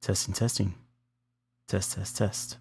Testing, testing. Test, test, test.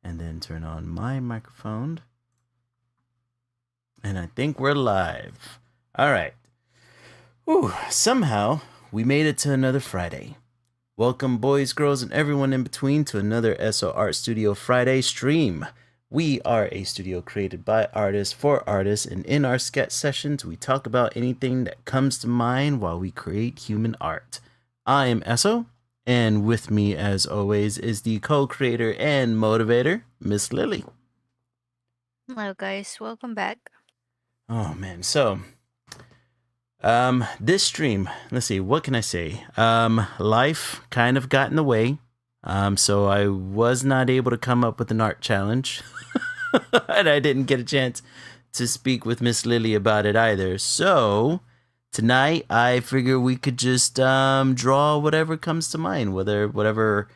and then turn on my microphone. And I think we're live. All right. Ooh, somehow we made it to another Friday. Welcome, boys, girls, and everyone in between to another SO Art Studio Friday stream. We are a studio created by artists for artists, and in our sketch sessions, we talk about anything that comes to mind while we create human art. I am Esso, and with me, as always, is the co-creator and motivator, Miss Lily. Hello, guys. Welcome back. Oh man, so this stream, let's see, what can I say? Life kind of got in the way. So I was not able to come up with an art challenge. And I didn't get a chance to speak with Miss Lily about it either. So tonight I figure we could just draw whatever comes to mind, whatever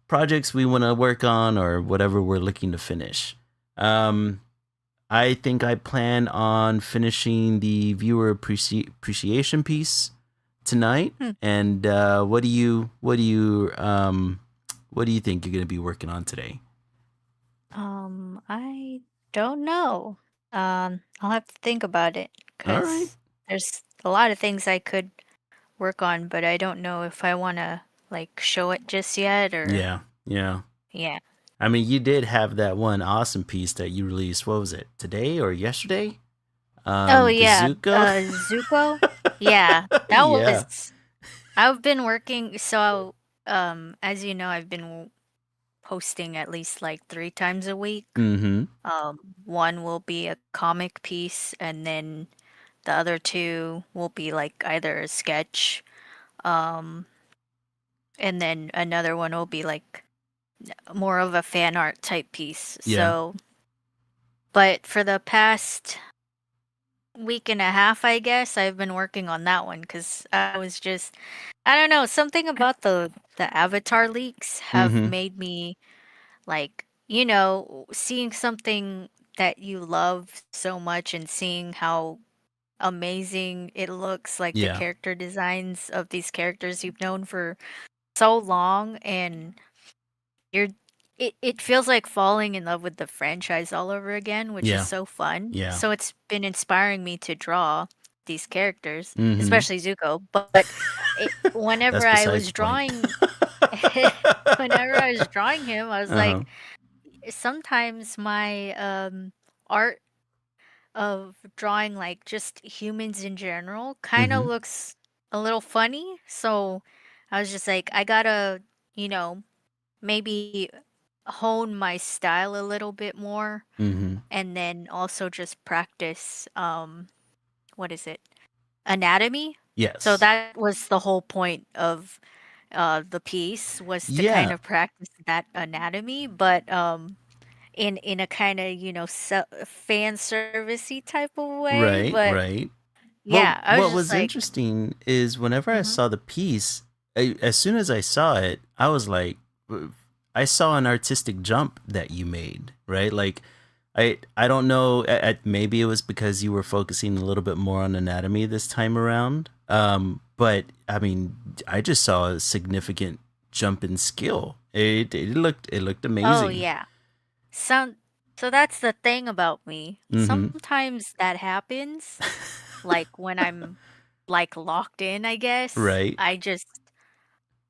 projects we want to work on or whatever we're looking to finish. I think I plan on finishing the viewer appreciation piece tonight. And what do you think you're going to be working on today? I don't know. I'll have to think about it All right. because there's a lot of things I could work on, but I don't know if I want to like show it just yet or Yeah. yeah. I mean, you did have that one awesome piece that you released. What was it? Today or yesterday? Oh The yeah, Zuko. Zuko. Yeah, that Yeah. was. I've been working. So, as you know, I've been posting at least like 3 times a week. Mm-hmm. One will be a comic piece, and then the other two will be like either a sketch, um, and then another one will be like more of a fan art type piece. Yeah. So, but for the past week and a half, I guess, I've been working on that one because I don't know, something about the Avatar leaks have Mm-hmm. made me like, you know, seeing something that you love so much and seeing how amazing it looks, like the Yeah. character designs of these characters you've known for so long, and you're it feels like falling in love with the franchise all over again, which is Yeah. so fun. Yeah. So it's been inspiring me to draw these characters, Mm-hmm. especially Zuko. But That's whenever I besides was the point. whenever I was drawing him, I was Uh-huh. like, sometimes my art of drawing like just humans in general kind of Mm-hmm. looks a little funny. So I was just like, I gotta, you know, maybe hone my style a little bit more Mm-hmm. and then also just practice what is it? Anatomy. So Yes. that was the whole point of the piece was to kind Yeah. of practice that anatomy, but in a kind of, fan servicey type of way, Right. but Right. Well, yeah, I was what just was like, interesting is whenever I mhm. saw the piece, as soon as I saw it, I was like, I saw an artistic jump that you made, right? Like, I don't know, maybe it was because you were focusing a little bit more on anatomy this time around. But I mean, I just saw a significant jump in skill. It looked Oh amazing. yeah. Some so that's the thing about me. Mm-hmm. Sometimes that happens, like when I'm like locked in, I guess. Right. I just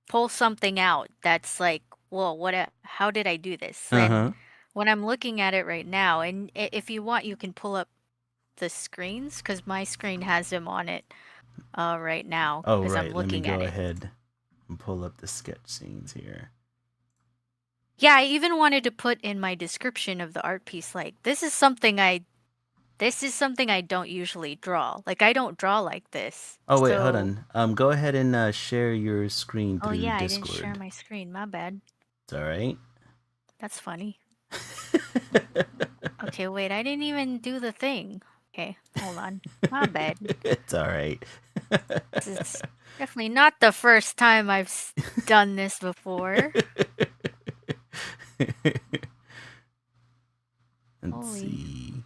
pull something out that's like, "Whoa, how did I do this?" And Uh-huh. when I'm looking at it right now, and if you want, you can pull up the screens because my screen has them on it right now Oh, because I'm right. Let me looking go at it. ahead and pull up the sketch scenes here. Yeah, I even wanted to put in my description of the art piece like this is something I don't usually draw. Like I don't draw like this. Oh, wait, hold So, on. Go ahead and share your screen oh through yeah, I didn't share Discord. my screen. My bad. It's all right. That's funny. Okay, wait, I didn't even do the thing. Okay, hold on. My bad. It's all right. This is definitely not the first time I've done this before. Let's Holy. see.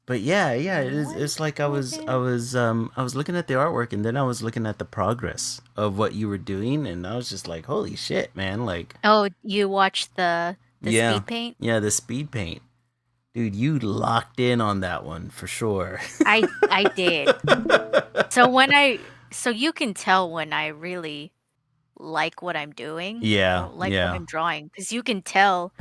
But yeah, yeah, And one it's like I was I second. was um I was looking at the artwork, and then I was looking at the progress of what you were doing, and I was just like, holy shit, man, like Oh, you watched the yeah. speed paint? Yeah, the speed paint. Dude, you locked in on that one for sure. I did. So you can tell when I really like what I'm doing Yeah, or like what yeah. I'm drawing because you can tell.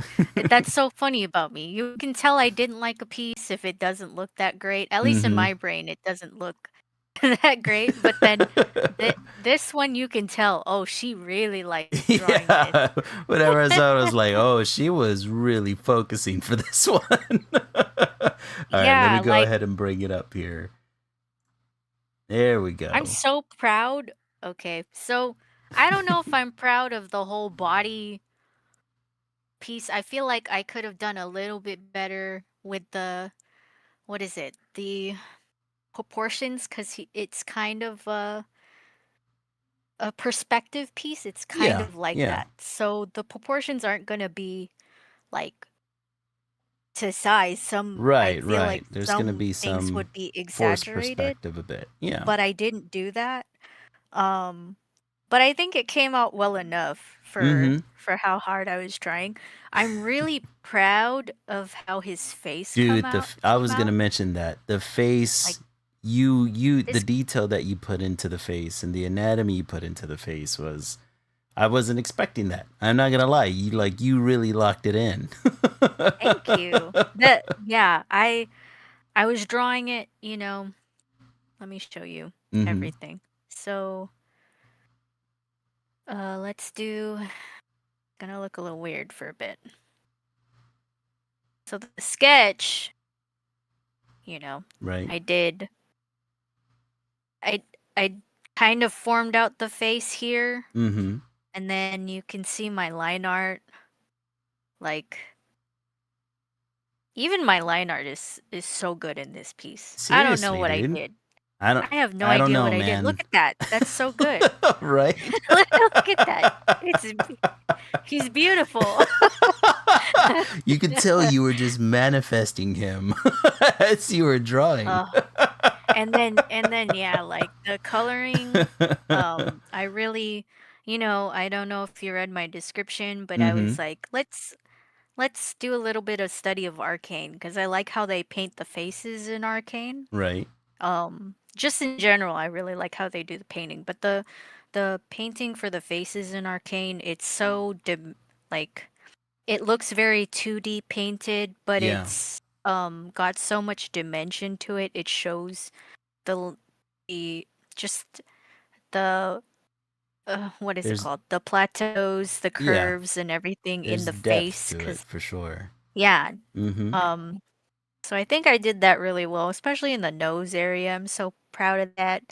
That's so funny about me. You can tell I didn't like a piece if it doesn't look that great. At least in Mhm. my brain, it doesn't look that great. But then this one, you can tell. Oh, she really likes drawing this. Yeah. Whenever I saw it, I was like, oh, she was really focusing for this one. All right, let me Yeah, go like ahead and bring it up here. There we I'm go. so proud. Okay, so I don't know if I'm proud of the whole body piece. I feel like I could have done a little bit better with the what is it? The proportions because it's kind of a perspective piece. It's kind Yeah, of like yeah. that. So the proportions aren't going to be like to size. Some I Right, feel right. like There's going to some be things some would be forced exaggerated, perspective a bit. Yeah. but I didn't do that. Um but I think it came out well enough Mm-hmm. for how hard I was trying. I'm really proud of how his face Dude, I came was going to out. mention that. The Like face, the this detail that you put into the face and the anatomy you put into the face was, I wasn't expecting that. I'm not gonna lie. You really locked it in. thank you. That yeah, I was drawing it, you know, let me show you Mm-hmm. everything. So, let's do gonna look a little weird for a bit. So the sketch, you know, Right. I did I I kind of formed out the face here, Mm-hmm. and then you can see my line art. Like even my line art is so good in this piece. I don't know Seriously, what I dude. did. I don't. I have no I don't idea know, what I did. Look man. at that. That's so good. Right. Look at that. It's he's beautiful. You could tell you were just manifesting him as you were drawing. uh, and then yeah, like the coloring, I really, I don't know if you read my description, but I Mm-hmm. was like, let's do a little bit of study of Arcane because I like how they paint the faces in Arcane. Right. Just in general, I really like how they do the painting, but the painting for the faces in Arcane, it's so like it looks very 2D painted, but Yeah. it's got so much dimension to it. It shows the the just the what is it There's called? The plateaus, the yeah. curves and everything in There's the depth face to it 'cause for sure. yeah. Mm-hmm. Um so I think I did that really well, especially in the nose area. I'm so proud of that.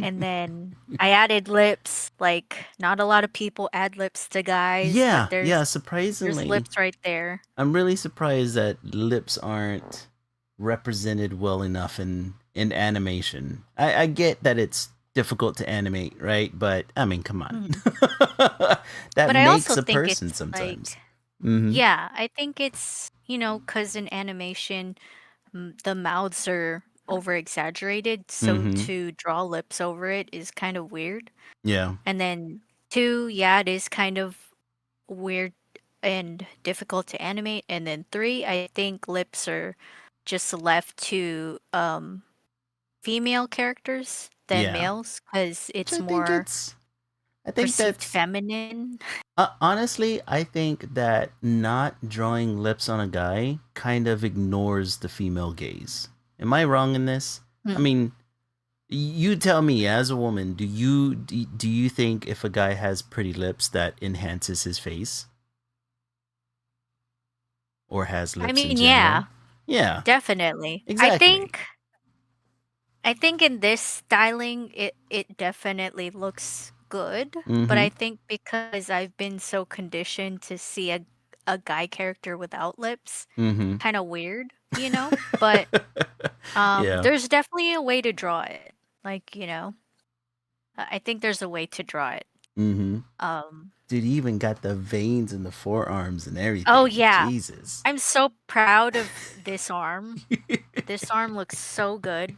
And then I added lips. Like not a lot of people add lips to guys, but Yeah. Yeah. there's Surprisingly, lips right there. I'm really surprised that lips aren't represented well enough in animation. I get that it's difficult to animate, right? But I mean, come on. Mhm. That But I also makes a think person it's sometimes. like, Mhm. yeah, I think it's, 'cause in animation, the mouths are over exaggerated, so Mhm. to draw lips over it is kind of weird. Yeah. And then two, yeah, it is kind of weird and difficult to animate. And then three, I think lips are just left to female characters than Yeah. males because Which it's more I think perceived that's feminine. honestly, I think that not drawing lips on a guy kind of ignores the female gaze. Am I wrong in this? I Hmm. mean, you tell me, as a woman, do you think if a guy has pretty lips that enhances his face, or has I lips in mean, general? yeah, Yeah, definitely. exactly. I think in this styling it definitely looks good, but Mm-hmm. I think because I've been so conditioned to see a guy character without lips, Mm-hmm. kind of weird, you know? But Yeah. there's definitely a way to draw it. Like, I think there's a way to draw it. Mm-hmm. Um, Dude, he even got the veins in the forearms and oh everything. yeah, Jesus. I'm so proud of this arm. This arm looks so good.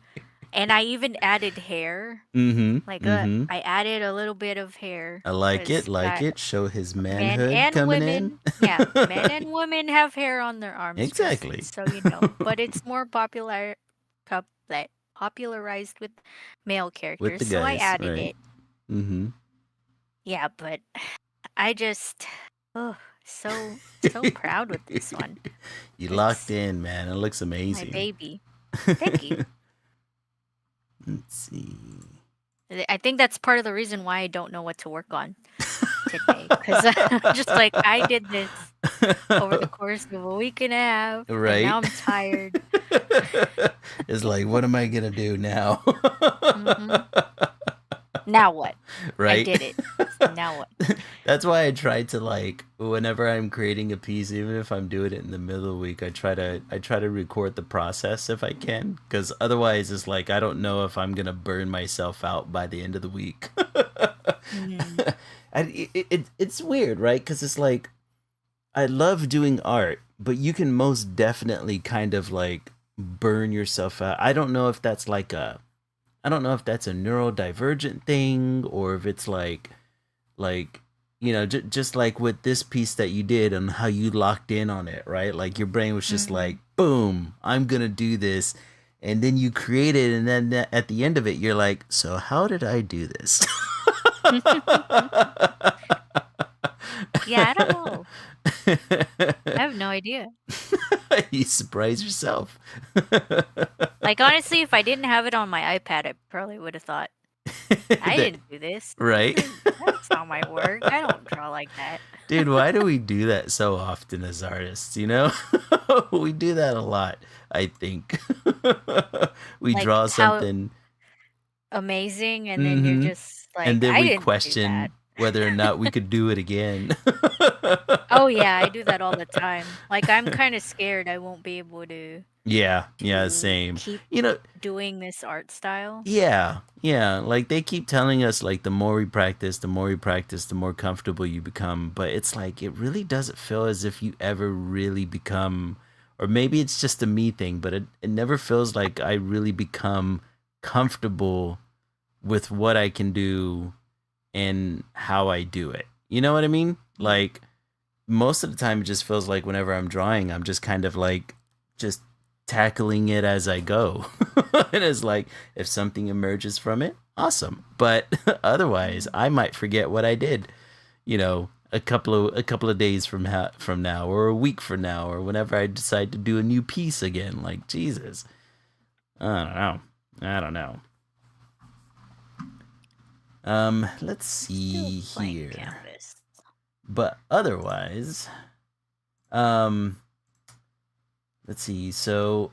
And I even added hair. Mm-hmm. Like Mm-hmm. I added a little bit of hair I like it, because like that it. Show his men manhood and coming in. women, yeah, men and women have hair on their arms, just Exactly. so you know. But it's more like, popularized with male With characters, the so I guys, added right? it. Mm-hmm. Yeah, but I just, oh, so proud with this one. You locked It's in, man. It looks my amazing. baby. Thank you. Let's see. I think that's part of the reason why I don't know what to work on today, because just like I did this over the course of a week and a half, and Right? now I'm tired. It's like, what am I gonna do now? Hmm. Now what? I Right? did it. So now what? That's why I try to, like, whenever I'm creating a piece, even if I'm doing it in the middle of the week, I try to record the process if I can, because otherwise it's like I don't know if I'm gonna burn myself out by the end of the week. Mm, It's weird, right? Because it's like I love doing art, but you can most definitely kind of like burn yourself out. I don't know if that's a neurodivergent thing, or if it's like just like with this piece that you did and how you locked in on it, right? Like your brain was just like, mm. boom, I'm gonna do this, and then you create it, and then at the end of it you're like, so how did I do this? Yeah, I don't know. I have no idea. You surprise yourself. Like honestly, if I didn't have it on my iPad, I probably would have thought I That- didn't do this. right. That's not my work. I don't draw like that. Dude, why do we do that so often as artists, you know? We do that a lot, I think. We Like draw how something. amazing, and then you're Mm-hmm. just And like, then I we didn't do that. question whether or not we could do it again. Oh yeah, I do that all the time. Like I'm kind of scared I won't be able Yeah, yeah, to same. keep You know, doing this art style. yeah, yeah. Like they keep telling us, like the more we practice, the more we practice, the more comfortable you become. But it's like it really doesn't feel as if you ever really become, or maybe it's just a me thing, but it never feels like I really become comfortable with what I can do and how I do it. You know what I mean? Mm. Like most of the time, it just feels like whenever I'm drawing, I'm just kind of like just tackling it as I go. And it's like if something emerges from it, awesome. But otherwise, Mm. I might forget what I did. A couple of days from now, or a week from now, or whenever I decide to do a new piece again. Like Jesus, I don't know. I don't know. Let's Still see blank here. canvas. But otherwise, um, let's see. So,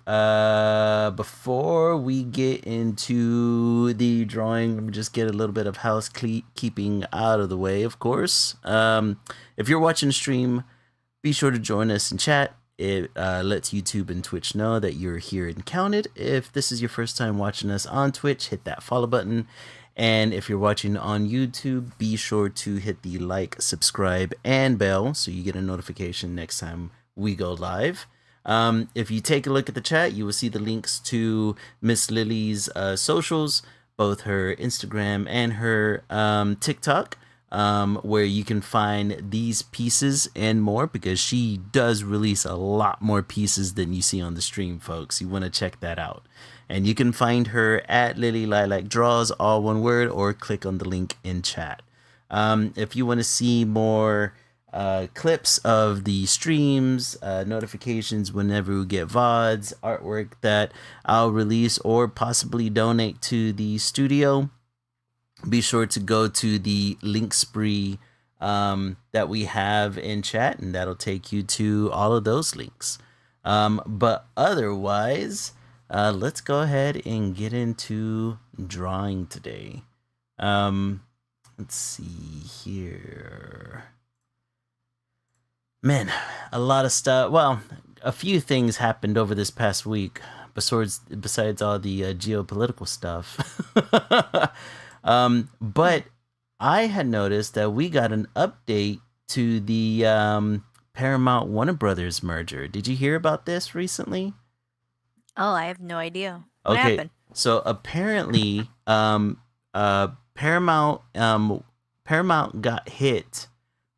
before we get into the drawing, let me just get a little bit of housekeeping out of the way, of course. If you're watching the stream, be sure to join us in chat. It lets YouTube and Twitch know that you're here and counted. If this is your first time watching us on Twitch, hit that follow button. And if you're watching on YouTube, be sure to hit the like, subscribe, and bell so you get a notification next time we go live. If you take a look at the chat, you will see the links to Miss Lily's socials, both her Instagram and her TikTok, where you can find these pieces and more, because she does release a lot more pieces than you see on the stream, folks. You want to check that out. And you can find her at Lily Lilac Draws, all one word, or click on the link in chat. If you want to see more clips of the streams, notifications whenever we get VODs, artwork that I'll release, or possibly donate to the studio, be sure to go to the link spree that we have in chat, and that'll take you to all of those links. But otherwise, let's go ahead and get into drawing today. Let's see here. Man, a lot of stuff. Well, a few things happened over this past week, besides all the geopolitical stuff. But I had noticed that we got an update to the Paramount Warner Brothers merger. Did you hear about this recently? Oh, I have no idea. What Okay, happened? so apparently, Paramount Paramount got hit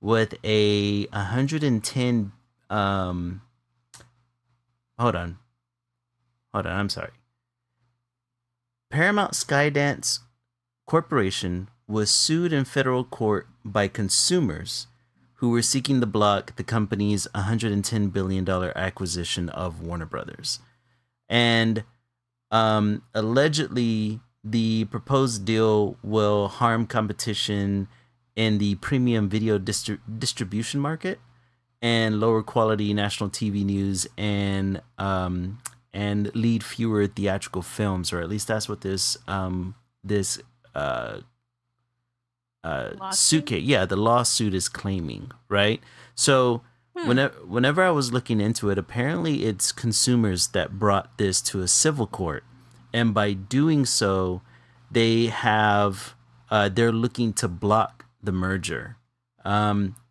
with a 110. Um, hold on, hold on. I'm sorry. Paramount Skydance Corporation was sued in federal court by consumers who were seeking to block the company's $110 billion acquisition of Warner Brothers. And allegedly, the proposed deal will harm competition in the premium video distribution market and lower quality national TV news and lead fewer theatrical films, or at least that's what this uh, suit Lawsuit? case, yeah, the lawsuit is claiming, right? So Hmm. whenever I was looking into it, apparently it's consumers that brought this to a civil court, and by doing so, they're looking to block the merger.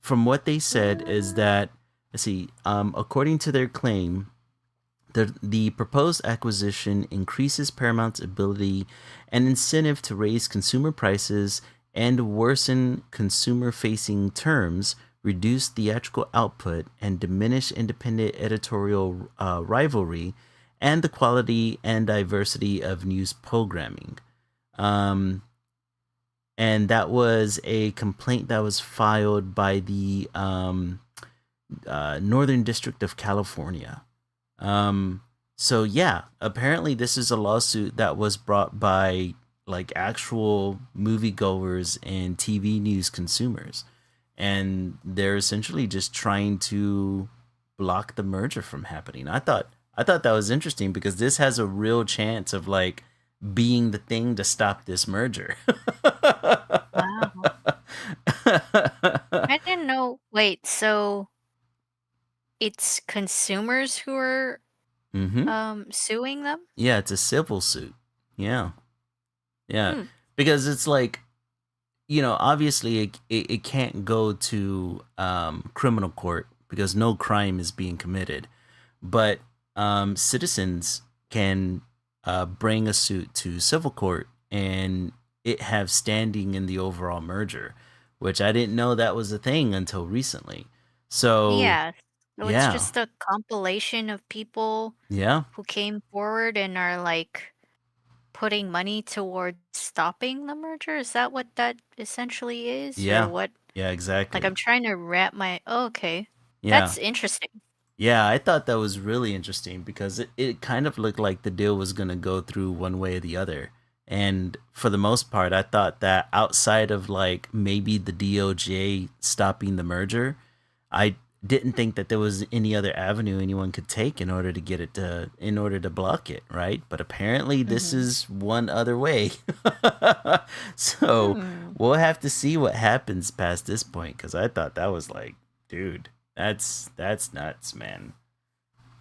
From what they said is What? that, let's see, according to their claim, the proposed acquisition increases Paramount's ability and incentive to raise consumer prices and worsen consumer facing terms, reduce theatrical output, and diminish independent editorial rivalry and the quality and diversity of news programming. Um, and that was a complaint that was filed by the Northern District of California. Um, so yeah, apparently this is a lawsuit that was brought by like actual moviegoers and TV news consumers, and they're essentially just trying to block the merger from happening. I thought that was interesting because this has a real chance of like being the thing to stop this merger. Wow. I didn't know. Wait, so it's consumers who are Mm-hmm. suing them? Yeah, it's a civil suit. Yeah, yeah, Hmm. because it's like, obviously it can't go to criminal court because no crime is being committed, but citizens can bring a suit to civil court and it have standing in the overall merger, which I didn't know that was a thing until recently. So Yeah. So it's yeah, just a compilation of people yeah, who came forward and are like putting money towards stopping the merger? Is that what that essentially is? Or yeah, what? yeah, Like, exactly. I'm trying to wrap my. Oh, okay. Yeah. That's interesting. Yeah, I thought that was really interesting because it kind of looked like the deal was going to go through one way or the other. And for the most part, I thought that outside of like maybe the DOJ stopping the merger, I didn't think that there was any other avenue anyone could take in order to block it, right? But apparently this Mm-hmm. is one other way. So Hmm. we'll have to see what happens past this point because I thought that was like, dude, that's nuts, man.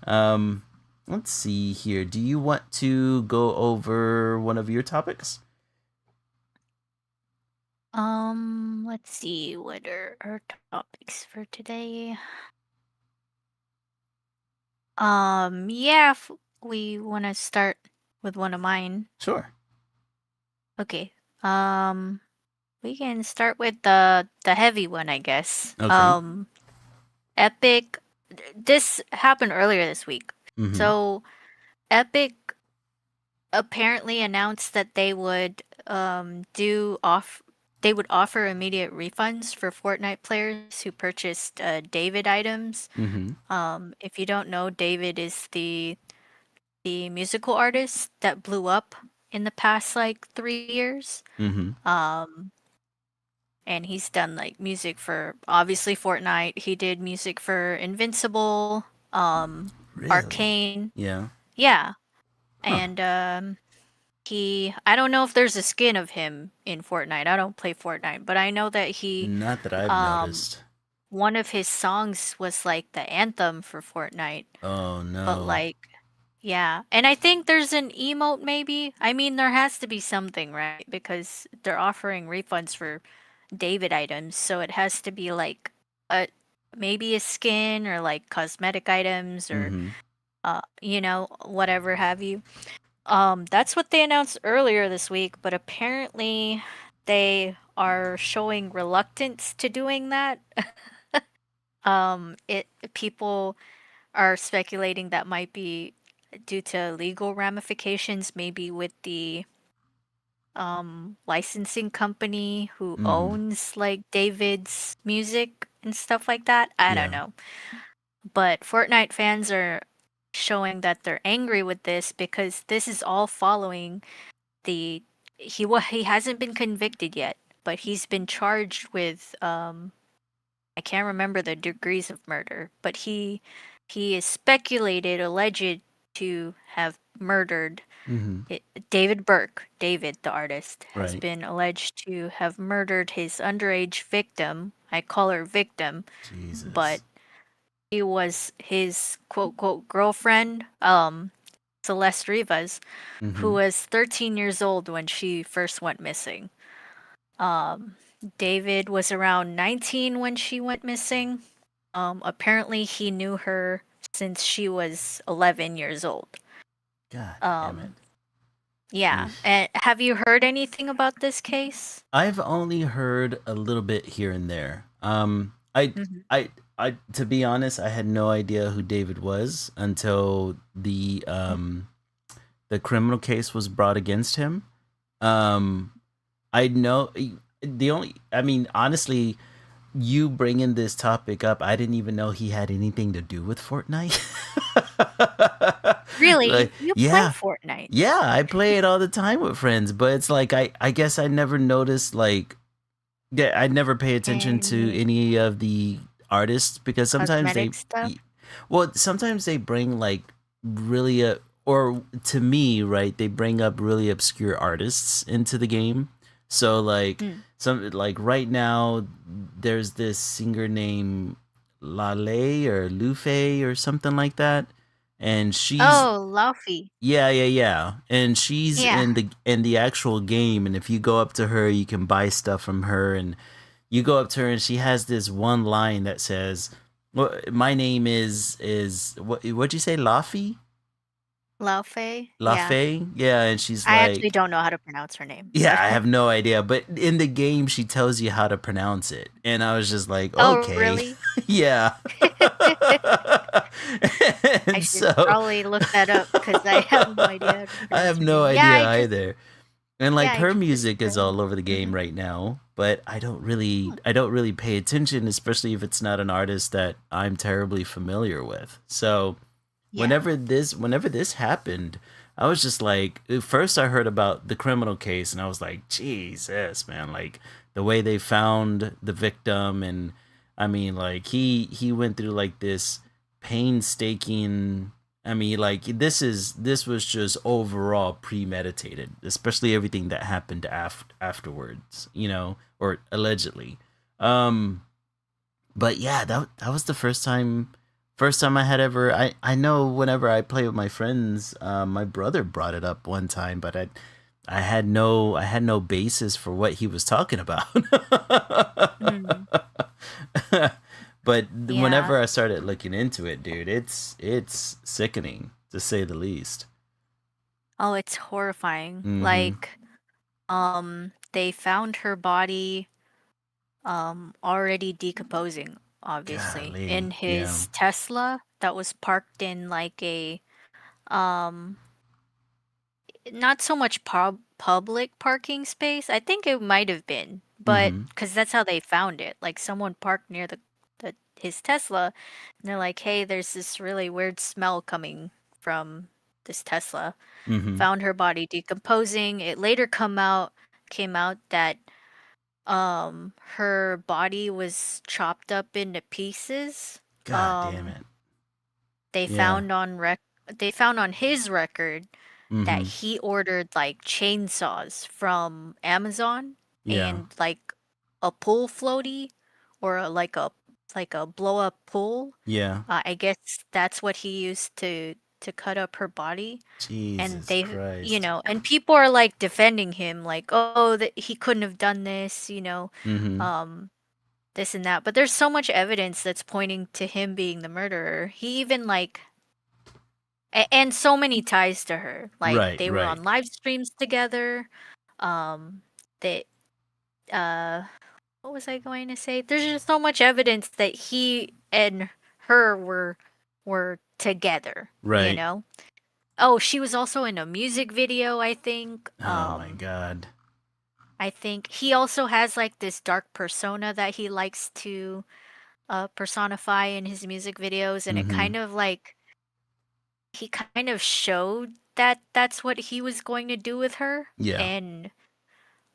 Um, let's see here. Do you want to go over one of your topics? Let's see. What are our topics for today? Yeah, if we want to start with one of mine. Sure. Okay. Um, we can start with the heavy one, I guess. Okay. Epic. This happened earlier this week. Mm-hmm. So Epic apparently announced that they would offer immediate refunds for Fortnite players who purchased David items. Mm-hmm. If you don't know, David is the musical artist that blew up in the past like 3 years. Mm-hmm. Um, and he's done like music for obviously Fortnite. He did music for Invincible, Really? Arcane. Yeah. Yeah. Huh. And I don't know if there's a skin of him in Fortnite. I don't play Fortnite, but I know that Not that I've um, noticed. one of his songs was like the anthem for Fortnite. Oh But no. like, yeah. And I think there's an emote maybe. I mean, there has to be something, right? Because they're offering refunds for David items, so it has to be like a maybe a skin or like cosmetic items or Mm-hmm. whatever have you. That's what they announced earlier this week, but apparently they are showing reluctance to doing that. It people are speculating that might be due to legal ramifications, maybe with the licensing company who Mm. owns like David's music and stuff like that. I don't Yeah. know. But Fortnite fans are showing that they're angry with this because this is all following the he hasn't been convicted yet, but he's been charged with I can't remember the degrees of murder, but he is speculated, alleged to have murdered Mm-hmm. it, David Burke. David, the artist, has Right. been alleged to have murdered his underage victim. I call her victim, but Jesus. he was his quote quote girlfriend, Celeste Rivas, who Mm-hmm. was 13 years old when she first went missing. Um, David was around 19 when she went missing. Apparently he knew her since she was 11 years old. God damn it. Um, yeah. Eesh. And have you heard anything about this case? I've only heard a little bit here and there. Hmm. To be honest, I had no idea who David was until the criminal case was brought against him. Um, I know the only. I mean, honestly, you bringing this topic up, I didn't even know he had anything to do with Fortnite. Like, Really? You play yeah, Fortnite? yeah, I play it all the time with friends, but it's like I guess I never noticed like yeah, I never pay attention to Any any of the artists because sometimes cosmetic stuff? well, sometimes they bring like really or to me, right, they bring up really obscure artists into the game. So like Mm. some like right now there's this singer named Lale or Lufe or something like that. And she's Oh, Laufey. yeah, yeah, yeah. And she's Yeah. in the actual game and if you go up to her, you can buy stuff from her and you go up to her and she has this one line that says, "Well, my name is what'd you say, Laffy? Laufey? Yeah. Laffey? Yeah." And she's I actually like, don't know how to pronounce her name, "Yeah, but I have no idea." But in the game, she tells you how to pronounce it, and I was just like, oh, "Okay, really? yeah." I And should so probably look that up because I have no idea how to I pronounce have her no name. idea either. And Yeah, like I her just music is all over the game mhm. right now, but Hmm. I don't really pay attention, especially if it's not an artist that I'm terribly familiar with. So Yeah. whenever this happened, I was just like at first I heard about the criminal case and I was like, Jesus, man, like the way they found the victim and I mean like he went through like this painstaking I mean like this was just overall premeditated, especially everything that happened afterwards, you know, or allegedly. Um but yeah, that was the first time I had ever I know whenever I play with my friends, my brother brought it up one time, but I had no basis for what he was talking about. Mhm. But Yeah. whenever I started looking into it, dude, it's sickening to say the least. Oh, it's horrifying. Mm-hmm. Like, they found her body already decomposing, obviously, Golly, in yeah. his Tesla that was parked in like a um not so much public parking space. I think it might have been, but Mm-hmm. because that's how they found it. Like someone parked near the his Tesla, and they're like, "Hey, there's this really weird smell coming from this Tesla." Mm-hmm. Found her body decomposing. It later came out that her body was chopped up into pieces. God damn Um it. they Yeah. found on rec they found on his record that Mm-hmm. he ordered like chainsaws from Amazon Yeah. and like a pool floaty or like a blow up pool. Yeah. I guess that's what he used to. to cut up her body, and Jesus they, Christ. and people are like defending him, like, oh, that he couldn't have done this, Mm-hmm. um, this and that. But there's so much evidence that's pointing to him being the murderer. He even like, and so many ties to her. Like Right, they were right. on live streams together. Um, they, uh, what was I going to say? There's just so much evidence that he and her were together, you Right. know? Oh, she was also in a music video, I think. Oh my God. I think he also has like this dark persona that he likes to personify in his music videos, and it Mm-hmm. kind of like he kind of showed that that's what he was going to do with her. Yeah. And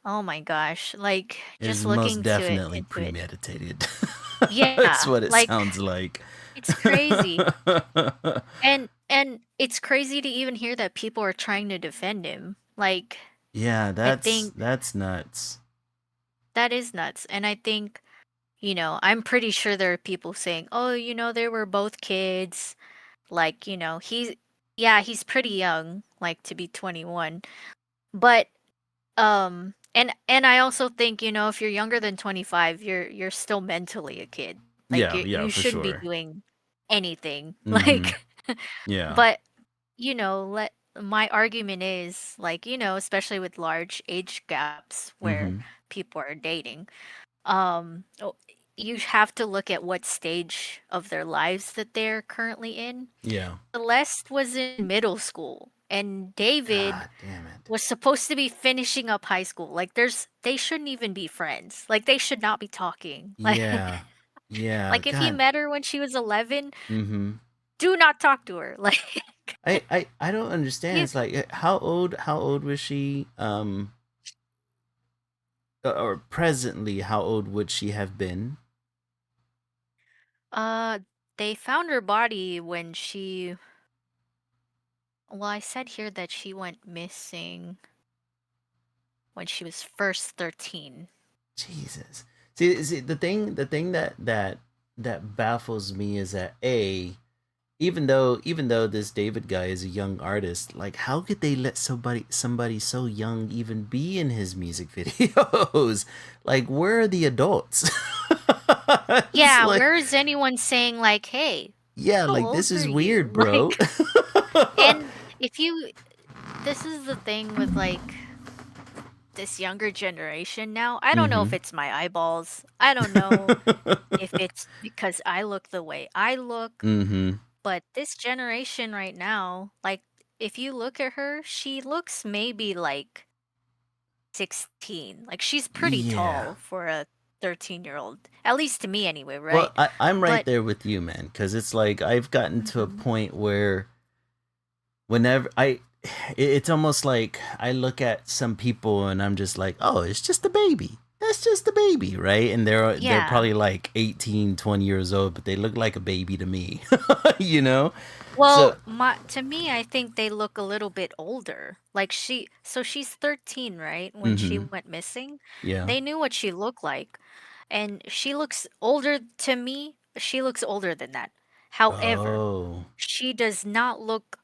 oh my gosh, like It is just most looking to it definitely into it. premeditated. That's Yeah, what it like sounds like. it's crazy. And it's crazy to even hear that people are trying to defend him. Like Yeah, I that's think that's nuts. that is nuts. And I think, I'm pretty sure there are people saying, "Oh, they were both kids." Like, he's pretty young, like to be 21. But and I also think, if you're younger than 25, you're still mentally a kid. Like Yeah, you yeah, you for shouldn't be sure. doing anything. Mm-hmm. Like Yeah. but let my argument is like, especially with large age gaps where Mm-hmm. people are dating, oh, you have to look at what stage of their lives that they're currently in. Yeah. Celeste was in middle school and David God damn it. was supposed to be finishing up high school. Like they shouldn't even be friends. Like they should not be talking. Like Yeah. Yeah. like if he God. met her when she was 11, Mm-hmm. do not talk to her. Like I don't understand. he It's like how old was she? Or presently, how old would she have been? uh they found her body when she, well, I said here that she went missing when she was first 13. Jesus. See, the thing that baffles me is that even though this David guy is a young artist, like how could they let somebody so young even be in his music videos? Like where are the adults? It's Yeah, like where is anyone saying like, "Hey, yeah, how like old this are is you?" weird, bro. Like, and if you this is the thing with like this younger generation now. I don't know if Mm-hmm. it's my eyeballs. I don't know if it's because I look the way I look, Mm-hmm. but this generation right now, like if you look at her, she looks maybe like 16. Like she's pretty Yeah. tall for a 13-year-old. At least to me anyway, Well, right? I'm right But there with you, man, because it's like I've gotten to a mhm. point where whenever it's almost like I look at some people and I'm just like, oh, it's just a baby. That's just a baby, right? And they're Yeah. probably like 18, 20 years old, but they look like a baby to me, you know? So, Well, to me, I think they look a little bit older. Like so she's 13, right? When she mm-hmm. went missing, Yeah. they knew what she looked like, and she looks older to me. She looks older than that. However, Oh. she does not look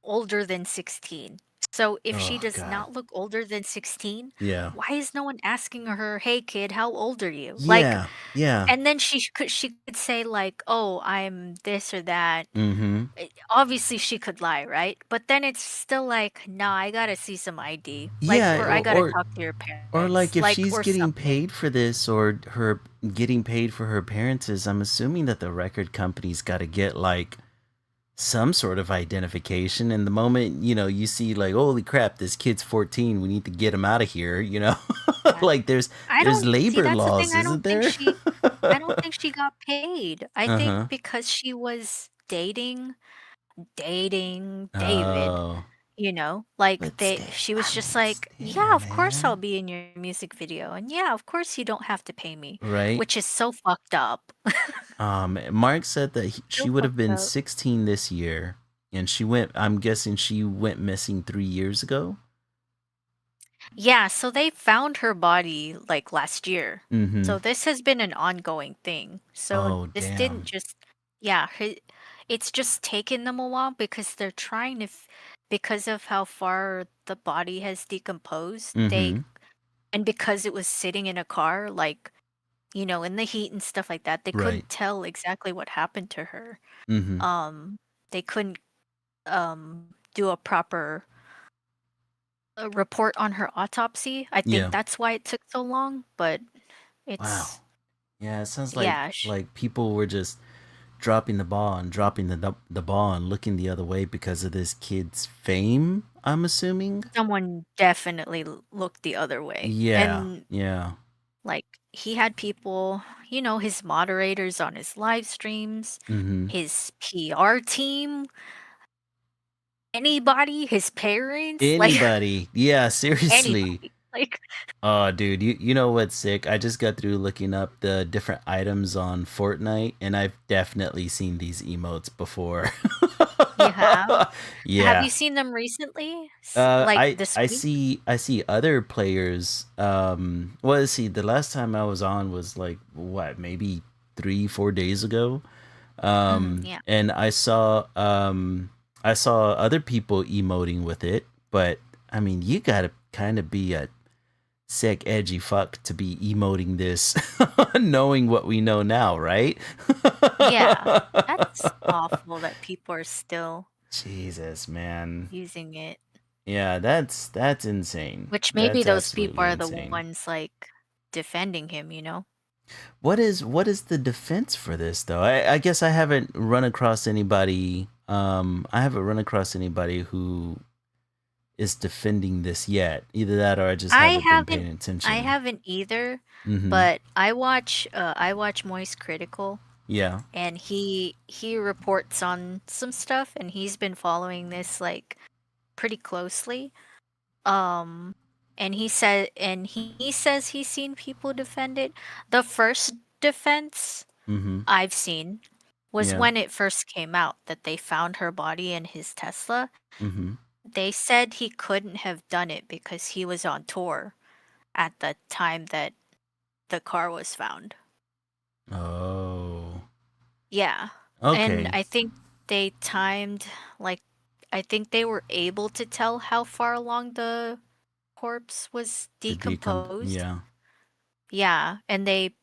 older than 16. So if she Oh does God. not look older than 16, Yeah. why is no one asking her, "Hey kid, how old are you?" Like, Yeah. Yeah. and then she could say like, "Oh, I'm this or that." Mm-hmm. Obviously she could lie, right? But then it's still like, nah, I gotta see some ID. Like, Yeah, or I or, gotta or talk to your or like parents, if like, she's or getting something. paid for this or her getting paid for her appearances, I'm assuming that the record company's got to get like some sort of identification. And the moment, you see like, holy crap, this kid's 14, we need to get him out of here, Yeah. like there's I there's don't see, labor that's the thing. laws, isn't there? I don't think she got paid. I think Uh-huh. because she was dating David, Oh, like but still, she was I just mean, like, yeah, still, of course I'll man. be in your music video. And yeah, of course you don't have to pay me, Right? which is so fucked up. Mark said that she So would have fucked been up. 16 this year, and I'm guessing she went missing 3 years ago. Yeah, so they found her body like last year. Mm-hmm. So this has been an ongoing thing. So Oh, this didn't damn. just, yeah, it's just taken them a while because they're trying to because of how far the body has decomposed, Mm-hmm. and because it was sitting in a car, like, in the heat and stuff like that, they Right. couldn't tell exactly what happened to her. Mm-hmm. They couldn't do a proper report on her autopsy. I think Yeah. that's why it took so long, but Wow. it's Yeah, it sounds like yeah, people were just dropping the ball and dropping the ball and looking the other way because of this kid's fame, I'm assuming. someone definitely looked the other way. Yeah. And Yeah. like he had people, his moderators on his live streams, Mm-hmm. his PR team, anybody, his parents, like Anybody. Yeah, seriously. anybody. Like Oh, dude, you know what's sick? I just got through looking up the different items on Fortnite, and I've definitely seen these emotes before. you have. Have Yeah. you seen them recently? Like this week? I see other players. Well, let's see. The last time I was on was like what, maybe 3 4 days ago. Yeah. And I saw other people emoting with it, but I mean, you gotta kind of be a sick edgy fuck to be emoting this, knowing what we know now, right? Yeah. That's awful that people are still Jesus, man. using it. Yeah, that's insane. Which maybe That's those people absolutely are the insane. ones like defending him? What is the defense for this though? I guess I haven't run across anybody. I haven't run across anybody who is defending this yet. Either that or I just I haven't been haven't paying I attention. haven't either, Mm-hmm. but I watch Moist Critical, Yeah. and he reports on some stuff, and he's been following this like pretty closely. Um and he says he's seen people defend it. The first defense Mm-hmm. I've seen was Yeah. when it first came out that they found her body in his Tesla. Mm-hmm. They said he couldn't have done it because he was on tour at the time that the car was found. Oh. Yeah. And Okay. I think they timed, like, I think they were able to tell how far along the corpse was The decom. decomposed. Yeah. Yeah, and they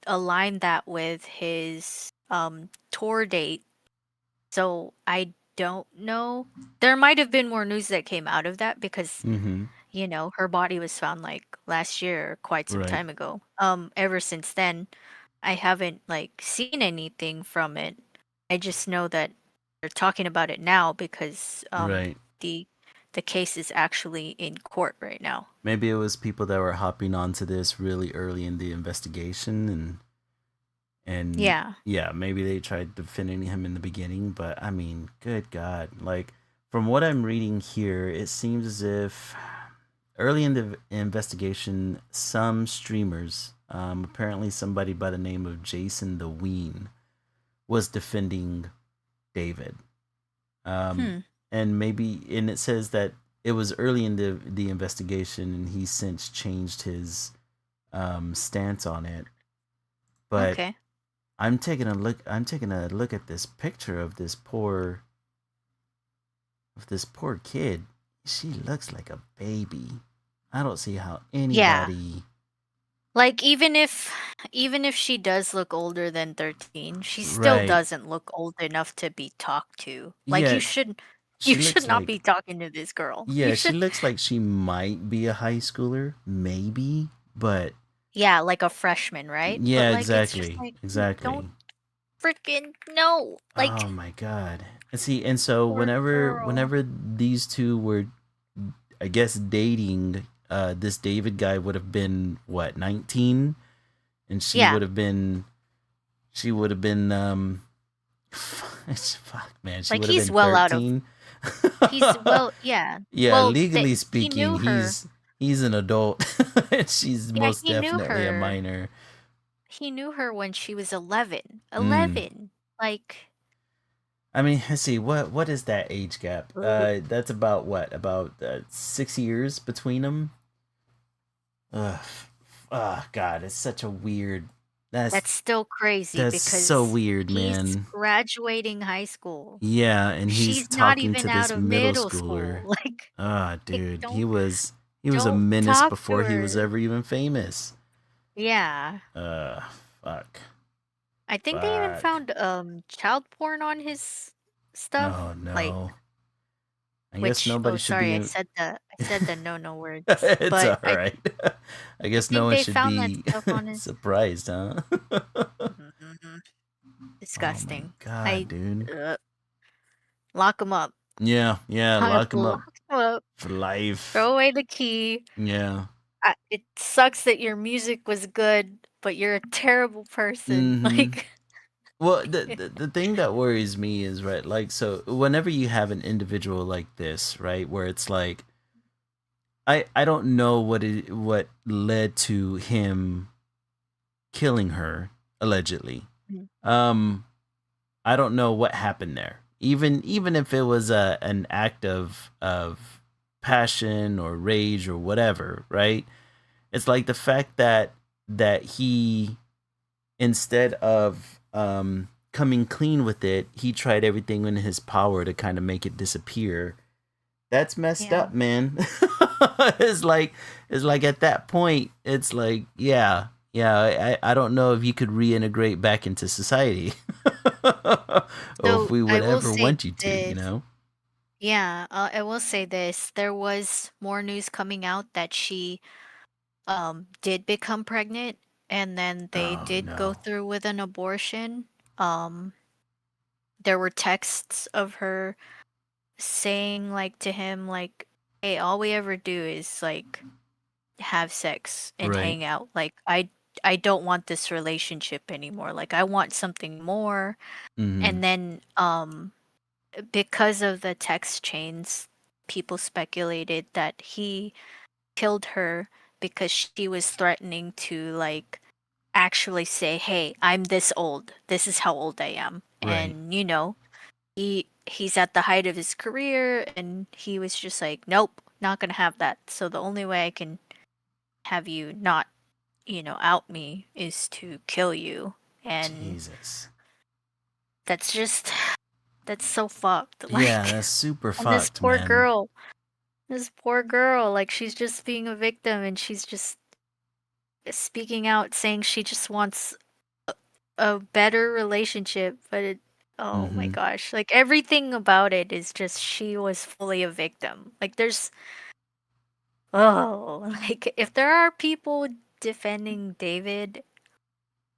aligned that with his tour date. So I don't know. There might have been more news that came out of that because Mm-hmm. her body was found like last year, quite some Right. time ago. Ever since then, I haven't like seen anything from it. I just know that they're talking about it now because Right. the case is actually in court right now. Maybe it was people that were hopping onto this really early in the investigation, and Yeah. yeah, maybe they tried defending him in the beginning, but I mean, good God. Like, from what I'm reading here, it seems as if early in the investigation, some streamers, apparently somebody by the name of Jason the Ween, was defending David. Um, Hmm. and it says that it was early in the investigation, and he's since changed his stance on it. But Okay. I'm taking a look. I'm taking a look at this picture of this poor kid. She looks like a baby. I don't see how Yeah. anybody. Like even if she does look older than 13, she still Right. doesn't look old enough to be talked to. Like Yeah. you She should looks not like. be talking to this girl. You Yeah. She should looks like she might be a high schooler, maybe. But Yeah, like a freshman, right? But yeah, like it's just exactly. like don't Exactly. freaking no. Like Oh my god. And see, and so poor girl. whenever these two were, I guess, dating, this David guy would have been what, 19, and Yeah. she would have been fuck man, she Like would have he's been well out of 13. he's well, yeah. Yeah, Well, legally he speaking, knew her. he's an adult, and she's Yeah, most he knew definitely a her. minor. He knew her when she was 11. Mm. 11. Like I mean, let's see, what is that age gap? ugh. That's about what, about 6 years between them. Ugh. Oh God, it's such a weird. That's That's still crazy that's so because weird, he's man. graduating high school. Yeah, and he's She's not talking even to out this of middle middle schooler. school. Ah, Like dude, he was a don't menace talk to before he was her. ever even famous. Yeah. Uh, fuck, I think they even fuck. found child porn on his stuff. Oh Like no. I guess which nobody oh should sorry, be. I said the no words. It's But all right. I I guess no think one they should found that be stuff on his surprised, huh? Mhm. Oh my Disgusting. god, I dude. lock him up. Yeah, yeah, Lock lock him up him up. for life. Throw away the key. Yeah. It sucks that your music was good, but you're a terrible person. Mm-hmm. Like, Well, the thing that worries me is right, like, so whenever you have an individual like this, right, where it's like, I don't know what led to him killing her allegedly. mm, Um, I don't know what happened there. Even if it was an act of passion or rage or whatever, right? It's like the fact that he, instead of coming clean with it, he tried everything in his power to kind of make it disappear. That's messed yeah. up, man. it's like it's like at that point, it's like, yeah, yeah. I don't know if you could reintegrate back into society, or if So we I would will ever say want you to, you this. know. Yeah, I will say this. There was more news coming out that she did become pregnant and then they Oh did go no. through with an abortion. Um, there were texts of her saying like to him like, "Hey, all we ever do is like have sex and Right. hang out. Like I don't want this relationship anymore. Like I want something more." Mm-hmm. And then because of the text chains, people speculated that he killed her because she was threatening to like actually say, "Hey, I'm this old. This is how old I am." Right. And he's at the height of his career and he was just like, "Nope, not going to have that. So the only way I can have you not, out me is to kill you." And Jesus. that's just that's so fucked. Yeah, Like that's super and this fucked, poor man. girl, this poor girl, like she's just being a victim and she's just speaking out saying she just wants a better relationship, but oh my Mm-hmm. gosh, like everything about it is just she was fully a victim. Like there's oh, like if there are people defending David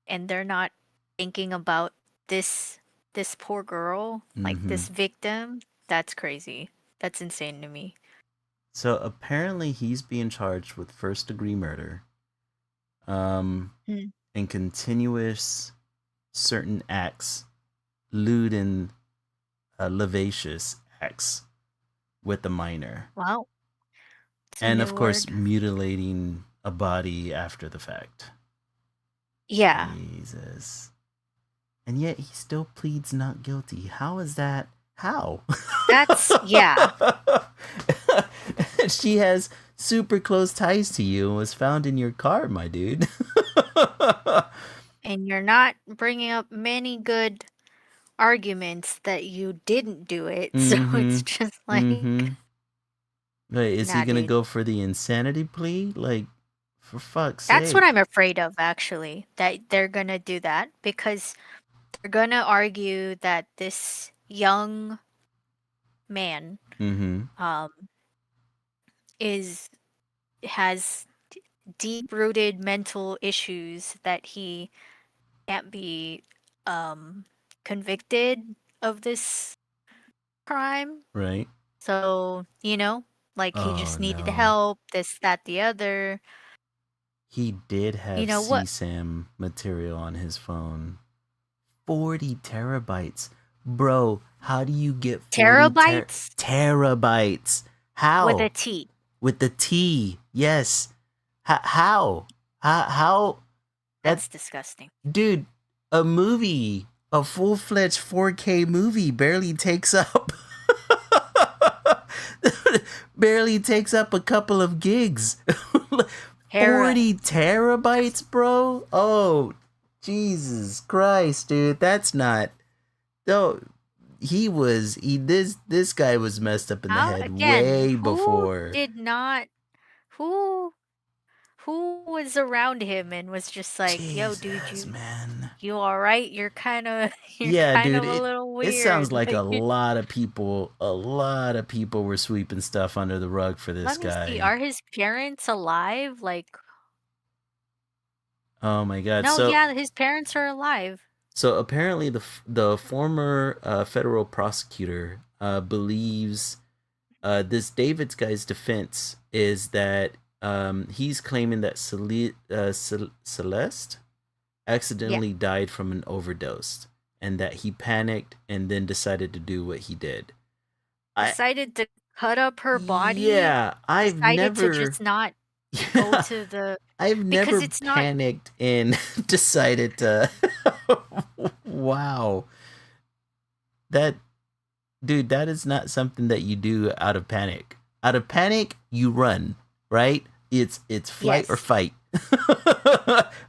and they're not thinking about this this poor girl, like Mm-hmm. this victim, that's crazy. That's insane to me. So apparently he's being charged with first degree murder, um, Mm. and continuous certain acts, lewd and lascivious acts with a minor, Wow, it's a and of new course word. mutilating a body after the fact. Yeah, Jesus. And yet he still pleads not guilty. How is that? How? yeah. She has super close ties to you and was found in your car, my dude. And you're not bringing up many good arguments that you didn't do it. So Mm-hmm. it's just Mm-hmm. like, Wait, is he nah, gonna dude. go for the insanity plea? Like, for fuck's That's what sake. I'm afraid of, actually, that they're gonna do that because they're gonna argue that this young man Mm-hmm. um is has deep rooted mental issues that he can't be um convicted of this crime. Right? So, like he Oh just needed no. help, this, that, the other. He did You have know what? CSAM material on his phone. 40 terabytes. Bro, how do you get 40 Terabytes terabytes? with a How? T. With the T. Yes. How? How? That, That's disgusting. dude, a movie, a full-fledged 4K movie barely takes up barely takes up a couple of gigs. Tera 40 terabytes, bro? Oh, Jesus Christ, dude, that's not. No, this guy was messed up in the How head again? way Who before. did not? Who who was around him and was just like, "Yo, dude, Jesus, man. you all right? You're kind of you're Yeah, kind dude, of a little it sounds weird." like Like, a lot of people were sweeping stuff under the rug for this let me see. guy. Are his parents alive? Like, Oh my god. no, yeah, his parents are alive. So apparently the former federal prosecutor believes this David's guy's defense is that he's claiming that Celeste Yeah, accidentally died from an overdose and that he panicked and then decided to do what he did. I decided to cut up her body, Yeah, I've decided to never just not go yeah, to the I've because never it's not panicked and decided to wow. That dude, that is not something that you do out of panic. Out of panic, you run, right? It's flight or yes. fight.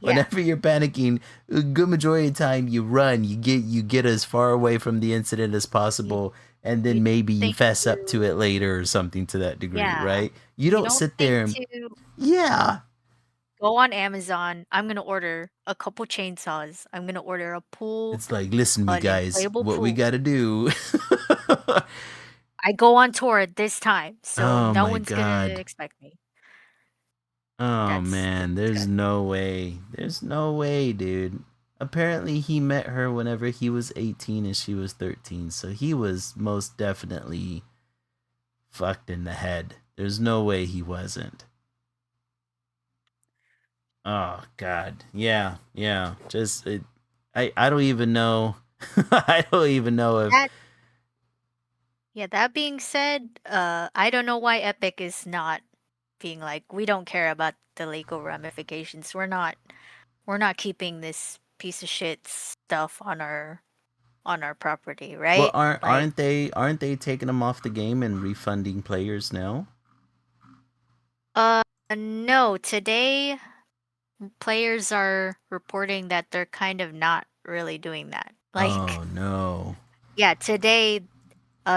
Yeah. Whenever you're panicking, a good majority of the time you run. You get as far away from the incident as You possible, and you then maybe you think fess up to to it later or something to that degree, yeah. right? You You don't don't sit think there and to yeah. go on Amazon, "I'm gonna order a couple chainsaws. I'm gonna order a pool, It's like, listen, me an guys, inflatable what we pool. got to do. I go on tour at this time, so Oh no my one's gonna god. expect me." Oh That's man, there's disgusting. no way. There's no way, dude. Apparently he met her whenever he was 18 and she was 13, so he was most definitely fucked in the head. There's no way he wasn't. Oh god. Yeah, yeah. Just I don't even know. I don't even know if That yeah, that being said, I don't know why Epic is not being like, "We don't care about the legal ramifications. We're not keeping this piece of shit stuff on our property," well right? aren't Like, aren't they taking him off the game and refunding players now? uh no, today players are reporting that they're kind of not really doing that. Like, Oh no. yeah, today,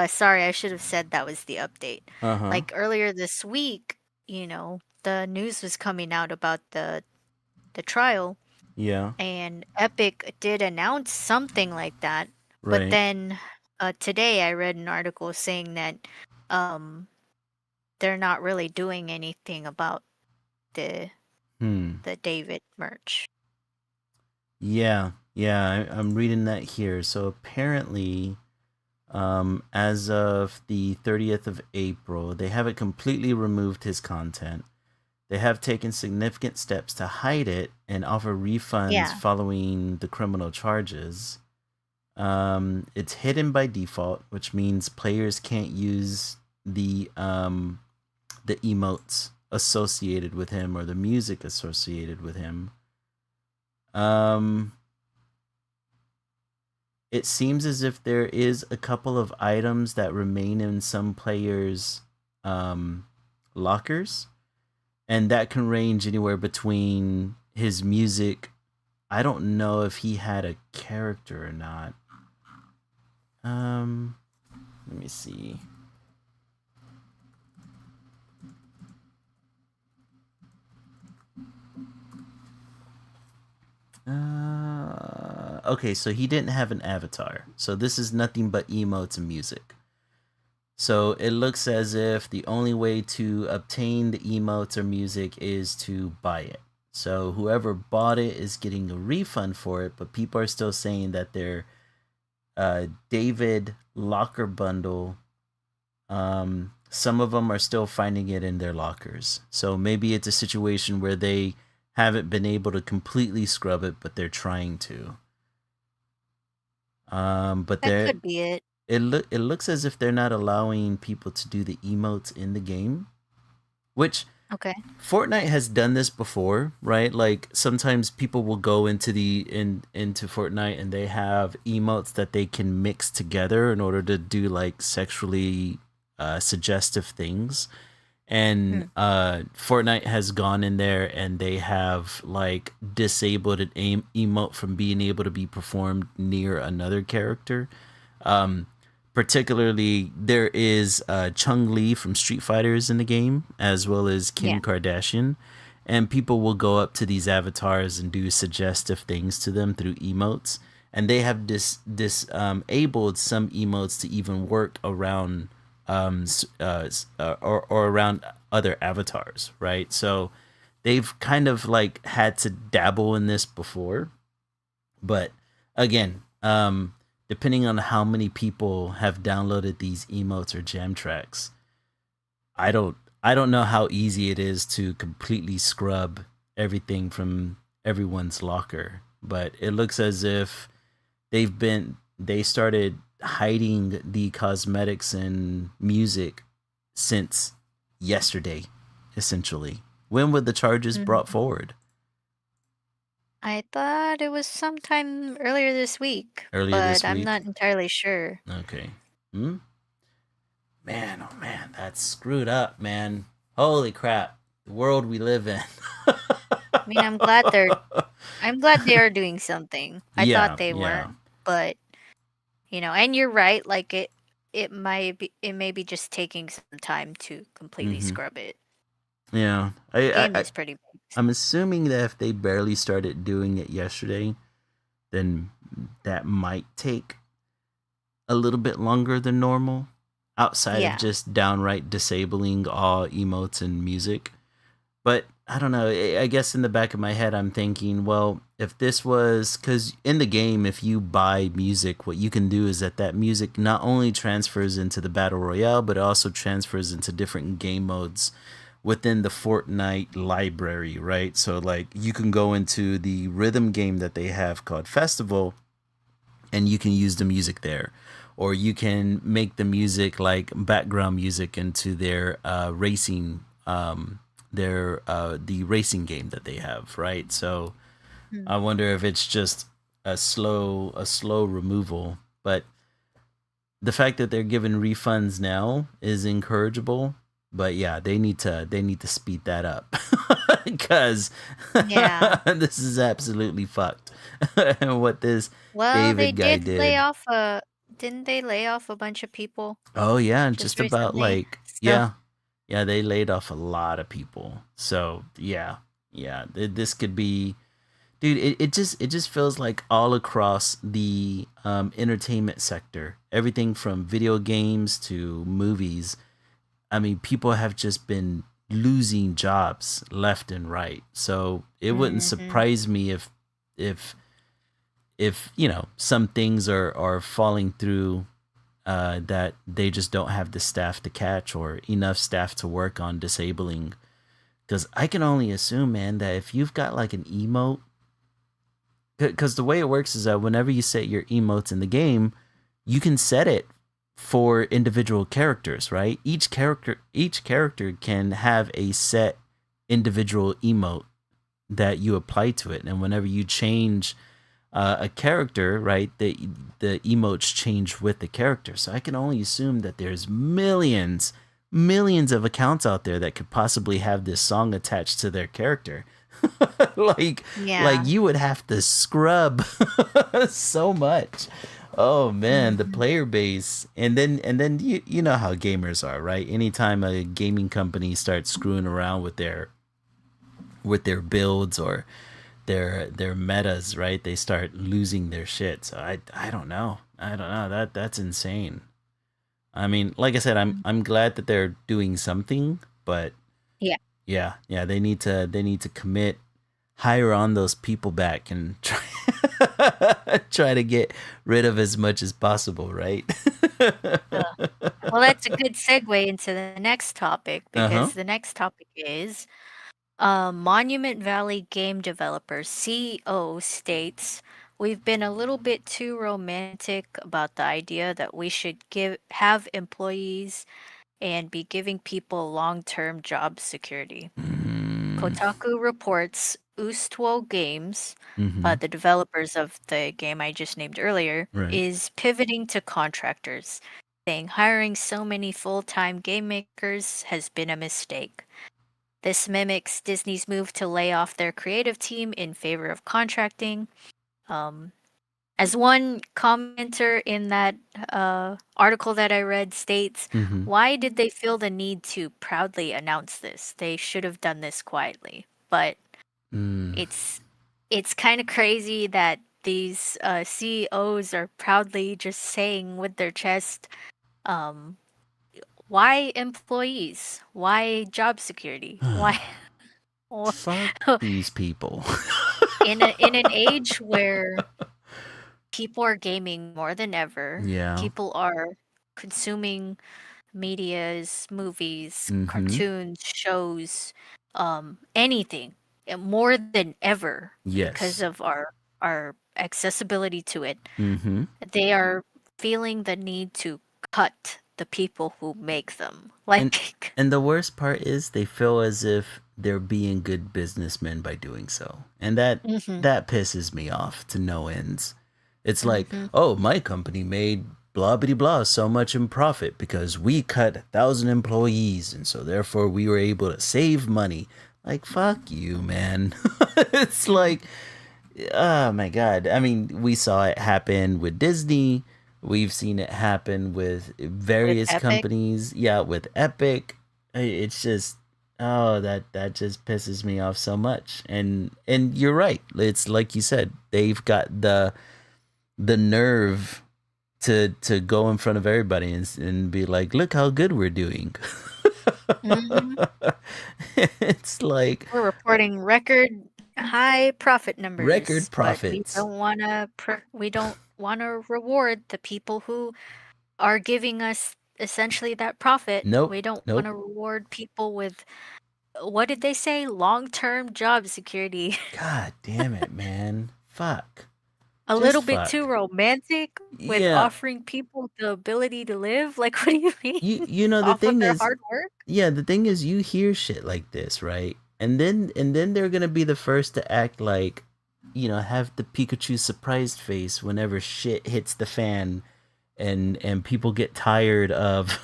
sorry, I should have said that was the update. Uh-huh. Like earlier this week, the news was coming out about the trial, Yeah. and Epic did announce something like that. But Right. then today I read an article saying that um they're not really doing anything about the Hmm. the David merch. Yeah, yeah, I'm reading that here. So apparently, as of the 30th of April, they haven't completely removed his content. They have taken significant steps to hide it and offer refunds Yeah. following the criminal charges. It's hidden by default, which means players can't use the emotes associated with him or the music associated with him. Um, it seems as if there is a couple of items that remain in some players' um, lockers, and that can range anywhere between his music. I don't know if he had a character or not. Um, Let me see. Okay, so he didn't have an avatar. So this is nothing but emotes and music. So it looks as if the only way to obtain the emotes or music is to buy it. So whoever bought it is getting a refund for it, but people are still saying that their David locker bundle, some of them are still finding it in their lockers. So maybe it's a situation where they haven't been able to completely scrub it, but they're trying to. But That they're could be it. it looks as if they're not allowing people to do the emotes in the game, which Okay. Fortnite has done this before, right? Like sometimes people will go into Fortnite and they have emotes that they can mix together in order to do like sexually suggestive things. And Hmm. Fortnite has gone in there and they have like disabled an emote from being able to be performed near another character. Um, Particularly, there is Chung Li from Street Fighters in the game, as well as Yeah. Kim Kardashian. And people will go up to these avatars and do suggestive things to them through emotes. And they have disabled some emotes to even work around or around other avatars, right? So they've kind of like had to dabble in this before, but again, depending on how many people have downloaded these emotes or jam tracks, I don't know how easy it is to completely scrub everything from everyone's locker. But it looks as if they started hiding the cosmetics and music since yesterday, essentially. When were the charges brought Mhm. forward? I thought it was sometime earlier this week, Earlier but this I'm week? not entirely sure. Okay. Hmm? Man, oh man, that's screwed up, man. Holy crap. The world we live in. I mean, I'm glad they are doing something. I thought Yeah, they yeah. weren't, but and you're right, like it may be just taking some time to completely Mm-hmm. scrub it. Yeah. Game is pretty big. I'm assuming that if they barely started doing it yesterday, then that might take a little bit longer than normal outside of Yeah. just downright disabling all emotes and music. But I don't know. I guess in the back of my head, I'm thinking, well, if this was because in the game, if you buy music, what you can do is that music not only transfers into the battle royale, but it also transfers into different game modes within the Fortnite library, right? So like you can go into the rhythm game that they have called Festival, and you can use the music there, or you can make the music like background music into their racing the racing game that they have, right? So I Mm. wonder if it's just a slow removal, but the fact that they're giving refunds now is encourageable. But yeah, they need to speed that up because Yeah. this is absolutely fucked. What this Well, they David guy did lay did. off a didn't they lay off a bunch of people Oh yeah, just just about recently? like So, yeah, they laid off a lot of people. So yeah, yeah, this could be, dude. It just feels like all across the entertainment sector, everything from video games to movies. I mean, people have just been losing jobs left and right. So it wouldn't mhm. surprise me if you know some things are falling through that they just don't have the staff to catch or enough staff to work on disabling. Because I can only assume, man, that if you've got like an emote, because the way it works is that whenever you set your emotes in the game, you can set it for individual characters, right? Each character can have a set individual emote that you apply to it, and whenever you change a character, right, the emotes change with the character. So I can only assume that there's millions of accounts out there that could possibly have this song attached to their character. like Yeah. you would have to scrub so much. Oh man, the Mhm. player base, and then you know how gamers are, right? Anytime a gaming company starts screwing around with their builds or their metas, right? They start losing their shit. So I don't know. I don't know. That's insane. I mean, like I said, Mm. I'm glad that they're doing something, but Yeah. yeah, they need to commit, hire on those people back and try try to get rid of as much as possible, right? Uh, well, that's a good segue into the next topic Uh-huh. because the next topic is Monument Valley game developer CEO states, "We've been a little bit too romantic about the idea that we should have employees and be giving people long-term job security." Mm, Kotaku reports Ustwo Games, mm-hmm. the developers of the game I just named earlier, Right. is pivoting to contractors. saying hiring so many full-time game makers has been a mistake. This mimics Disney's move to lay off their creative team in favor of contracting. Um, as one commenter in that article that I read states, Mm-hmm. why did they feel the need to proudly announce this? They should have done this quietly. But Mm. it's it's kind of crazy that these CEOs are proudly just saying with their chest, um, why employees? Why job security? Why? Fuck these people. In an age where people are gaming more than ever, Yeah. people are consuming medias, movies, Mm-hmm. cartoons, shows, anything more than ever because Yes. of our accessibility to it. Mm-hmm. They are feeling the need to cut the people who make them. And Like, and the worst part is they feel as if they're being good businessmen by doing so. And that hmm that pisses me off to no ends. It's like, hmm oh, my company made blah blah blah so much in profit because we cut 1,000 employees and so therefore we were able to save money. Like fuck you, man. It's like oh my god. I mean, we saw it happen with Disney. We've seen it happen with with various Epic. companies. Yeah, with Epic. It's just oh that just pisses me off so much. And you're right. It's like you said, they've got the nerve to go in front of everybody and be like, "Look how good we're doing." hmm It's like We're reporting record high profit record numbers, but profits. we don't want to reward the people who are giving us essentially that profit. Nope, We don't want nope. to reward people with what did they say? Long-term job security. God damn it, man. Fuck. A Just little bit too fuck. romantic with Yeah. offering people the ability to live. Like, what do you You mean? know the Off of thing their is hard work? yeah, the thing is you hear shit like this, right? And then they're gonna be the first to act like, have the Pikachu surprised face whenever shit hits the fan and people get tired of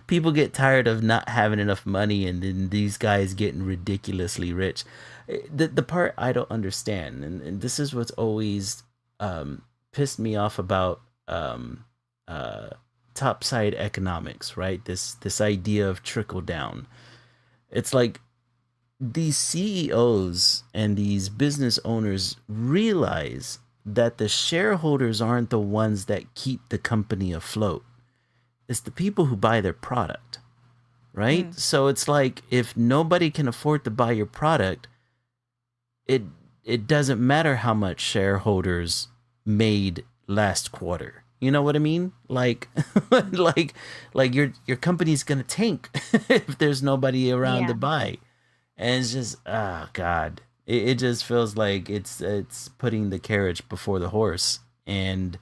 people get tired of not having enough money and then these guys getting ridiculously rich. The part I don't understand, and this is what's always pissed me off about uh topside economics, right? This idea of trickle down. It's like these CEOs and these business owners realize that the shareholders aren't the ones that keep the company afloat. It's the people who buy their product, right? Mm, So it's like if nobody can afford to buy your product, it it doesn't matter how much shareholders made last quarter. You know what I mean? Like mm. like your company's going to tank if there's nobody around to Yeah. buy. And it's just oh god, it just feels like it's putting the carriage before the horse. And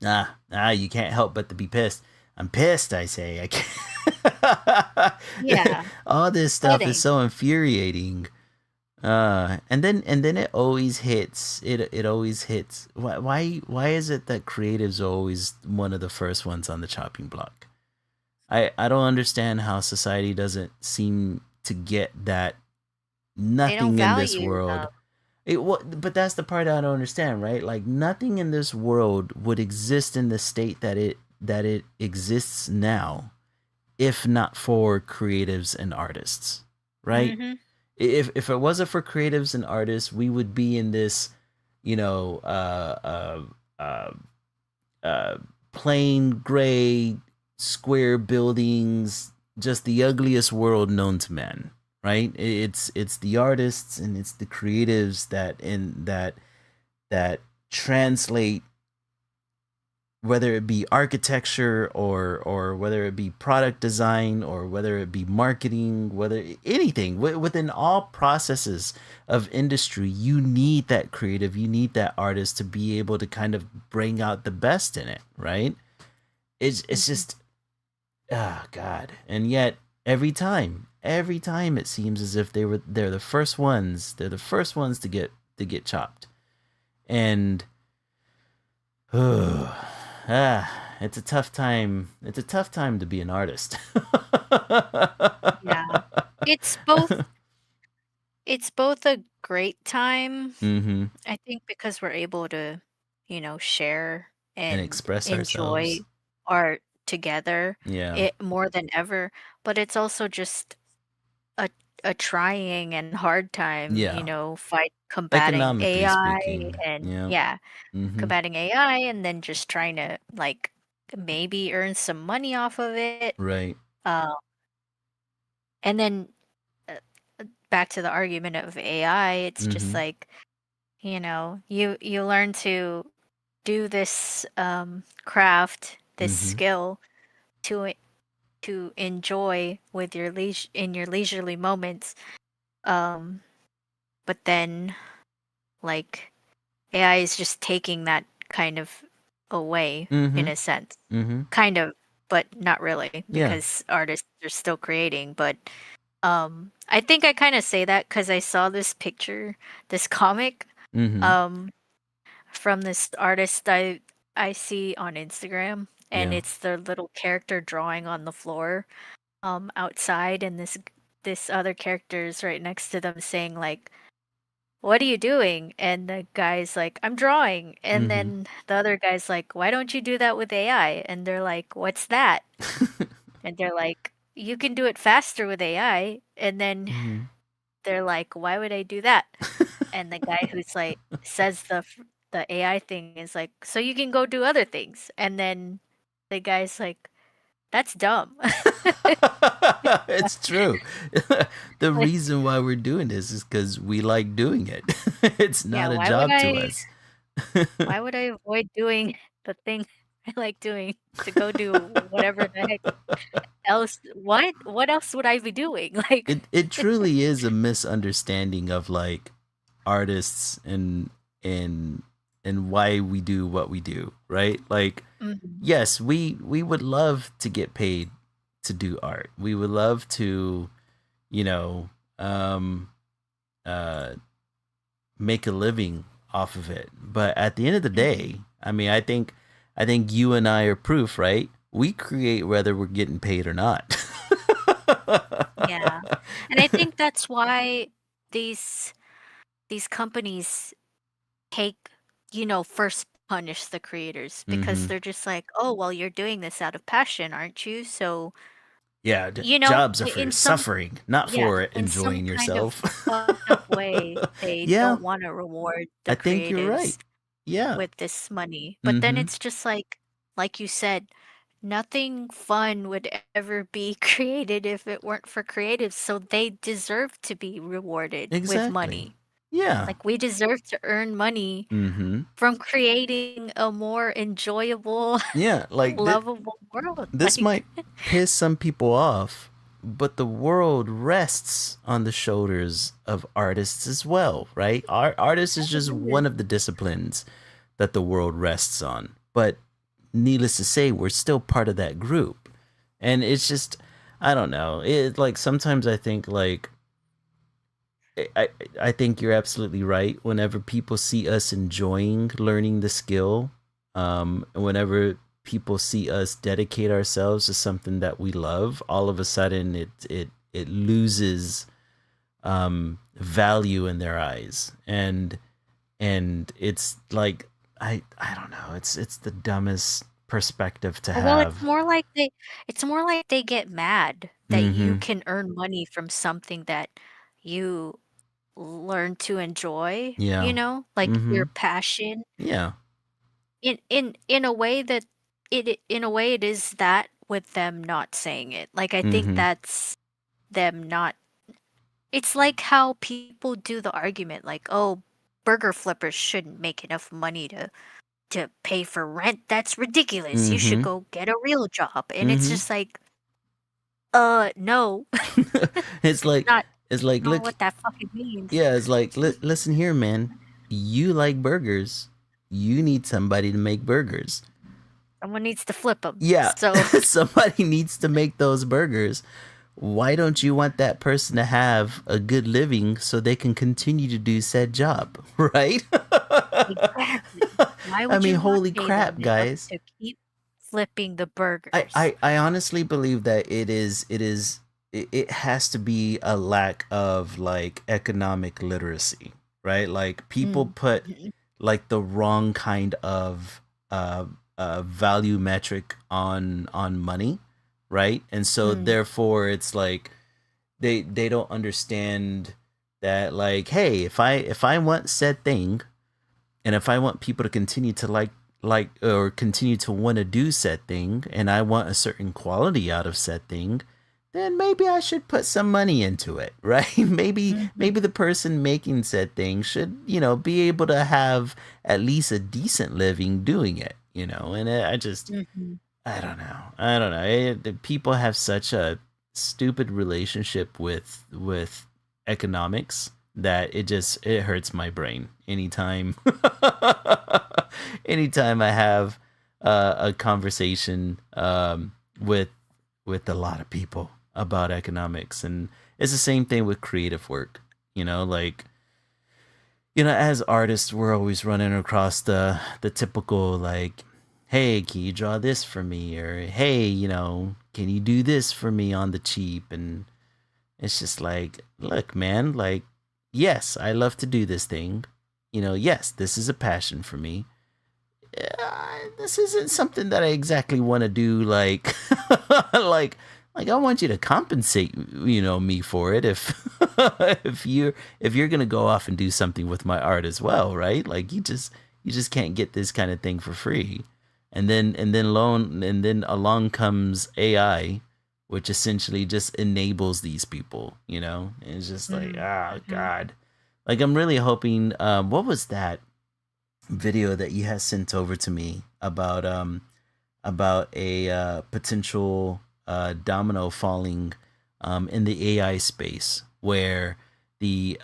you can't help but to be pissed. I'm pissed, I say. I can't. Yeah. All this stuff is Sweating. so infuriating. And then it always hits. It always hits. Why is it that creatives are always one of the first ones on the chopping block? I don't understand how society doesn't seem to get that They don't nothing in this value the world. But that's the part I don't understand, right? Like nothing in this world would exist in the state that it exists now if not for creatives and artists, right? hmm If it wasn't for creatives and artists, we would be in this, you know, uh, uh, plain gray square buildings, just the ugliest world known to man. Right? It's the artists and it's the creatives that translate, whether it be architecture or whether it be product design or whether it be marketing, whether anything within all processes of industry, you need that creative, you need that artist to be able to kind of bring out the best in it, right? It's hmm just god. And yet every time it seems as if they're the first ones to get chopped. And It's a tough time. It's a tough time to be an artist. Yeah. It's both it's both a great time, Mm-hmm. I think, because we're able to, share And and express enjoy ourselves. art together Yeah. it more than ever, but it's also just a a trying and hard time, Yeah. fight combating Economically AI speaking. and Yeah. yeah, Mm-hmm. combating AI and then just trying to like maybe earn some money off of it. Right. Uh, and then uh, back to the argument of AI, it's just Mm-hmm. like, you learn to do this craft, this Mm-hmm. skill to to enjoy with your in your leisurely moments. Um, but then like AI is just taking that kind of away Mm-hmm. in a sense. Mm-hmm. Kind of, but not really Yeah. because artists are still creating. But I think I kind of say that because I saw this picture, this comic, Mm-hmm. um, from this artist I see on Instagram, and Yeah. it's their little character drawing on the floor, outside, and this other character is right next to them saying like, "What are you doing?" And the guy's like, "I'm drawing." And Mm-hmm. then the other guy's like, "Why don't you do that with AI?" And they're like, "What's that?" And they're like, "You can do it faster with AI." And then Mm-hmm. they're like, "Why would I do that?" And the guy who's like says the AI thing is like, "So you can go do other things." And then the guy's like, "That's dumb." It's true. The reason why we're doing this is because we like doing it. It's Yeah, not a job to us. why would I avoid doing the thing I like doing to go do whatever the heck else? What else would I be doing? Like, It truly is a misunderstanding of like artists and and why we do what we do, right? Like, mhm, yes, we would love to get paid to do art. We would love to, you know, um uh make a living off of it. But at the end of the mhm. day, I mean, I think you and I are proof, right? We create whether we're getting paid or not. Yeah. And I think that's why these these companies take, first punish the creators because Mm-hmm. they're just like, "Oh, well, you're doing this out of passion, aren't you?" So, Yeah, jobs are for in some suffering, not yeah, for in some enjoying kind of yourself. fucked up way, they Yeah, don't want to reward the I think you're creatives right. Yeah. with this money. But then Mm-hmm. it's just like you said, nothing fun would ever be created if it weren't for creatives, so they deserve to be rewarded with Exactly. money. Yeah. Like we deserve to earn money Mm-hmm. from creating a more enjoyable, Yeah. Like lovable world. this might piss some people off, but the world rests on the shoulders of artists as well, right? Artists is just one of the disciplines that the world rests on. But needless to say, we're still part of that group. And it's just, I don't know. It like sometimes I think like I I think you're absolutely right. Whenever people see us enjoying learning the skill, whenever people see us dedicate ourselves to something that we love, all of a sudden it loses value in their eyes, and it's like I don't know. It's the dumbest perspective to Well, have. it's more like they get mad that you Mm-hmm. can earn money from something that you learn to enjoy, Yeah. like Mm-hmm. your passion Yeah. in a way that in a way it is that with them not saying it. Like I think Mm-hmm. that's them not it's like how people do the argument like, "Oh, burger flippers shouldn't make enough money to pay for rent. That's ridiculous. You should Mm-hmm. go get a real job." And it's Mm-hmm. just like, no. It's like Not it's like not look, what that fucking means. yeah, it's like listen here, man. You like burgers. You need somebody to make burgers. Someone needs to flip them. Yeah, So, somebody needs to make those burgers. Why don't you want that person to have a good living so they can continue to do said job, right? exactly. Why I would mean, you not holy pay them crap, enough guys. to keep flipping the I, burgers? I, I honestly believe that it has to be a lack of like economic literacy, right? Like people Mm. put Mhm. like the wrong kind of uh, value metric on money, right? And so Mm. therefore it's like they don't understand that, like, hey, if I want said thing, and if I want people to continue to like or continue to want to do said thing, and I want a certain quality out of said thing, then maybe I should put some money into it, right? Mhm. Maybe the person making said thing should, be able to have at least a decent living doing it, And I just Mhm. I don't know. I don't know. People have such a stupid relationship with economics that it hurts my brain anytime anytime I have a conversation with a lot of people about economics. And it's the same thing with creative work. Like, as artists, we're always running across the typical, like, hey, can you draw this for me? Or hey, can you do this for me on the cheap? And it's just like, look, man, like, yes, I love to do this thing. Yes, this is a passion for me. This isn't something that I exactly want to do, like like I want you to compensate, me for it, if if you're gonna go off and do something with my art as well, right? Like, you just can't get this kind of thing for free. And then along comes AI, which essentially just enables these people, and it's just like, Mm. ah, Mhm. God. Like, I'm really hoping, what was that video that you had sent over to me about a potential domino falling in the AI space, where the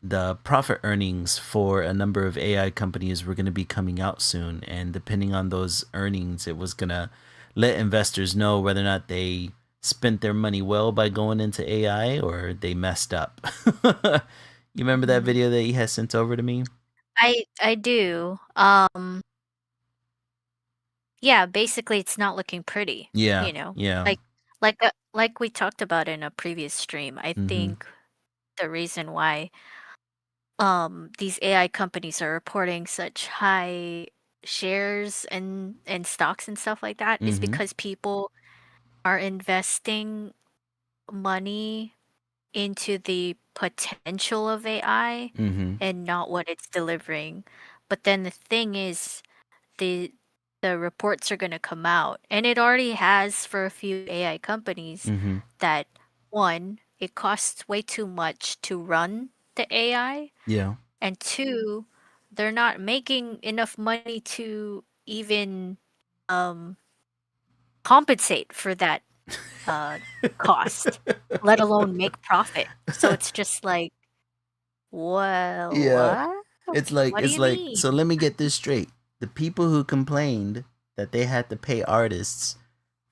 the profit earnings for a number of AI companies were going to be coming out soon, and depending on those earnings, it was going to let investors know whether or not they spent their money well by going into AI, or they messed up. You remember that Mhm. video that you had sent over to me? I do. Yeah, basically it's not looking pretty, Yeah, you know. yeah. Like we talked about in a previous stream. I Mm-hmm. think the reason why these AI companies are reporting such high shares and stocks and stuff like that is Mm-hmm. because people are investing money into the potential of AI Mm-hmm. and not what it's delivering. But then the thing is, the the reports are going to come out, and it already has for a few AI companies, Mm-hmm. that one, it costs way too much to run the AI, Yeah. and two, they're not making enough money to even um compensate for that uh cost, let alone make profit. So it's just like, well, Yeah. what? It's like What do it's you like mean? so let me get this straight. The people who complained that they had to pay artists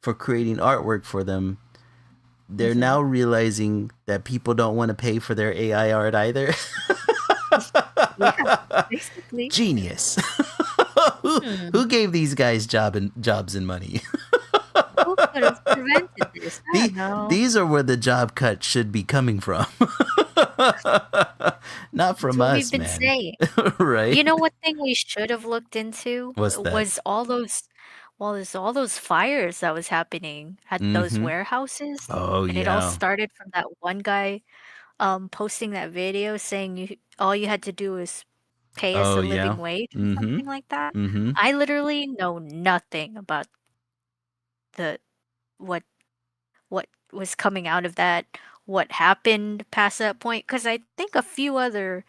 for creating artwork for them, they're Hmm. now realizing that people don't want to pay for their AI art either. Yeah, basically. Genius. who Hmm. who gave these guys jobs and money? Who could have prevented this? I the, don't know. these are where the job cut should be coming from. Not That's from what we've us, been man. saying. Right? You know what thing we should have looked into What's that? was there's all those fires that was happening at those Mm-hmm. warehouses, Oh and it all yeah. started from that one guy posting that video saying all you had to do is pay us Oh a yeah. living wage or Mm-hmm. something like that. Mm-hmm. I literally know nothing about the what what was coming out of that, what happened past that point, because I think a few other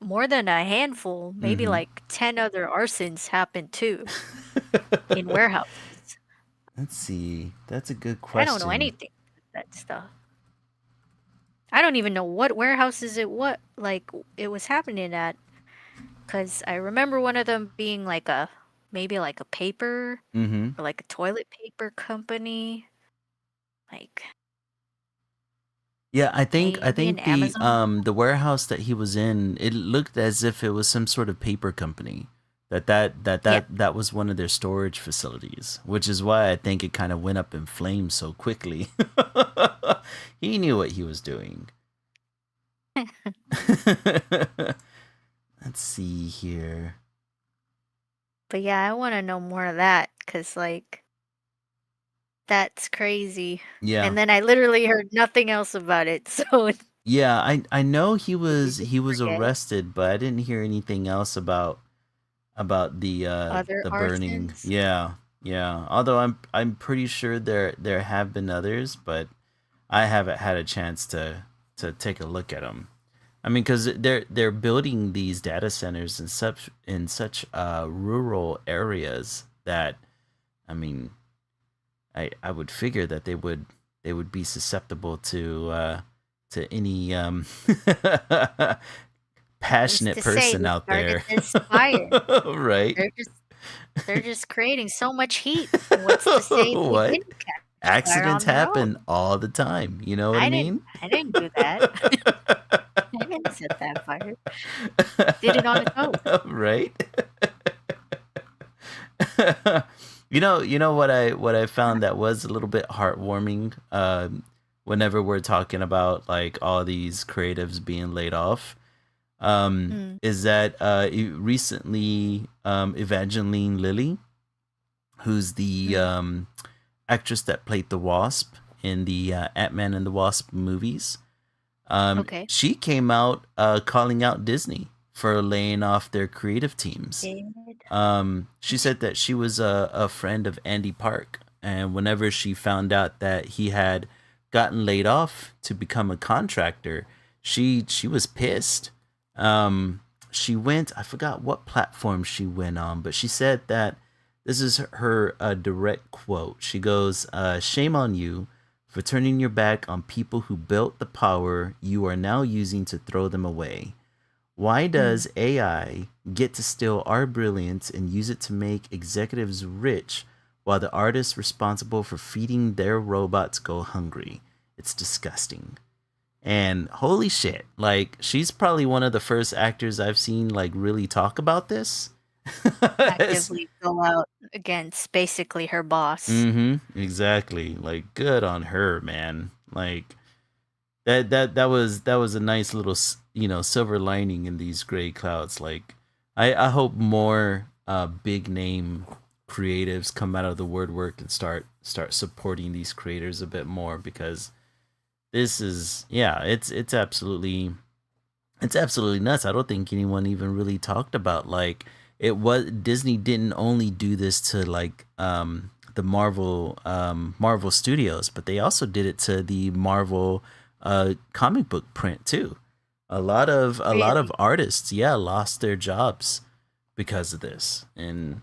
more than a handful, maybe Mm-hmm. like 10 other arsons happened too in warehouses. Let's see. That's a good I don't know question. anything about that stuff. I don't even know what warehouses it was happening at, because I remember one of them being like a maybe like a paper Mm-hmm. or like a toilet paper company. Like, Yeah, I Maybe an think Amazon. the warehouse that he was in, it looked as if it was some sort of paper company. Yeah. That was one of their storage facilities, which is why I think it kind of went up in flames so quickly. He knew what he was doing. Let's see here. But yeah, I want to know more of that because, like, that's crazy. Yeah. And then I literally heard nothing else about it. So Yeah, I know did you just he was forget arrested, but I didn't hear anything else about other the burning. arsons? Yeah. Yeah. Although I'm pretty sure there have been others, but I haven't had a chance to take a look at them. I mean, because they're building these data centers in such rural areas that, I mean, I would figure that they would be susceptible to any Who's passionate to say person who out started there. this fire? Right. They're just they're just creating so much heat. What's to say they What? didn't catch fire Accidents on their happen own? all the time. You know what I mean? I didn't do that. I didn't set that fire. Did it on its own. Right? You know what I found that was a little bit heartwarming. Whenever we're talking about like all these creatives being laid off, Mm, is that recently Evangeline Lilly, who's the mm, actress that played the Wasp in the Ant-Man and the Wasp movies, okay. she came out calling out Disney for laying off their creative teams. Did She said that she was a friend of Andy Park, and whenever she found out that he had gotten laid off to become a contractor, she was pissed. She went, I forgot what platform she went on, but she said that this is her direct quote. She goes, "Shame on you for turning your back on people who built the power you are now using to throw them away. Why mm, does AI get to steal our brilliance and use it to make executives rich while the artists responsible for feeding their robots go hungry? It's disgusting." And holy shit, like she's probably one of the first actors I've seen like really talk about this. actively go out against basically her boss. Exactly. Like good on her, man. Like that was a nice little silver lining in these gray clouds. Like I hope more big name creatives come out of the woodwork and start supporting these creators a bit more, because this is, yeah, it's absolutely nuts. I don't think anyone even really talked about like it was Disney didn't only do this to like the Marvel Studios, but they also did it to the Marvel comic book print too. A lot of Really? artists, yeah, lost their jobs because of this. And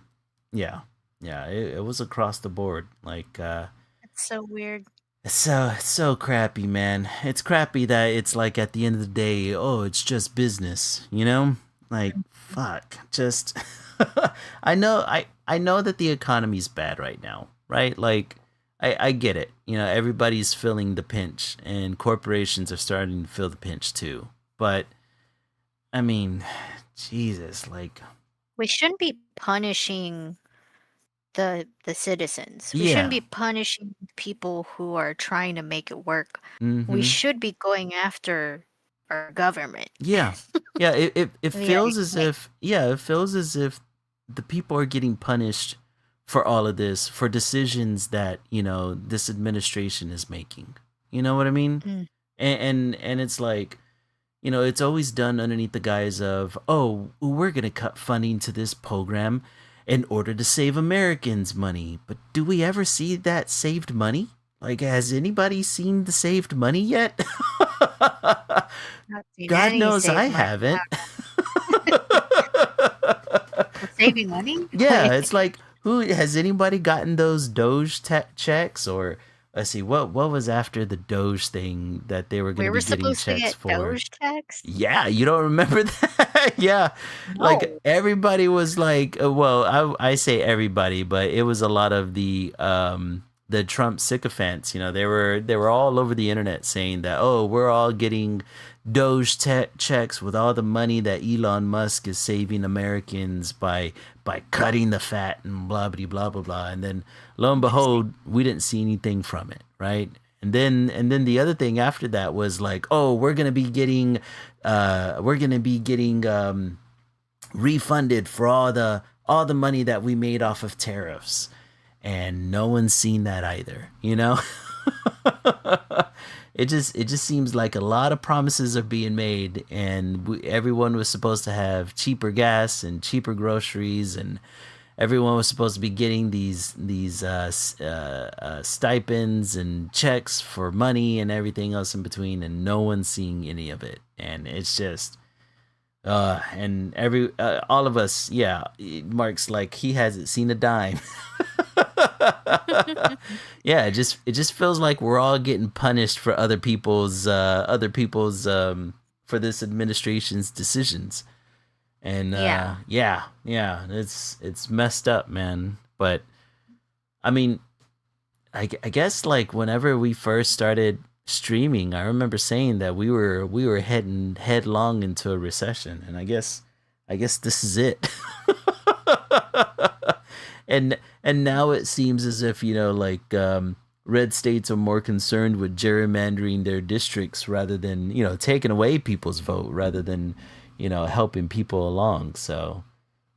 yeah, yeah, it was across the board. Like That's so weird. it's so crappy, man. It's crappy that it's like at the end of the day, oh, it's just business, you know? Like fuck, just I know that the economy's bad right now, right? Like I get it. You know, everybody's feeling the pinch and corporations are starting to feel the pinch too. But I mean, Jesus, like We shouldn't be punishing the citizens. We shouldn't yeah. be punishing people who are trying to make it work. We Mhm. should be going after our government. Yeah. Yeah, it Yeah, feels as like if, yeah, it feels as if the people are getting punished for all of this, for decisions that, you know, this administration is making. You know what I mean? mm, And it's like, you know, it's always done underneath the guise of, "Oh, we're going to cut funding to this program in order to save Americans money." But do we ever see that saved money? Like, has anybody seen the saved money yet? not seen God any knows I save money. haven't. We're saving money? Yeah, Like, it's like, who has anybody gotten those Doge checks? Or let's see, what was after the Doge thing that they were going we to were be getting supposed to checks get for? Doge tax? Yeah, you don't remember that? Yeah, like No. everybody was like, well, I say everybody, but it was a lot of the the Trump sycophants, they were all over the internet saying that, oh, we're all getting Doge checks with all the money that Elon Musk is saving Americans by cutting the fat and blah blah blah. And then lo and Interesting. behold, we didn't see anything from it, right? And then the other thing after that was like, oh, we're gonna be getting refunded for all the money that we made off of tariffs, and no one's seen that either. It just seems like a lot of promises are being made, and everyone was supposed to have cheaper gas and cheaper groceries, and everyone was supposed to be getting these stipends and checks for money and everything else in between, and no one's seeing any of it. And it's just and every all of us, yeah, Mark's like he hasn't seen a dime. Yeah, it just feels like we're all getting punished for other people's for this administration's decisions. And Yeah. yeah, it's messed up, man. But I mean, I guess like whenever we first started streaming, I remember saying that we were heading headlong into a recession, and I guess this is it. And now it seems as if like red states are more concerned with gerrymandering their districts rather than taking away people's vote rather than helping people along. So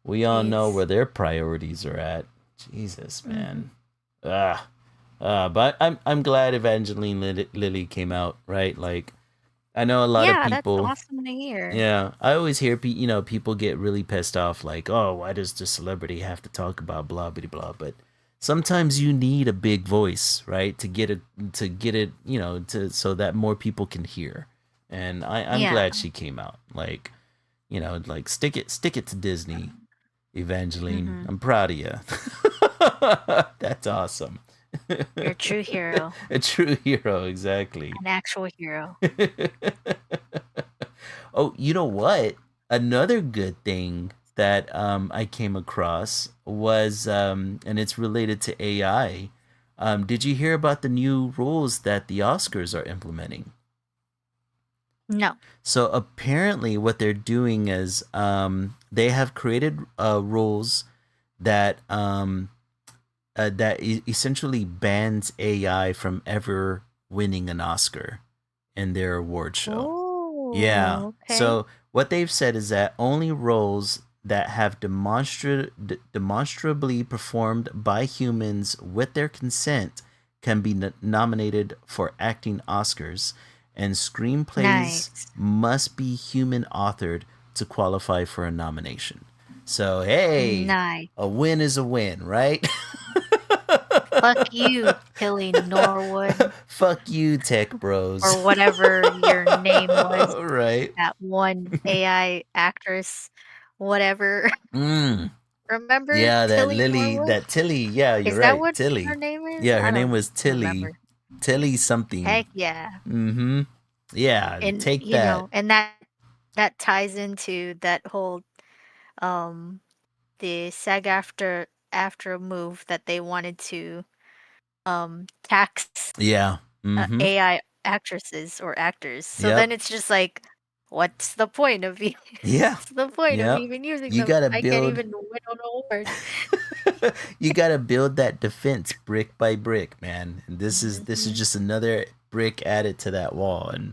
we all know Jeez. where their priorities are at. Jesus, Mm-hmm. man. Ah. But I'm glad Evangeline Lilly came out, right? Like I know a lot of Yeah, that's people. awesome to hear. Yeah, I always hear people get really pissed off, like, oh, why does the celebrity have to talk about blah blah blah? But sometimes you need a big voice, right, to get it, to so that more people can hear. And I'm Yeah. glad she came out. Like stick it to Disney, Evangeline. Mm-hmm. I'm proud of you. That's awesome. You're a true hero, A true hero, exactly. an actual hero. Oh, you know what? Another good thing that I came across was, and it's related to AI. Did you hear about the new rules that the Oscars are implementing? No. So apparently, what they're doing is they have created rules that essentially bans AI from ever winning an Oscar in their award show. Yeah. Oh, okay. So what they've said is that only roles that have demonstrably performed by humans with their consent can be nominated for acting Oscars, and screenplays Nice. must be human authored to qualify for a nomination. So, hey, Nice. a win is a win, right? Fuck you, Tilly Norwood, Fuck you, tech bros. or whatever your name was, Right. that one AI actress, whatever. Mm. Remember Yeah, Tilly Norwood? that Tilly. Yeah, you're Is that right. what her Tilly. name is? Yeah, I her name don't was Tilly. remember. Tilly something. Heck yeah. Mm-hmm. Yeah, And take that. and that ties into that whole um the SAG after move that they wanted to tax Yeah. Mm-hmm. AI actresses or actors. So Yep. then it's just like, what's the point of Yeah. what's the point of Yep. even using You them? gotta I can't build even win an award. you gotta build that defense brick by brick, man. And this is Mhm. just another brick added to that wall. And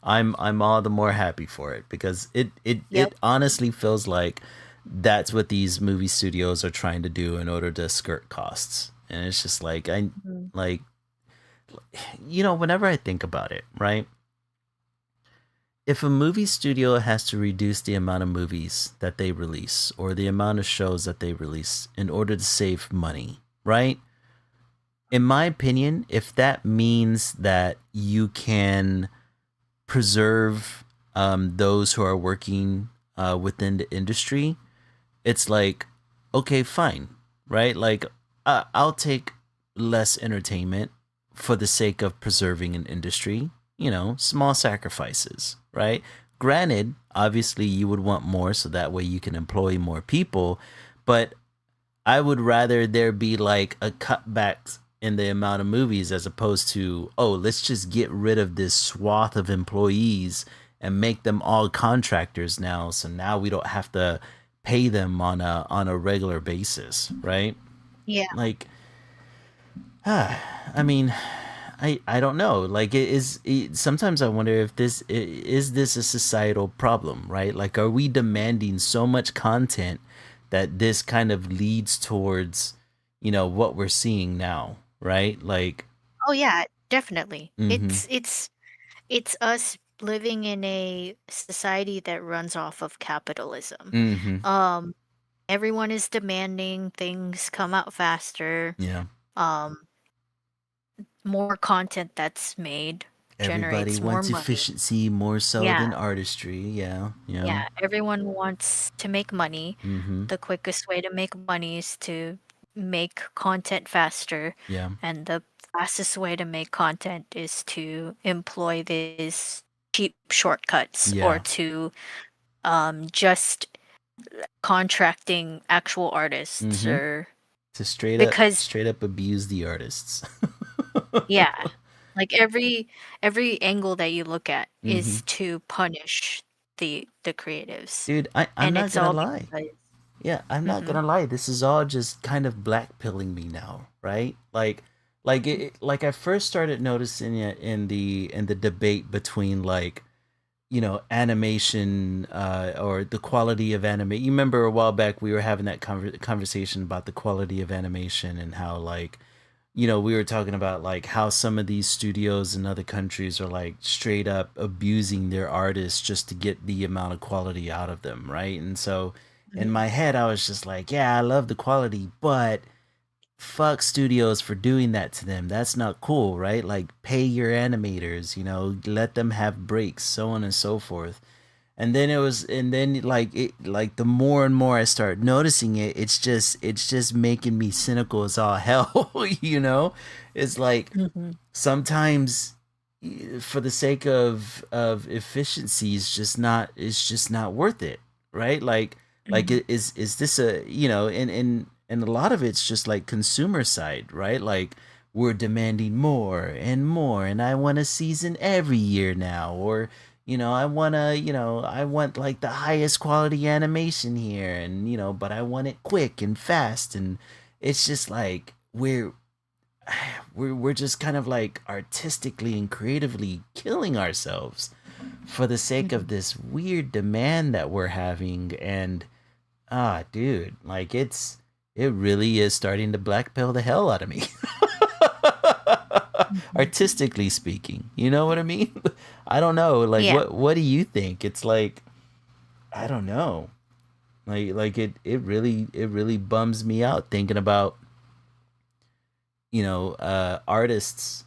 I'm all the more happy for it because it Yep. honestly feels like that's what these movie studios are trying to do in order to skirt costs. And it's just like I Mhm. like whenever I think about it, right? If a movie studio has to reduce the amount of movies that they release or the amount of shows that they release in order to save money, right? In my opinion, if that means that you can preserve those who are working within the industry, it's like, okay, fine, right? Like, I'll take less entertainment for the sake of preserving an industry. Small sacrifices, right? Granted, obviously, you would want more so that way you can employ more people, but I would rather there be like a cutback in the amount of movies as opposed to, oh, let's just get rid of this swath of employees and make them all contractors now, so now we don't have to pay them on a regular basis, right? Yeah. Like, I mean, I don't know. Like, sometimes I wonder if is this a societal problem, right? Like, are we demanding so much content that this kind of leads towards, what we're seeing now, right? Like, Oh yeah, definitely. mm-hmm, It's us living in a society that runs off of capitalism. mm-hmm, Um, Everyone is demanding things come out faster. yeah. Um, More content that's made Everybody generates more wants money. efficiency more so Yeah, than artistry. Yeah, yeah. yeah. Everyone wants to make money. Mm-hmm. The quickest way to make money is to make content faster, Yeah. and the fastest way to make content is to employ these cheap shortcuts or Yeah. to just contracting actual artists Mm-hmm. or To straight up because straight up abuse the artists. yeah, like every angle that you look at Mm-hmm. is to punish the creatives, Dude, I'm and not it's gonna all lie. because Yeah, I'm not mhm, gonna lie. This is all just kind of blackpilling me now, right? Like I first started noticing it in the debate between, like, animation, or the quality of anime. You remember a while back we were having that conversation about the quality of animation and how, like, we were talking about, like, how some of these studios in other countries are, like, straight up abusing their artists just to get the amount of quality out of them, right? And so in mhm, my head I was just like, yeah, I love the quality, but fuck studios for doing that to them. That's not cool, right? Like, pay your animators, let them have breaks, so on and so forth. And then, like, the more and more I start noticing it, it's just making me cynical as all hell. It's like, mhm, sometimes, for the sake of efficiency, it's just not worth it, right? Like, mhm, is this a, and a lot of it's just like consumer side, right? Like, we're demanding more and more, and I want a season every year now, or, I want like the highest quality animation here, and, but I want it quick and fast. And it's just like, we're just kind of like artistically and creatively killing ourselves for the sake of mhm, this weird demand that we're having. And, dude, like, it really is starting to black pill the hell out of me. mhm. Artistically speaking, you know what I mean? I don't know, like, Yeah. what do you think? It's like, I don't know, like it really bums me out thinking about, artists,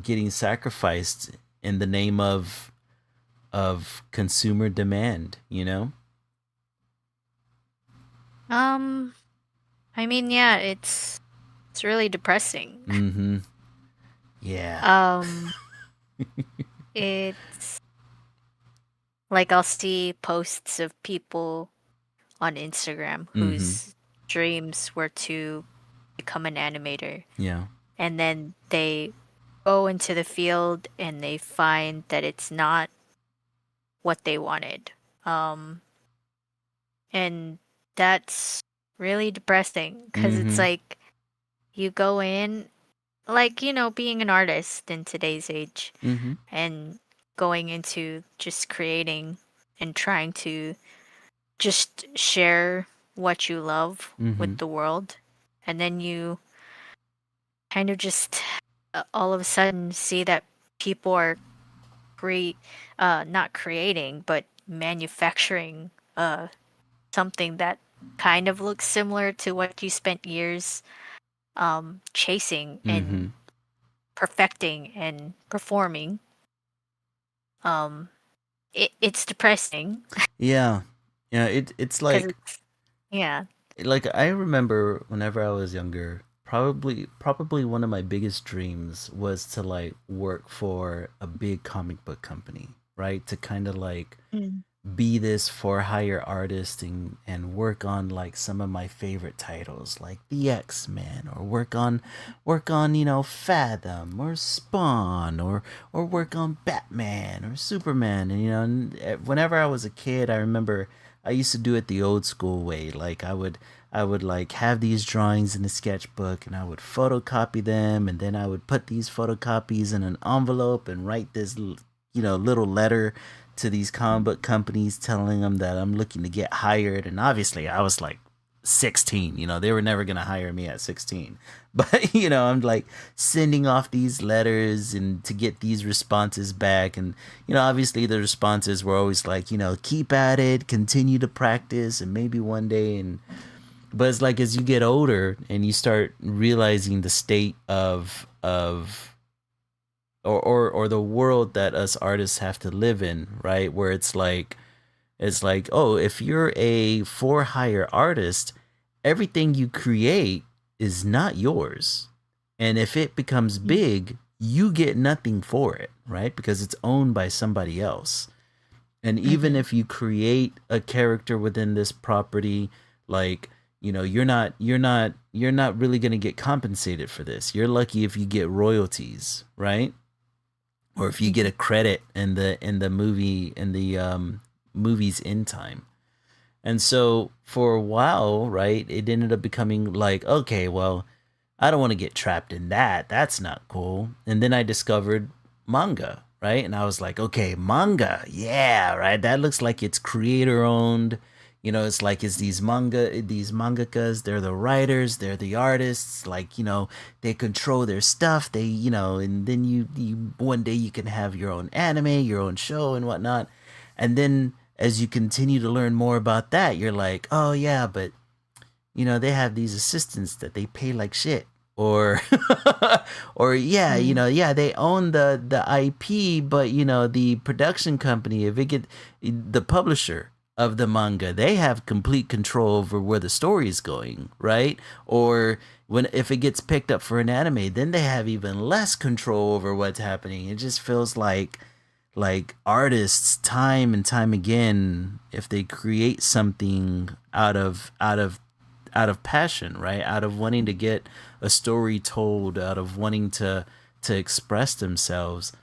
getting sacrificed in the name of consumer demand. Um, I mean, yeah, it's really depressing. Mm-hmm. Yeah. Um, it's like I'll see posts of people on Instagram Mm-hmm. whose dreams were to become an animator, Yeah. and then they go into the field and they find that it's not what they wanted. Um, and that's really depressing because it's Mm-hmm. like you go in, like, being an artist in today's age Mm-hmm. and going into just creating and trying to just share what you love Mm-hmm. with the world. And then you kind of just all of a sudden see that people are create not creating but manufacturing something that kind of looks similar to what you spent years chasing Mm-hmm. and perfecting and performing. um it's depressing Yeah. Yeah, it's because like, it's yeah. I remember whenever I was younger, probably one of my biggest dreams was to, like, work for a big comic book company, right? To kind of like Mm. be this for hire artist and work on like some of my favorite titles like the X-Men, or work on Fathom or Spawn, or work on Batman or Superman. And whenever I was a kid, I remember I used to do it the old school way. Like I would like have these drawings in a sketchbook, and I would photocopy them, and then I would put these photocopies in an envelope and write this little letter to these comic book companies telling them that I'm looking to get hired. And obviously I was like 16, they were never going to hire me at 16. But I'm like sending off these letters and to get these responses back. And obviously the responses were always like, keep at it, continue to practice, and maybe one day. And but it's like as you get older and you start realizing the state of or the world that us artists have to live in, right? Where it's like, oh, if you're a for hire artist, everything you create is not yours. And if it becomes Mm. big, you get nothing for it, right? Because it's owned by somebody else. And even Mhm. if you create a character within this property, like you're not really going to get compensated for this. You're lucky if you get royalties, right? Or if you get a Mhm. credit in the movie, in the movie's end time. And so for a while, right, it ended up becoming like, okay, well, I don't want to get trapped in that. That's not cool. And then I discovered manga, right? And I was like, okay, manga. Yeah, right. That looks like it's creator owned. It's like it's these mangakas, they're the writers, they're the artists, like, they control their stuff. And then you one day you can have your own anime, your own show and whatnot. And then as you continue to learn more about that, you're like, oh yeah, but they have these assistants that they pay like shit. Or or yeah, Mm. yeah, they own the IP, but the production company, if it get the publisher of the manga, they have complete control over where the story is going, right? Or when if it gets picked up for an anime, then they have even less control over what's happening. It just feels like artists time and time again, if they create something out of passion, right, out of wanting to get a story told, out of wanting to express themselves,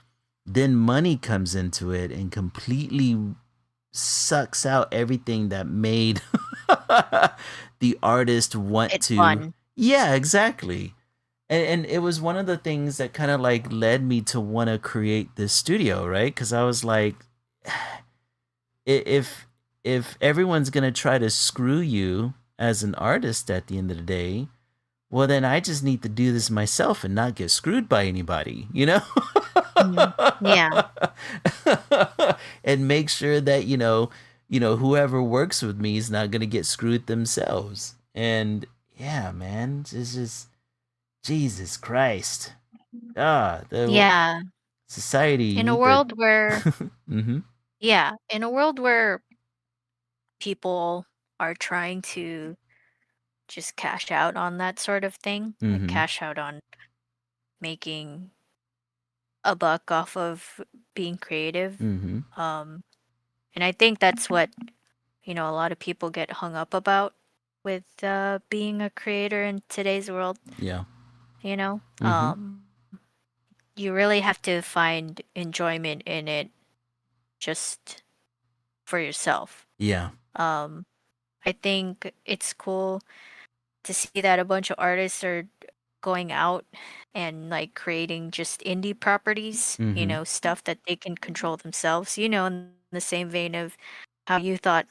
then money comes into it and completely sucks out everything that made the artist want It's to. fun. Yeah, exactly. And it was one of the things that kind of like led me to want to create this studio, right? Because I was like, if if everyone's gonna try to screw you as an artist at the end of the day, well then I just need to do this myself and not get screwed by anybody, Mhm. Yeah. and make sure that whoever works with me is not gonna get screwed themselves. And yeah, man, it's just Jesus Christ. The Yeah. society you In a need to. world where Mm-hmm. yeah, in a world where people are trying to just cash out on that sort of thing, like Mm-hmm. cash out on making a buck off of being creative. Mm-hmm. Um, and I think that's what, a lot of people get hung up about with being a creator in today's world, Yeah. you know? Mm-hmm. You really have to find enjoyment in it just for yourself. Yeah. Um, I think it's cool to see that a bunch of artists are going out and like creating just indie properties, Mm-hmm. stuff that they can control themselves, in the same vein of how you thought,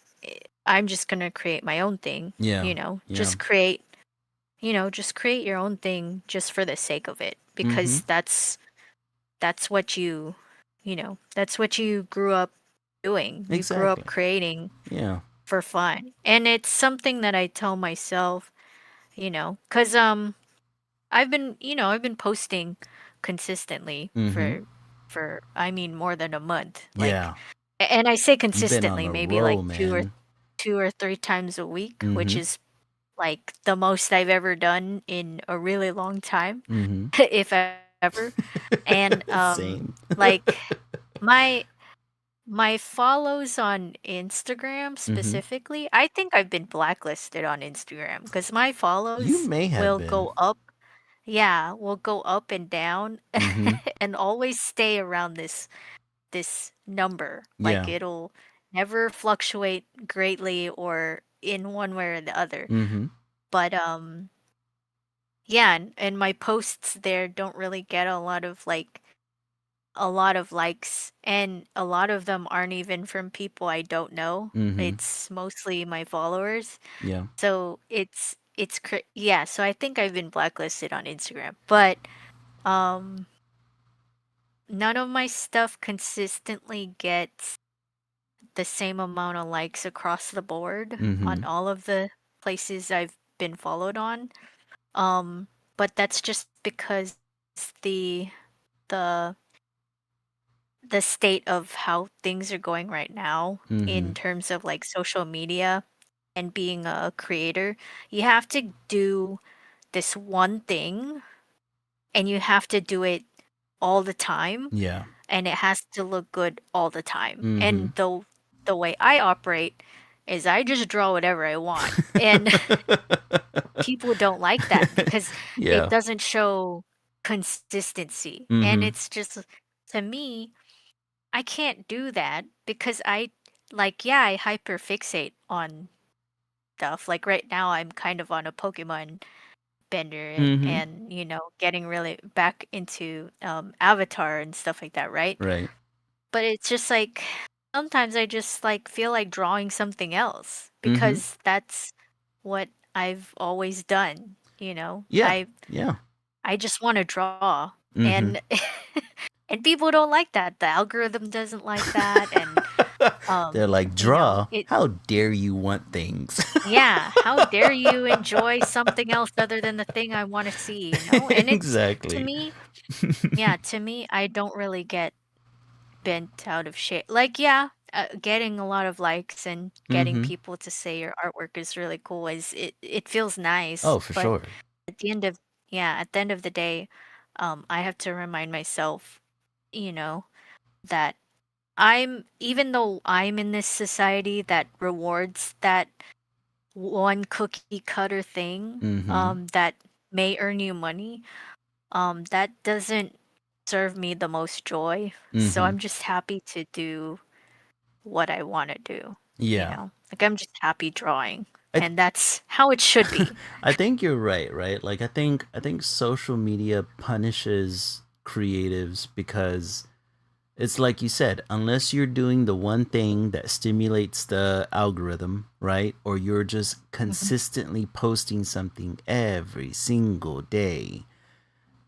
I'm just going to create my own thing, Yeah. Yeah. just create your own thing just for the sake of it Mm-hmm. because that's what that's what you grew up doing. You grew up Exactly. creating Yeah. for fun. And it's something that I tell myself, cuz I've been posting consistently Mm-hmm. for I mean more than a month. Like Yeah. and I say You've been on consistently, a maybe like roll, two or man. 3 times a week, which Mm-hmm. is like the most I've ever done in a really long time, Mm-hmm. if ever. And Same. like my My follows on Instagram Mm-hmm. specifically, I think I've been blacklisted on Instagram because my You follows may have will been. go up. Yeah, will go up and down Mm-hmm. and always stay around this number. Like Yeah. it'll never fluctuate greatly or in one way or the other. Mm-hmm. But yeah, and my posts there don't really get a lot of likes, and a lot of them aren't even from people I don't know. Mm-hmm. It's mostly my followers. Yeah. So yeah, so I think I've been blacklisted on Instagram. But um none of my stuff consistently gets the same amount of likes across the board Mm-hmm. on all of the places I've been followed on. Um, but that's just because the the the state of how things are going right now Mm-hmm. in terms of like social media and being a creator. You have to do this one thing and you have to do it all the time, Yeah. and it has to look good all the time. Mm-hmm. And the way I operate is I just draw whatever I want. And people don't like that because it Yeah. doesn't show consistency. And Mm-hmm. it's just, to me, I can't do that because yeah, I hyperfixate on stuff. Like right now, I'm kind of on a Pokemon bender Mm-hmm. and getting really back into Avatar and stuff like that, right? Right. But it's just like sometimes I just like feel like drawing something else Mm-hmm. because that's what I've always done, you know? Yeah. Yeah. I just want to draw, Mm-hmm. and and people don't like that. The algorithm doesn't like that, and They're like, draw. it How dare you want things? yeah, how dare you enjoy something else other than the thing I want to see, you know? And it's to Exactly. me, yeah, to me I don't really get bent out of shape. Like, yeah, getting a lot of likes and getting Mm-hmm. people to say your artwork is really cool it feels nice, Oh, for but sure. at the end of at the end of the day, I have to remind myself, you know, that even though I'm in this society that rewards that one cookie cutter thing, Mm-hmm. that may earn you money, that doesn't serve me the most joy. So Mm-hmm. I'm just happy to do what I want to do, you Yeah. know? Like I'm just happy drawing, I and that's how it should be. I think you're right, right? Like I think social media punishes creatives because it's like you said, unless you're doing the one thing that stimulates the algorithm, right? Or you're just Mhm, consistently posting something every single day.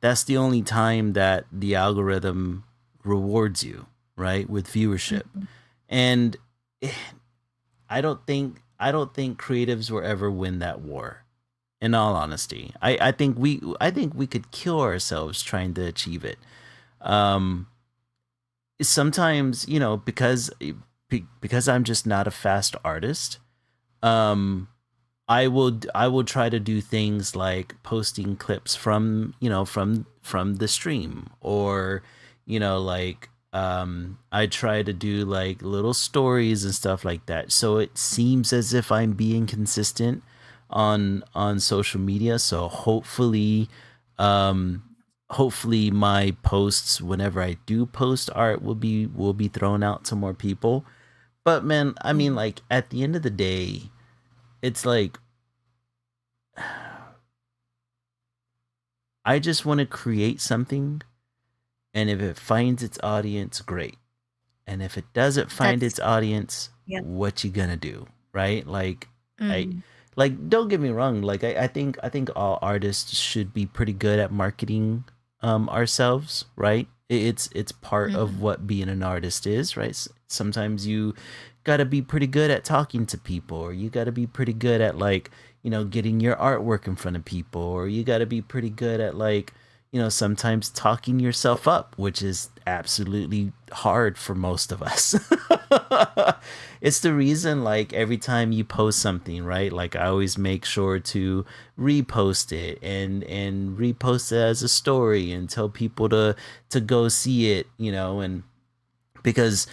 That's the only time that the algorithm rewards you, right? With viewership. mhm, And eh, I don't think creatives will ever win that war. In all honesty, I think we could kill ourselves trying to achieve it. Um, Sometimes because I'm just not a fast artist. Um, I will try to do things like posting clips from the stream, or like I try to do like little stories and stuff like that, so it seems as if I'm being consistent on social media. So um hopefully my posts, whenever I do post art, will be thrown out to more people. But man, I mean, mhm, like, at the end of the day, it's like I just want to create something, and if it finds its audience, great. And if it doesn't find That's its audience, yep. what you gonna do, right? Like, I Mhm, don't get me wrong. Like, I think all artists should be pretty good at marketing ourselves, right? It's part of mhm, what being an artist is, right? Sometimes you got to be pretty good at talking to people, or you got to be pretty good at, like, getting your artwork in front of people, or you got to be pretty good at, like, sometimes talking yourself up, which is absolutely hard for most of us. It's the reason, like, every time you post something, right? Like, I always make sure to repost it and repost it as a story and tell people to go see it, and because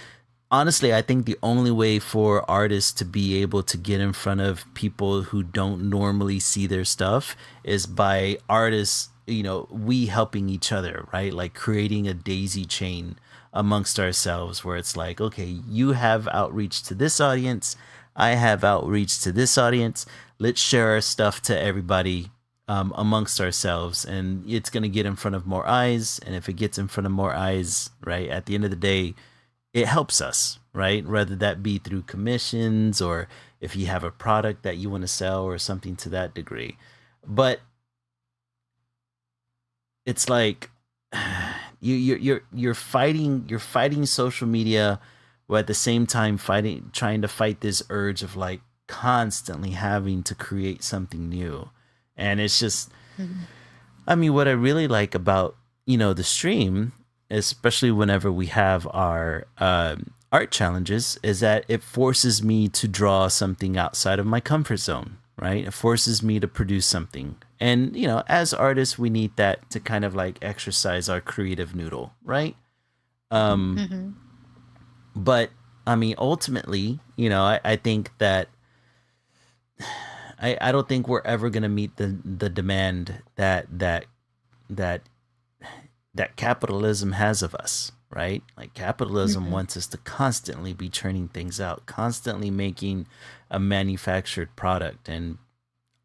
honestly, I think the only way for artists to be able to get in front of people who don't normally see their stuff is by artists, we helping each other, right? Like creating a daisy chain amongst ourselves where it's like, okay, you have outreach to this audience, I have outreach to this audience. Let's share our stuff to everybody amongst ourselves, and it's going to get in front of more eyes. And if it gets in front of more eyes, right, at the end of the day, it helps us, right? Whether that be through commissions or if you have a product that you want to sell or something to that degree. But it's like you're fighting social media while at the same time trying to fight this urge of like constantly having to create something new. And it's just, Mhm. I mean, what I really like about the stream, especially whenever we have our art challenges, is that it forces me to draw something outside of my comfort zone. Right? It forces me to produce something, and as artists, we need that to kind of like exercise our creative noodle, right? Um, Mhm. but I mean, ultimately, I think that I don't think we're ever gonna meet the demand that that capitalism has of us, right? Like capitalism Mhm. wants us to constantly be churning things out, constantly making a manufactured product, and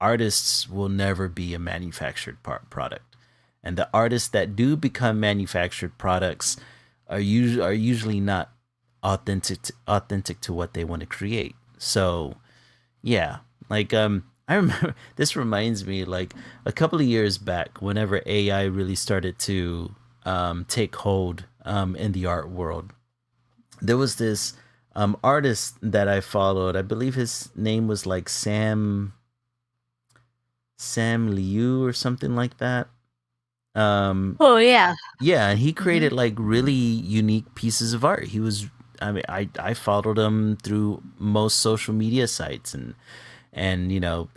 artists will never be a manufactured product. And the artists that do become manufactured products are usually not authentic to what they want to create. So yeah, like I remember this reminds me like a couple of years back whenever AI really started to take hold in the art world. There was this artist that I followed. I believe his name was like Sam Liu or something like that. Um, Oh yeah. yeah, and he Mhm. created like really unique pieces of art. He was, I mean, I followed him through most social media sites, and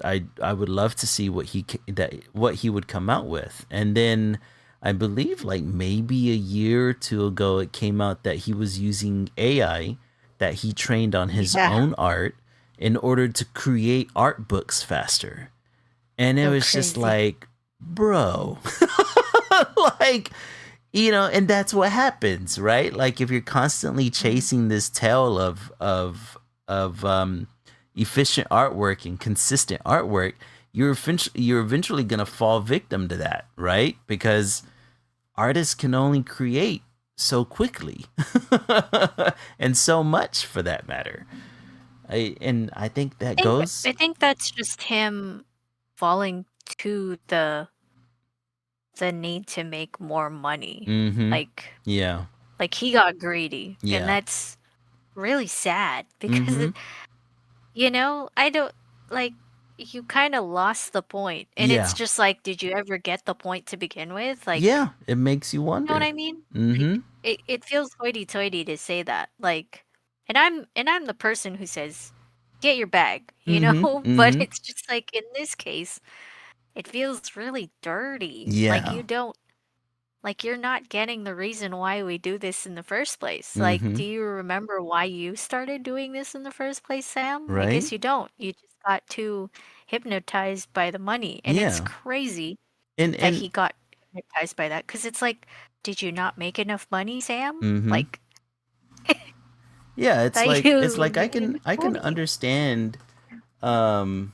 I would love to see what he would come out with. And then I believe like maybe a year or two ago, it came out that he was using AI that he trained on his Yeah. own art in order to create art books faster. And it So was just crazy. like, bro, like, and that's what happens, right? Like if you're constantly Mhm. chasing this tail of efficient artwork and consistent artwork, you're eventually gonna fall victim to that, right? Because artists can only create so quickly and so much for that matter. And I think that goes. I think that's just him falling to the need to make more money. Mm-hmm. Like Yeah. he got greedy, and Yeah. that's really sad because Mm-hmm. I don't like you kind of lost the point. And it's Yeah. just like, did you ever get the point to begin with? Like, Yeah. It makes you you know what wonder. I mean? Mm-hmm. Like it feels hoity-toity to say that. Like, and I'm the person who says, get your bag, Mm-hmm. But Mm-hmm. it's just like in this case, it feels really dirty. Like Yeah. you don't like you're not getting the reason why we do this in the first place. Like, Mm-hmm. do you remember why you started doing this in the first place, Sam? I Right? guess you don't. You just got too hypnotized by the money. And it's Yeah. crazy that And he got hypnotized by that because it's like, did you not make enough money, Sam? mm-hmm. Like, Yeah, it's that like it's like I you need can I can money. understand um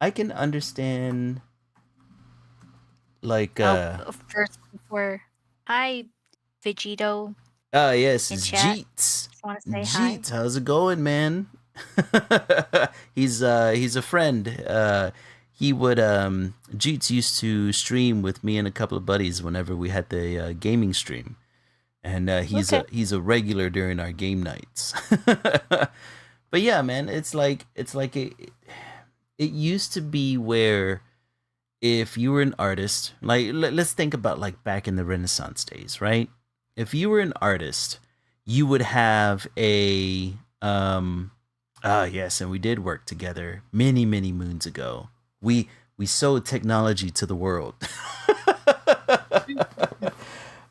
I can understand like Oh, first before, hi, Vegito yes, in it's chat. Jeets. Just want to say hi. Jeets, how's it going, man? He's a friend. He would Jeets used to stream with me and a couple of buddies whenever we had the gaming stream. And he's Okay. a regular during our game nights. But yeah, man, it's like it used to be where if you were an artist, like let's think about like back in the Renaissance days, right? If you were an artist, you would have a yes, and we did work together many moons ago. We sold technology to the world.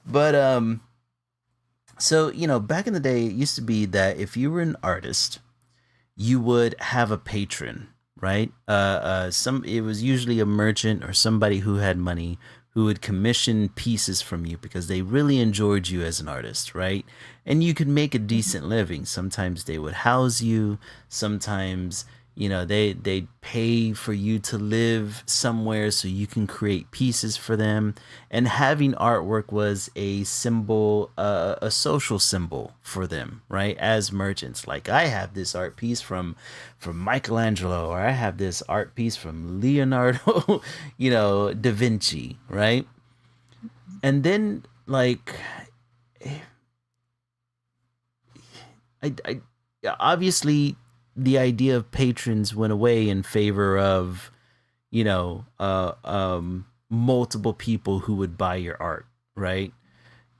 But So, back in the day, it used to be that if you were an artist, you would have a patron, right? Some It was usually a merchant or somebody who had money who would commission pieces from you because they really enjoyed you as an artist, right? And you could make a Mhm. decent living. Sometimes they would house you. Sometimes they'd pay for you to live somewhere so you can create pieces for them. And having artwork was a symbol, a social symbol for them, right? As merchants, like I have this art piece from Michelangelo, or I have this art piece from Leonardo, Da Vinci, right? And then, like, I obviously the idea of patrons went away in favor of multiple people who would buy your art, right?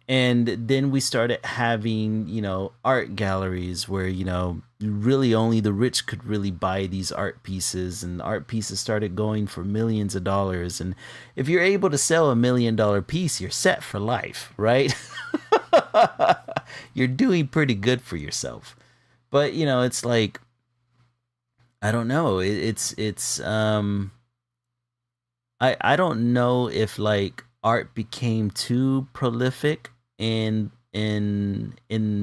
And then we started having art galleries where really only the rich could really buy these art pieces, and art pieces started going for millions of dollars. And if you're able to sell $1 million piece, you're set for life, right? You're doing pretty good for yourself. But it's like, I don't know. I don't know if like art became too prolific in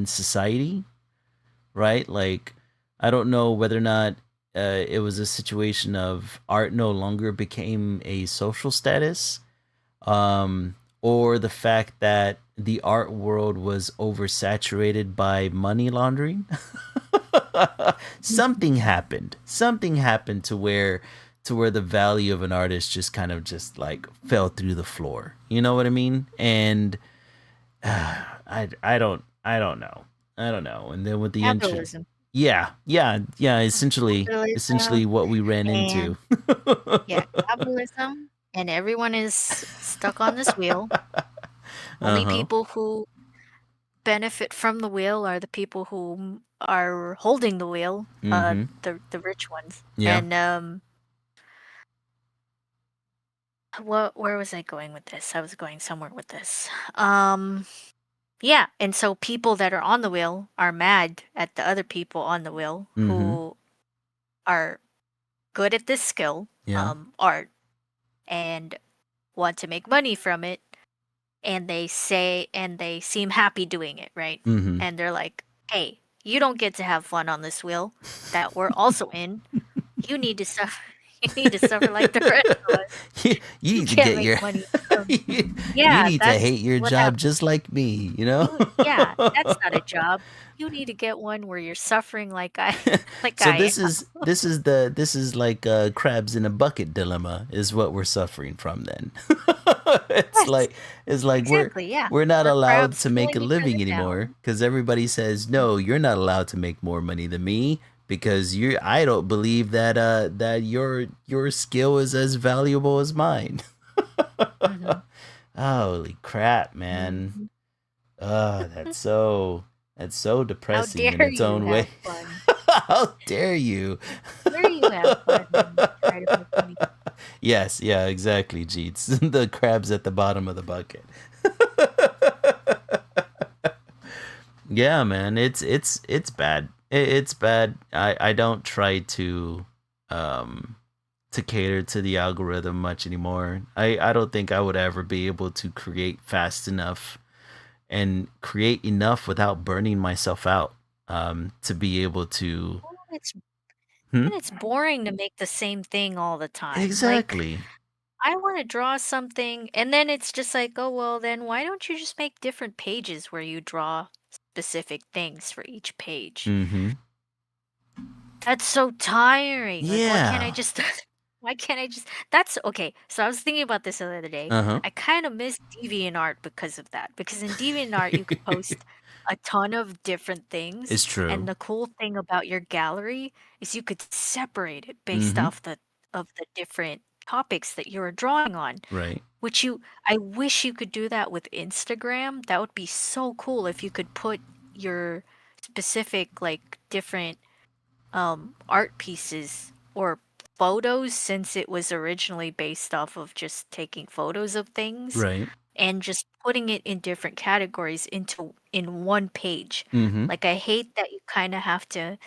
society, right? Like, I don't know whether or not it was a situation of art no longer became a social status, or the fact that the art world was oversaturated by money laundering. Something happened to where the value of an artist just kind of just like fell through the floor. You know what I mean? And I don't know. I don't know. And then with the internet, Capitalism. yeah, essentially Capitalism what we ran into. and yeah, capitalism and everyone is stuck on this wheel. Uh Only huh. people who benefit from the wheel are the people who are holding the wheel, Mm-hmm. the rich ones. Yeah. And where was I going with this? I was going somewhere with this. Yeah, and so people that are on the wheel are mad at the other people on the wheel Mm-hmm. who are good at this skill, Yeah. art, and want to make money from it, and they seem happy doing it, right? Mm-hmm. And they're like, "Hey, you don't get to have fun on this wheel that we're also in. You need to suffer. You need to suffer like the rest of us. You You need to can't get make your money." you Yeah, need to that's hate your what job happened. just like me. Yeah, that's not a job. You need to get one where you're suffering like I like So I this am. is like crabs in a bucket dilemma is what we're suffering from then. it's Yes, like it's like we're exactly. Yeah, we're not we're allowed crabs to make a pulling each other living anymore down. because everybody says no, you're not allowed to make more money than me because you I don't believe that your skill is as valuable as mine. Hmm. Holy crap, man. Hmm. That's so How depressing in dare its you own way. have fun? How dare you? Dare you have fun and try to make money? Yes, yeah, exactly, Jeets. The crabs at the bottom of the bucket. Yeah, man, it's bad. It's bad. I don't try um to cater to the algorithm much anymore. I don't think I would ever be able to create fast enough and create enough without burning myself out to be able to. Well, Hmm? it's boring to make the same thing all the time. Like, Exactly. I want to draw something, and then it's just like, oh, well, then why don't you just make different pages where you draw specific things for each page? Mm-hmm. That's so tiring. Like, why can't I Yeah. just why can't I just That's okay. So I was thinking about this the other day. Uh-huh. I kind of miss DeviantArt because of that. Because in DeviantArt you could post a ton of different things, It's true. and the cool thing about your gallery is you could separate it based Mm-hmm. off the different topics that you were drawing on. Right. Which you I wish you could do that with Instagram. That would be so cool if you could put your specific like different art pieces or photos, since it was originally based off of just taking photos of things, Right. and just putting it in different categories into in one page. Mm-hmm. Like I hate that you kind of have to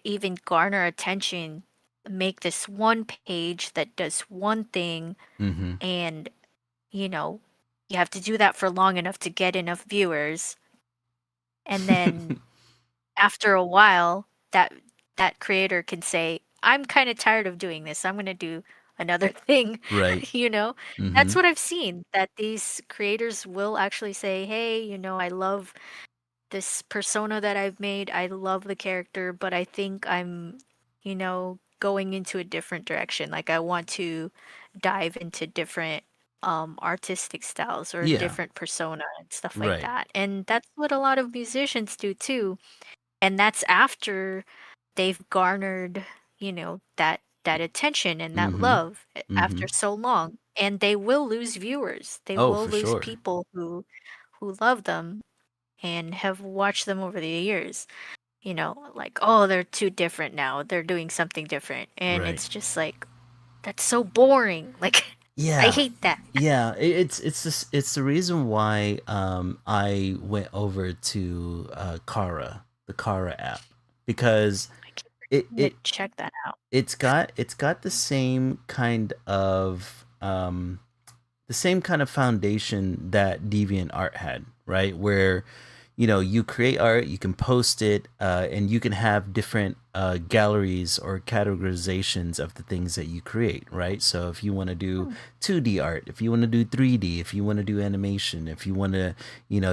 even garner attention, make this one page that does one thing, Mm-hmm. and you know, you have to do that for long enough to get enough viewers, and then after a while that creator can say, I'm kind of tired of doing this, I'm going to do another thing. Right. you know Mm-hmm. that's what I've seen, that these creators will actually say, hey, I love this persona that I've made, I love the character, but I think I'm going into a different direction, like I want to dive into different artistic styles or Yeah. different persona and stuff like Right. that. And that's what a lot of musicians do too, and that's after they've garnered that attention and that Mm-hmm. love Mm-hmm. after so long, and they will lose viewers, they Oh, will for lose sure. people who love them and have watched them over the years, like, oh, they're too different now, they're doing something different, and Right. it's just like, that's so boring. Like, I Yeah. hate that. Yeah, it's the reason why I went over to Kara, the Kara app, because I keep it forgetting it to check that out. it's got the same kind of foundation that Deviant Art had, right? Where you create art, you can post it, and you can have different galleries or categorizations of the things that you create, right? So if you want to do Hmm. 2D art, if you want to do 3D, if you want to do animation, if you want to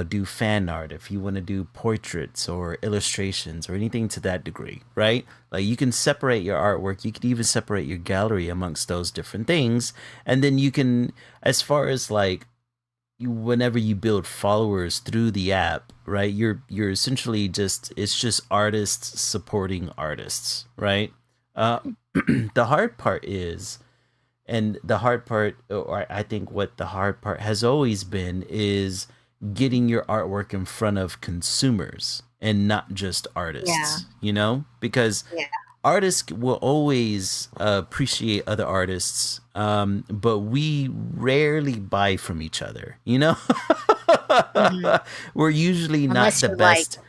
do fan art, if you want to do portraits or illustrations or anything to that degree, right? Like, you can separate your artwork, you could even separate your gallery amongst those different things, and then you can, as far as like, whenever you build followers through the app, right? You're essentially just, it's just artists supporting artists, right? Uh, the hard part is, and the hard part, or I think what the hard part has always been, is getting your artwork in front of consumers and not just Yeah. artists, because Yeah. artists will always appreciate other artists, but we rarely buy from each other. Hmm. We're usually not Unless the you're like best.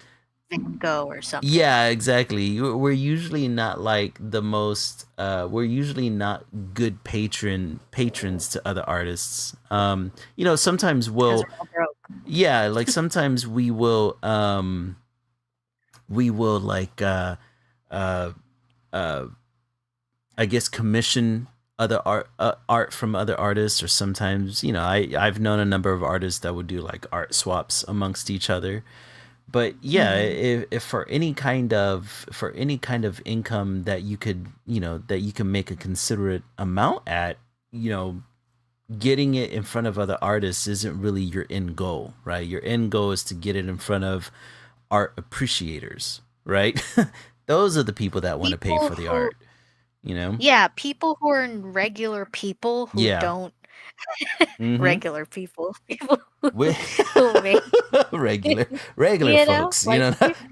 Van Gogh or something. Yeah, exactly. We're usually not like the most. We're usually not good patrons to other artists. Sometimes Because we'll. we're all broke. Yeah, like sometimes we will. We will like. Uh, uh, I guess commission other art from other artists, or sometimes I've known a number of artists that would do like art swaps amongst each other. But yeah, Hmm. if for any kind of income that you could that you can make a considerate amount at, you know getting it in front of other artists isn't really your end goal, right? Your end goal is to get it in front of art appreciators, right? Those are the people that want to pay People for the who, art, you know? yeah, people who are regular people who Yeah. don't Mm-hmm. regular people, people We who make, regular regular folks, like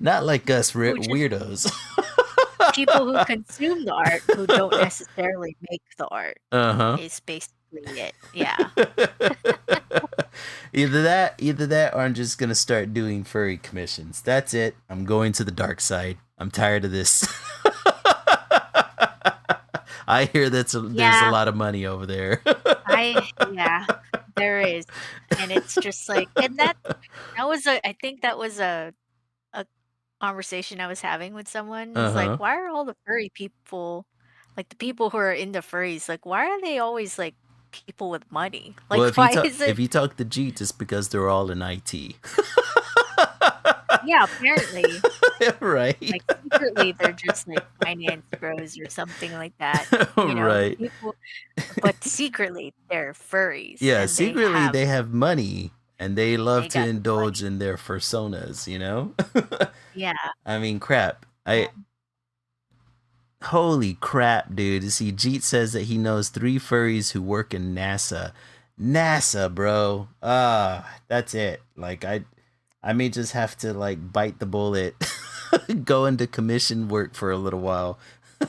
not like us who just weirdos. people who consume the art who don't necessarily make the art Uh-huh. is basically it. Yeah. Either that or I'm just gonna start doing furry commissions. That's it. I'm going to the dark side. I'm tired of this. I hear there's a Yeah, lot of money over there. yeah, there is. And it's just like, and that was I think that was a conversation I was having with someone. It's like, Uh-huh. why are all the furry people, like the people who are into furries, like why are they always like people with money? Well, Like why is if it? you talk to Jeet, it's because they're all in IT. Yeah, apparently, Right. like secretly they're just like finance bros or something like that. Right. People, but secretly they're furries Yeah, and they secretly have they have money and they love they to got the indulge money. in their personas. Yeah. I mean, crap. I Yeah. Holy crap, dude. See, Jeet says that he knows 3 furries who work in NASA. NASA, bro. That's it. Like, I may just have to like bite the bullet, go into commission work for a little while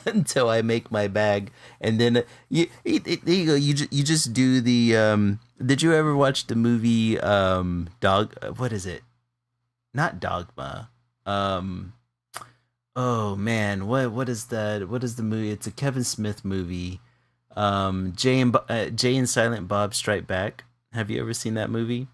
until I make my bag, and then there you go. You just do the Did you ever watch the movie Dog? What is it? Not Dogma. Um, oh man, what is that? What is the movie? It's a Kevin Smith movie. Jay and Silent Bob Strike Back. Have you ever seen that movie?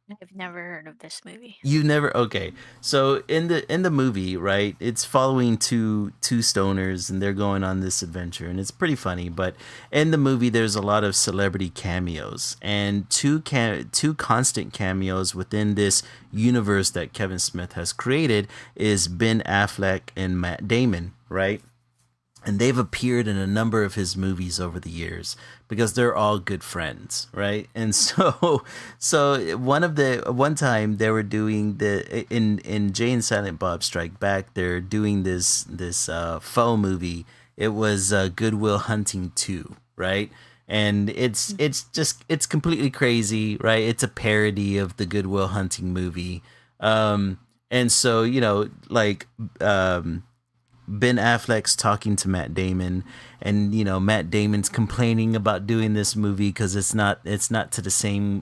I've never heard of this movie. You never okay. So in the movie, right, it's following two stoners and they're going on this adventure and it's pretty funny, but in the movie there's a lot of celebrity cameos and two constant cameos within this universe that Kevin Smith has created is Ben Affleck and Matt Damon, right? And they've appeared in a number of his movies over the years because they're all good friends, right? And so so one time they were doing the in Jay and Silent Bob Strike Back, they're doing this faux movie. It was Goodwill Hunting 2, right? And it's completely crazy, right? It's a parody of the Goodwill Hunting movie. And so, Ben Affleck's talking to Matt Damon, and Matt Damon's complaining about doing this movie because it's not to the same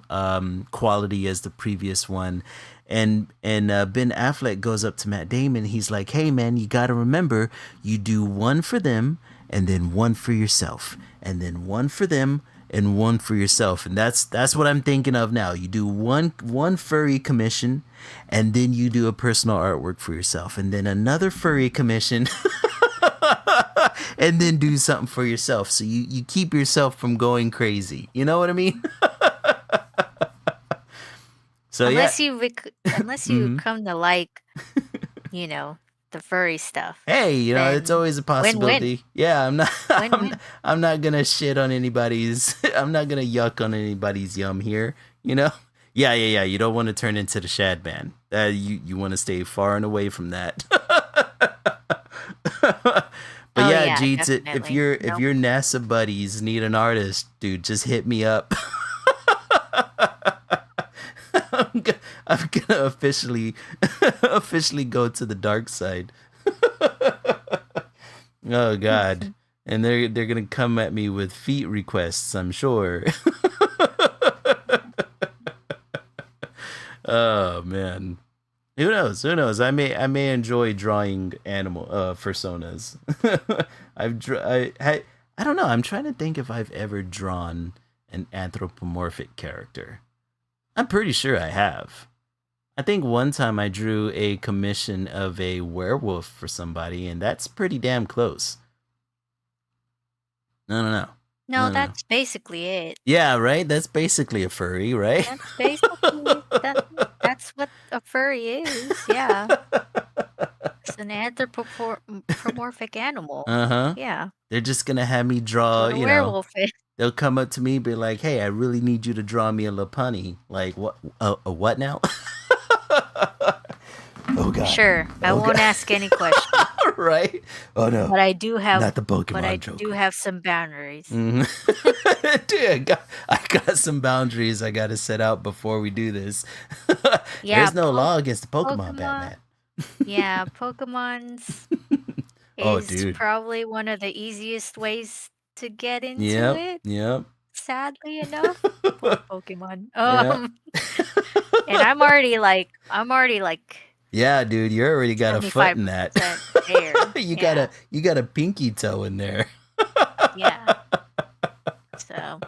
quality as the previous one, and Ben Affleck goes up to Matt Damon. He's like, "Hey man, you got to remember, you do one for them, and then one for yourself, and then one for them." And one for yourself, and that's what I'm thinking of now. You do one furry commission, and then you do a personal artwork for yourself, and then another furry commission, and then do something for yourself. So you keep yourself from going crazy. You know what I mean? So yeah. Unless you Mhm. come to like, you know, the furry stuff, Hey, it's then always a win-win. possibility. Yeah, I'm not. Win-win. I'm not gonna shit on anybody's. I'm not gonna yuck on anybody's yum here. You know. Yeah, yeah, yeah. You don't want to turn into the Shad Man. You want to stay far and away from that. But Oh yeah, yeah, Jeets, if definitely. your Nope. NASA buddies need an artist, dude, just hit me up. I'm gonna officially go to the dark side. Oh God. And they're gonna come at me with feet requests, I'm sure. Oh man. Who knows? Who knows? I may enjoy drawing animal personas. I don't know. I'm trying to think if I've ever drawn an anthropomorphic character. I'm pretty sure I have. I think one time I drew a commission of a werewolf for somebody, and that's pretty damn close. No, no, no, No, no, no. that's basically it. Yeah, right. That's basically a furry, right? That's basically that's what a furry is. Yeah. It's an anthropomorphic animal. Uh huh. Yeah. They're just gonna have me That's draw. what a werewolf is. They'll come up to me, and be like, "Hey, I really need you to draw me a Lapunny." Like what? A what now? Oh God. Sure, I Oh won't God. ask any questions, Right? Oh no. but I do have Not the but I Pokemon do Joker. have some boundaries. Mhm. Dude, I got some boundaries I got to set out before we do this. Yeah, There's no law against the Pokemon, Pokemon. Batman. Yeah, Pokemon's Oh, is dude. probably one of the easiest ways to get into Yep. it. Yep. Sadly enough, Pokemon. Yeah. And I'm already like Yeah, dude, you already got a foot in that. 75% there. you got Yeah, a pinky toe in there. yeah. So,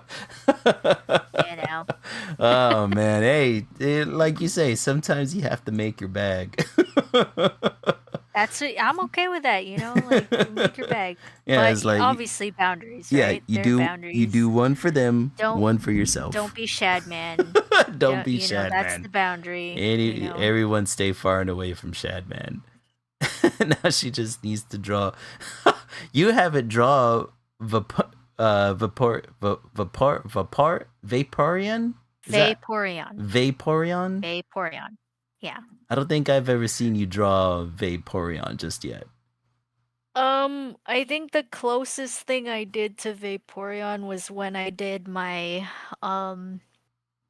you know. Oh man, hey, like you say, sometimes you have to make your bag. I'm okay with that, like you make your bag. Yeah, But it's like obviously boundaries, yeah, right? you There are do boundaries. one for them, Don't one for yourself. don't be Shad Man. Don't be Shad That's the Man. boundary, Everyone stay far and away from Shad Man. Now she just needs to draw. You have it draw Vaporeon? Is that Vaporeon. Vaporeon? Vaporeon. Yeah. I don't think I've ever seen you draw Vaporeon just yet. I think the closest thing I did to Vaporeon was when I did my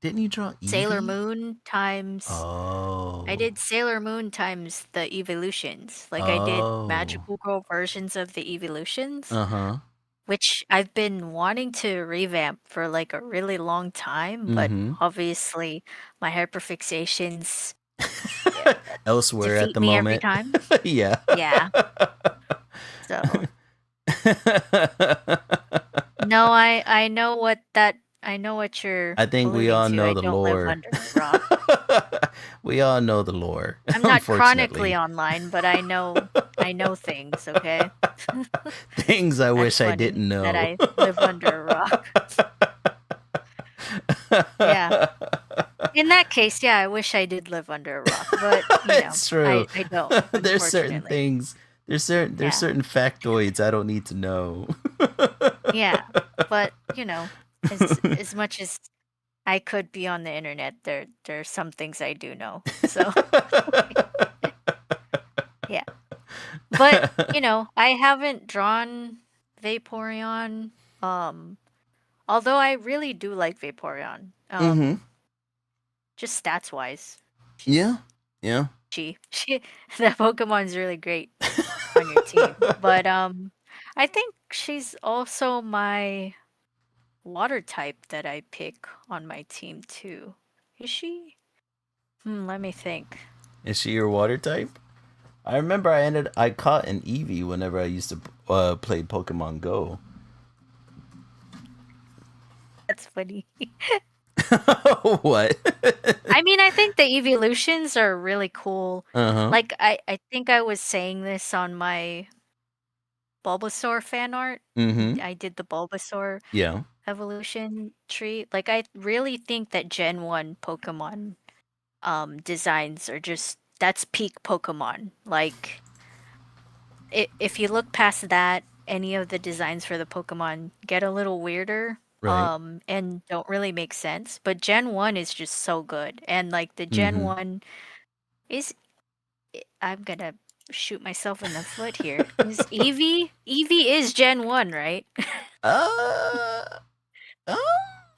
Didn't you draw Sailor Eevee? Moon times Oh. I did Sailor Moon times the evolutions. Like I did Oh. magical girl versions of the evolutions. Uh-huh. which I've been wanting to revamp for like a really long time, but Mm-hmm. obviously my hyperfixations uh, Elsewhere at defeat the me every moment. time. Yeah. Yeah. So no, I know what you're I think we alluding all to. know I the don't live lore. under a rock. We all know the lore, I'm not chronically unfortunately. online, but I know things, okay? Things I That's wish I funny didn't that know. I live under a rock. Yeah. In that case, yeah, I wish I did live under a rock, but It's true. I don't, There's certain unfortunately. things. There's Yeah. certain factoids I don't need to know. Yeah. But, as much as I could be on the internet, there's some things I do know. So, yeah. But, I haven't drawn Vaporeon. Um, Although I really do like Vaporeon. Mm-hmm. Just stats wise. Yeah. She's Yeah. she that Pokemon's really great on your team. But I think she's also my water type that I pick on my team too. Is she? Let me think. Is she your water type? I remember I caught an Eevee whenever I used to play Pokemon Go. That's funny. What? I mean, I think the evolutions are really cool. Uh-huh. Like I think I was saying this on my Bulbasaur fan art. Mm-hmm. I did the Bulbasaur Yeah. evolution tree. Like I really think that Gen 1 Pokemon designs are just that's peak Pokemon. Like if you look past that, any of the designs for the Pokemon get a little weirder Right. and don't really make sense. But Gen 1 is just so good. And like the Gen Mm-hmm. 1 is I'm gonna shoot myself in the foot here. Is Eevee? Eevee is Gen 1, right? Uh, um,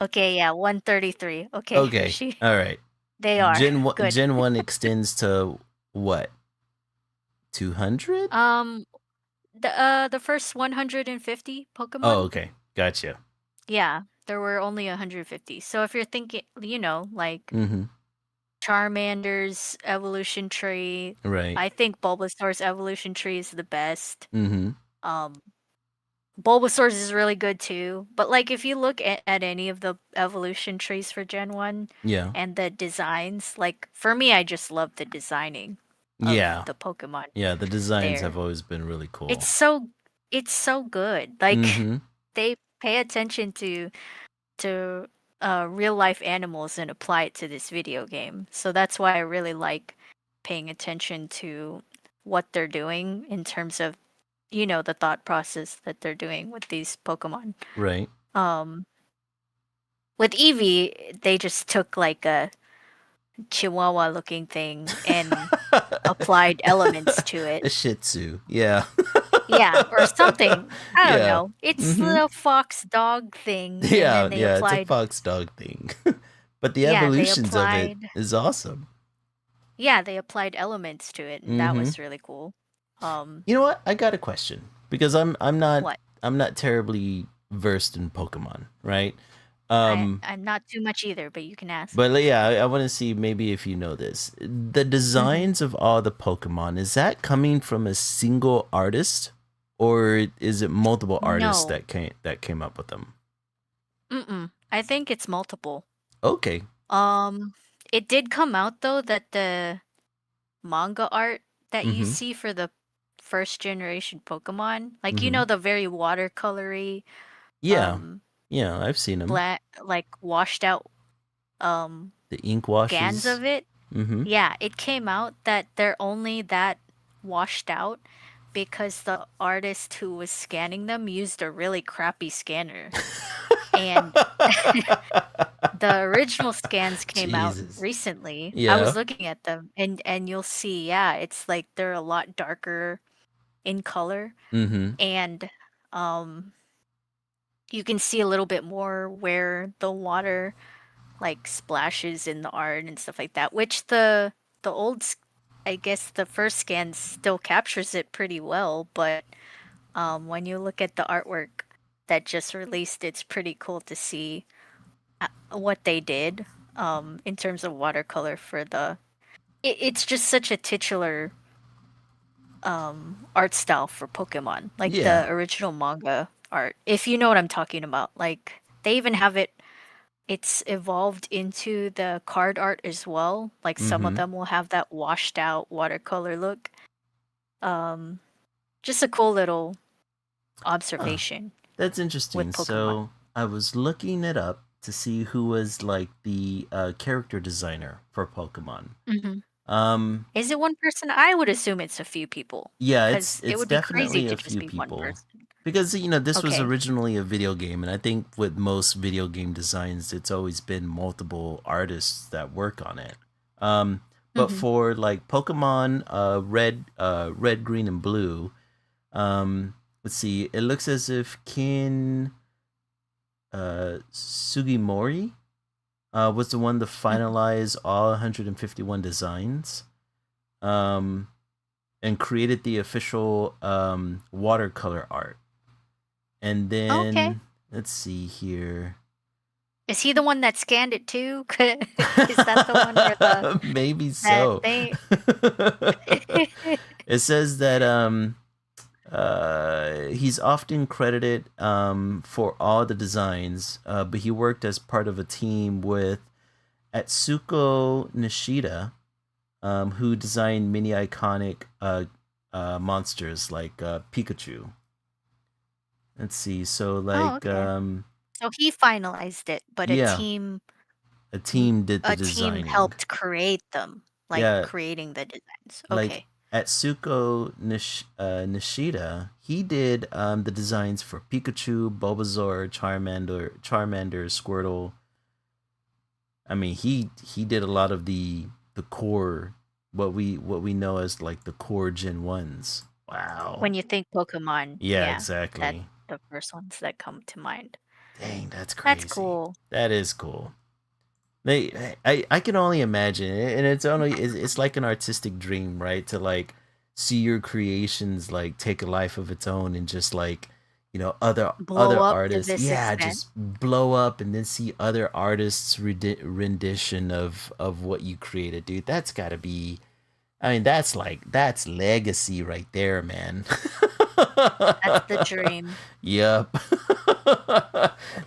Okay, yeah, 133. Okay, okay. she All right. they are good. Gen 1 extends to what? 200? Um, the first 150 Oh, Pokemon? okay. Gotcha. Yeah, there were only 150. So if you're thinking, like Mm-hmm. Charmander's evolution tree, Right. I think Bulbasaur's evolution tree is the best. Mm-hmm. Um, Bulbasaur's is really good too. But like if you look at any of the evolution trees for Gen 1 Yeah. and the designs, like for me, I just love the designing of Yeah. the Pokemon Yeah. The designs have there. always been really It's cool. so it's so good. Like Mm-hmm. they pay attention to real life animals and apply it to this video game. So that's why I really like paying attention to what they're doing in terms of, the thought process that they're doing with these Pokemon. Right. Um, with Eevee, they just took like a Chihuahua looking thing and applied elements to it. A Shih Tzu. Yeah. Yeah, or something. I don't Yeah. know. It's Mm-hmm. the fox dog thing, and Yeah. then they Yeah. It's a applied, fox dog thing. But the yeah, they evolutions of it applied is awesome. Yeah, they applied elements to it, and that Mm-hmm. was really cool. Um, You know what? I got a question because what? I'm not terribly versed in Pokemon, right? I Um, I'm not too much either, but you can ask. but yeah, I want to see maybe if you know this. The Hmm. designs of all the Pokemon, is that coming from a single artist or is it multiple artists No. that came up with them? Mm-mm. I think it's multiple. Okay. Um, it did come out though that the manga art that you Mhm. see for the first generation Pokemon, like Mhm. the very watercolory, Yeah. um, Yeah, I've seen them. black, like washed out um The ink scans washes. of it. Mhm. Yeah, it came out that they're only that washed out because the artist who was scanning them used a really crappy scanner. And the original scans came out Jesus. recently. I was Yeah. looking at them and you'll see, yeah, it's like they're a lot darker in color Mhm. and um you can see a little bit more where the water like splashes in the art and stuff like that, which the old I guess the first scan still captures it pretty well, but when you look at the artwork that just released, it's pretty cool to see what they did in terms of watercolor for it's just such a titular art style for Pokemon, like the Yeah. original manga art. If you know what I'm talking about, like they even have it's evolved into the card art as well. Like some of Mm-hmm. them will have that washed out watercolor look. Um, just a cool little Huh. observation That's interesting. with Pokemon. So I was looking it up to see who was like the character designer for Pokemon. Hmm. Um, Is it one person? I would assume it's a few people, yeah, because it it's would be crazy definitely to a just few be one people person. because this was Okay. originally a video game, and I think with most video game designs, it's always been multiple artists that work on it. Um, but Hmm. for like Pokemon, red, green, and blue, let's see, it looks as if Kin Sugimori was the one to Hmm. finalize all 151 designs. Um, and created the official watercolor art. And Okay. then let's see here. Is he the one that scanned it too? Is that the one where Maybe that so. they? It says that he's often credited for all the designs, but he worked as part of a team with Atsuko Nishida, who designed many iconic monsters like Pikachu. Let's see. So Oh, like okay. So he finalized it, but yeah, a team did the a team designing. helped create them, like Yeah, creating the designs. like Okay. Nishida, he did the designs for Pikachu, Bulbasaur, Charmander, Squirtle. I mean, he did a lot of the core what we know as like the core Gen 1s. Wow. When you think Pokemon, Yeah, yeah, that's exactly. the first ones that come to mind. Dang, that's That's crazy. cool. That is cool. I can only imagine, and it's like an artistic dream, right? To like see your creations like take a life of its own, and just like Blow other up to artists, this yeah, extent. just blow up, and then see other artists' rendition of what you created, dude. That's got to be. I mean, that's legacy right there, man. That's the dream. Yep.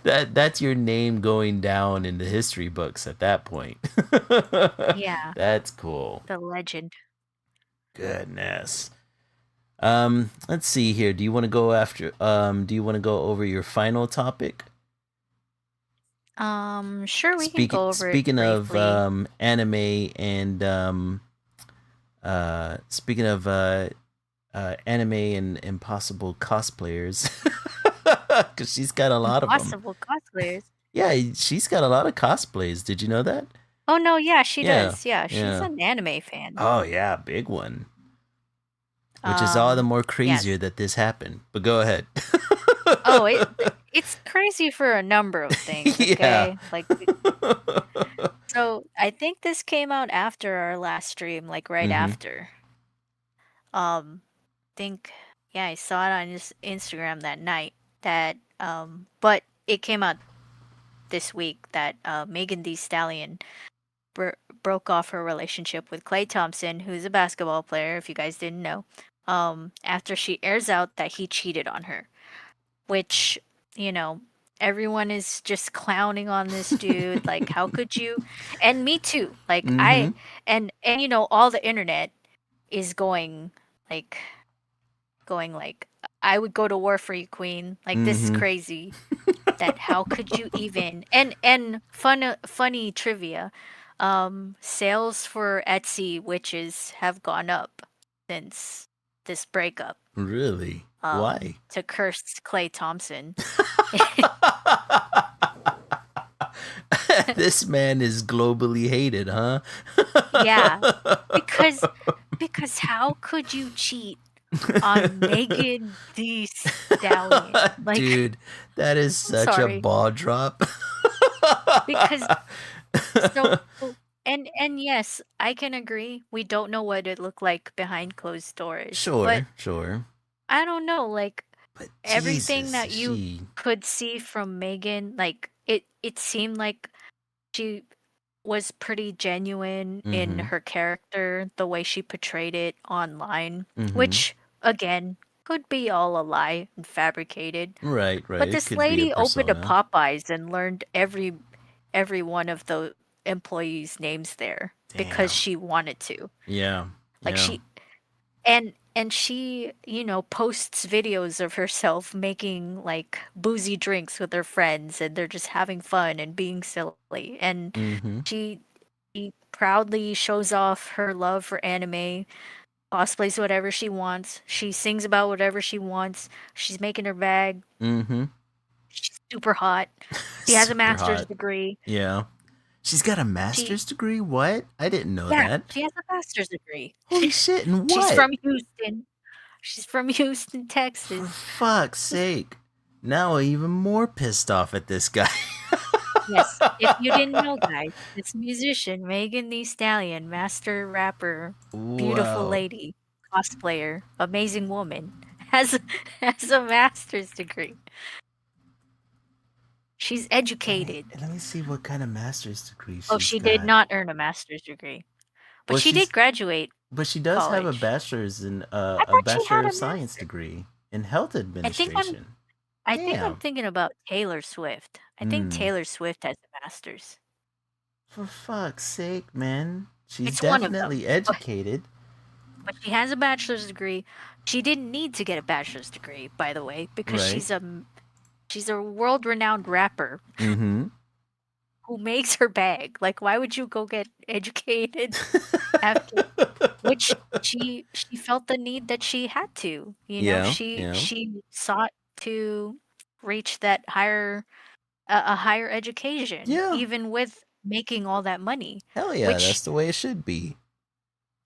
That's your name going down in the history books at that point. Yeah, That's cool. the legend. Goodness. Let's see here. Do you want to go over your final topic? Sure, we can Speaking go over it speaking of briefly. anime and speaking of anime and impossible cosplayers, because she's got a lot of them. Impossible cosplayers. Yeah, she's got a lot of cosplays. Did you know that? Oh no, yeah, she Yeah, does. Yeah, she's yeah. an anime fan. Oh yeah, big one. Which is all the Um, more crazier yes. that this happened. But go ahead. Oh, it's crazy for a number of things, Yeah. okay? Like so I think this came out after our last stream, like right Mm-hmm. after. Um, think yeah, I saw it on his Instagram that night but it came out this week that Megan The Stallion broke off her relationship with Klay Thompson, who's a basketball player, if you guys didn't know, after she airs out that he cheated on her, which, you know, everyone is just clowning on this dude. Like, how could you? And me too. Like, Mm-hmm. all the internet is like, going like, I would go to war for you, queen. Like, this is Mm-hmm. crazy. That how could you even and funny trivia, sales for Etsy witches have gone up since this breakup, Really? Why? to curse Clay Thompson. This man is globally hated, huh? Yeah, because how could you cheat on Megan the Stallion? Like, Dude, that is I'm such a sorry, ball drop. because so and yes, I can agree. We don't know what it looked like behind closed doors, but Sure, sure. I don't know. Like, But everything Jesus, that is you she? could see from Megan, like it seemed like she was pretty genuine in Mm-hmm. her character, the way she portrayed it online, Mm-hmm. which again could be all a lie and fabricated. Right, right. But It this could be a lady opened a persona. Popeyes and learned every one of the employees' names there because Damn. she wanted to. Yeah. Like Yeah. and she, posts videos of herself making like boozy drinks with her friends and they're just having fun and being silly. And Mm-hmm. she she proudly shows off her love for anime, cosplays whatever she wants. She sings about whatever she wants. She's making her bag. Mm-hmm. She's super hot. She has a Super master's hot. degree. Yeah. She's got a She master's degree? What? I didn't know Yeah, that. she has a master's degree. Holy shit, and She's what? from Houston. She's from Houston, For Texas. fuck's sake. Now I'm even more pissed off at this guy. Yes, if you didn't know, guys, this musician, Megan The Stallion, master rapper, beautiful Whoa. lady, cosplayer, amazing woman, has has a master's degree. She's educated. Let me see what kind of master's degree Oh, she's she did got. not earn a master's degree, but Well, she did graduate she does have a college. bachelor's in I a thought she bachelor had of a science master. degree in health I think I'm administration. I think I'm Damn. thinking about Taylor Swift. I think Hmm. Taylor Swift has a master's. For fuck's sake, man. She's It's one of them. definitely But educated. but she has a bachelor's degree. She didn't need to get a bachelor's degree, by the way, because Right. she's a world-renowned rapper Mm-hmm. who makes her bag. Like, why would you go get educated after? Which she felt the need that she had to. Yeah, yeah. She sought to reach that a higher education, Yeah. even with making all that money, Hell yeah, which that's the way it should be.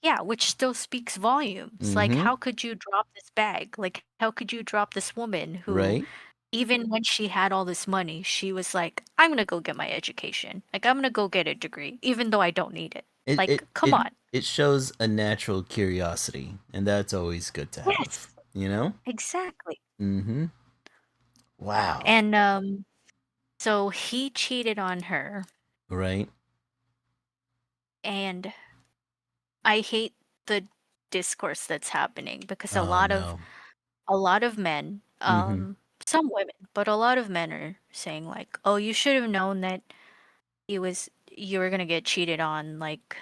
yeah, which still speaks volumes. Like, Mm-hmm. how could you drop this bag? Like, how could you drop this woman who, Right? even when she had all this money, she was like, I'm gonna go get my education. Like, I'm gonna go get a degree, even though I don't need it. It Like, it come it on. it shows a natural curiosity, and that's always good to have. Yes, You know? exactly. Mm-hmm. Wow. And so he cheated on her, Right? and I hate the discourse that's happening because Oh no. a lot of men, Mm-hmm. some women, but a lot of men are saying like, "Oh, you should have known that you were gonna get cheated on." Like,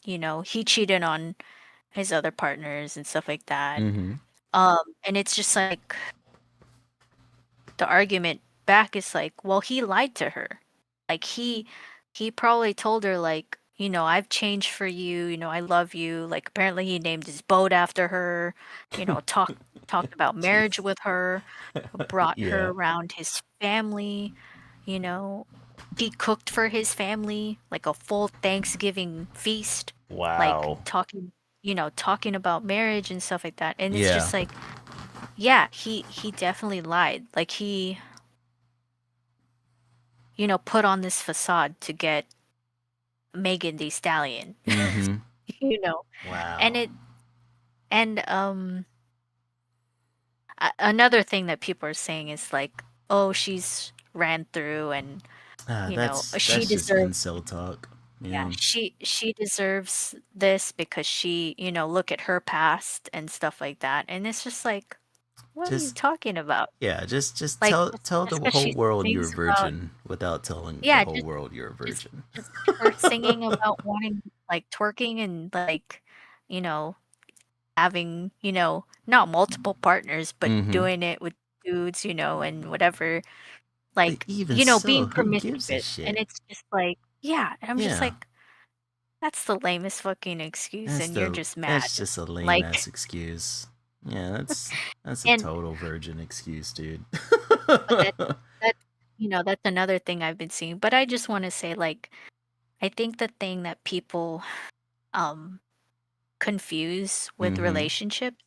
he cheated on his other partners and stuff like that. Mm-hmm. And it's just like the argument back is like, well, he lied to her. Like he probably told her like, I've changed for you, I love you. Like apparently he named his boat after her, talked about marriage Jeez. with her, brought her Yeah. around his family, you know. He cooked for his family like a full Thanksgiving feast, like Wow. talking about marriage and stuff like that. And it's Yeah. just like, yeah, he definitely lied. Like he, put on this facade to get Megan the Stallion, Mm-hmm. you know. And Wow. it and another thing that people are saying is like, oh, she's ran through and she That's just deserves incel talk. yeah, Yeah. she deserves this because she, look at her past and stuff like that. And it's just like, what are you Just talking about? yeah, just Like tell just the because whole she world you're a sings about virgin without telling the yeah, whole world you're a just virgin. just her singing about wanting like twerking and like, you know, having, not multiple partners, but Mm-hmm. doing it with dudes, and whatever, But like, even so, being who gives a promiscuous. And shit? it's just like, yeah, and I'm just Yeah. like, that's the lamest fucking excuse, and you're just mad. That's just a lame Like, ass excuse. Yeah, that's a and total virgin excuse, dude. but that that's another thing I've been seeing. But I just want to say, like, I think the thing that people um confuse with Mm-hmm. relationships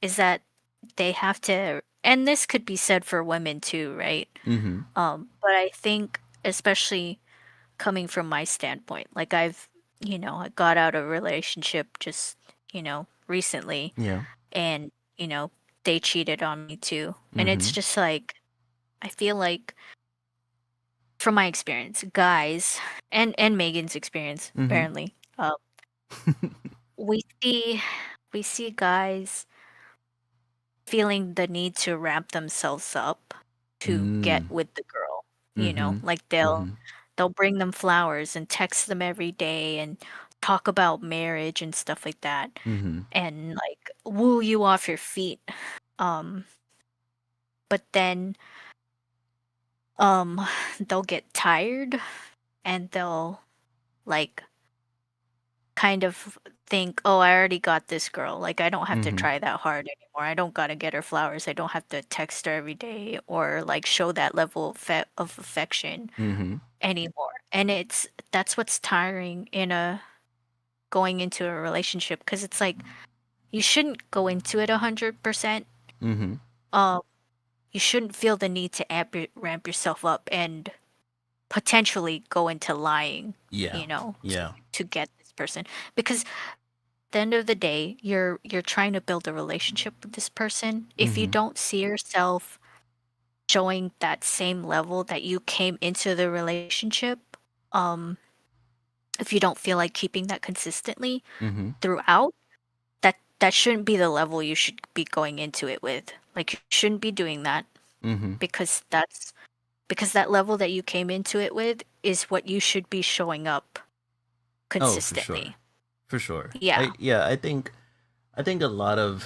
is that they have to, and this could be said for women too, right? Mm-hmm. But I think especially coming from my standpoint, like I got out of a relationship just, recently Yeah. and, you know, they cheated on me too. And it's Mm-hmm. just like I feel like from my experience, guys and Megan's experience Mm-hmm. apparently, we see we see guys feeling the need to ramp themselves up to get Mm. with the girl. You know, Mm-hmm. like Mm-hmm. they'll bring them flowers and text them every day and talk about marriage and stuff like that Mm-hmm. and like woo you off your feet. Um but then um they'll get tired and they'll like kind of think, "Oh, I already got this girl. Like I don't have to Mm-hmm. try that hard anymore. I don't got to get her flowers. I don't have to text her every day or like show that level of affection Mm-hmm. anymore." And that's what's tiring in a going into a relationship because it's like you shouldn't go into it 100%. Mm-hmm. Um, you shouldn't feel the need to ramp yourself up and potentially go into lying, Yeah. you know, Yeah. to get this person because the end of the day, you're trying to build a relationship with this person. If you Mm-hmm. don't see yourself showing that same level that you came into the relationship, um, if you don't feel like keeping that consistently Mm-hmm. throughout, that shouldn't be the level you should be going into it with. Like you shouldn't be doing that Mm-hmm. because that level that you came into it with is what you should be showing up Oh, for sure. consistently. For sure. Yeah. I think a lot of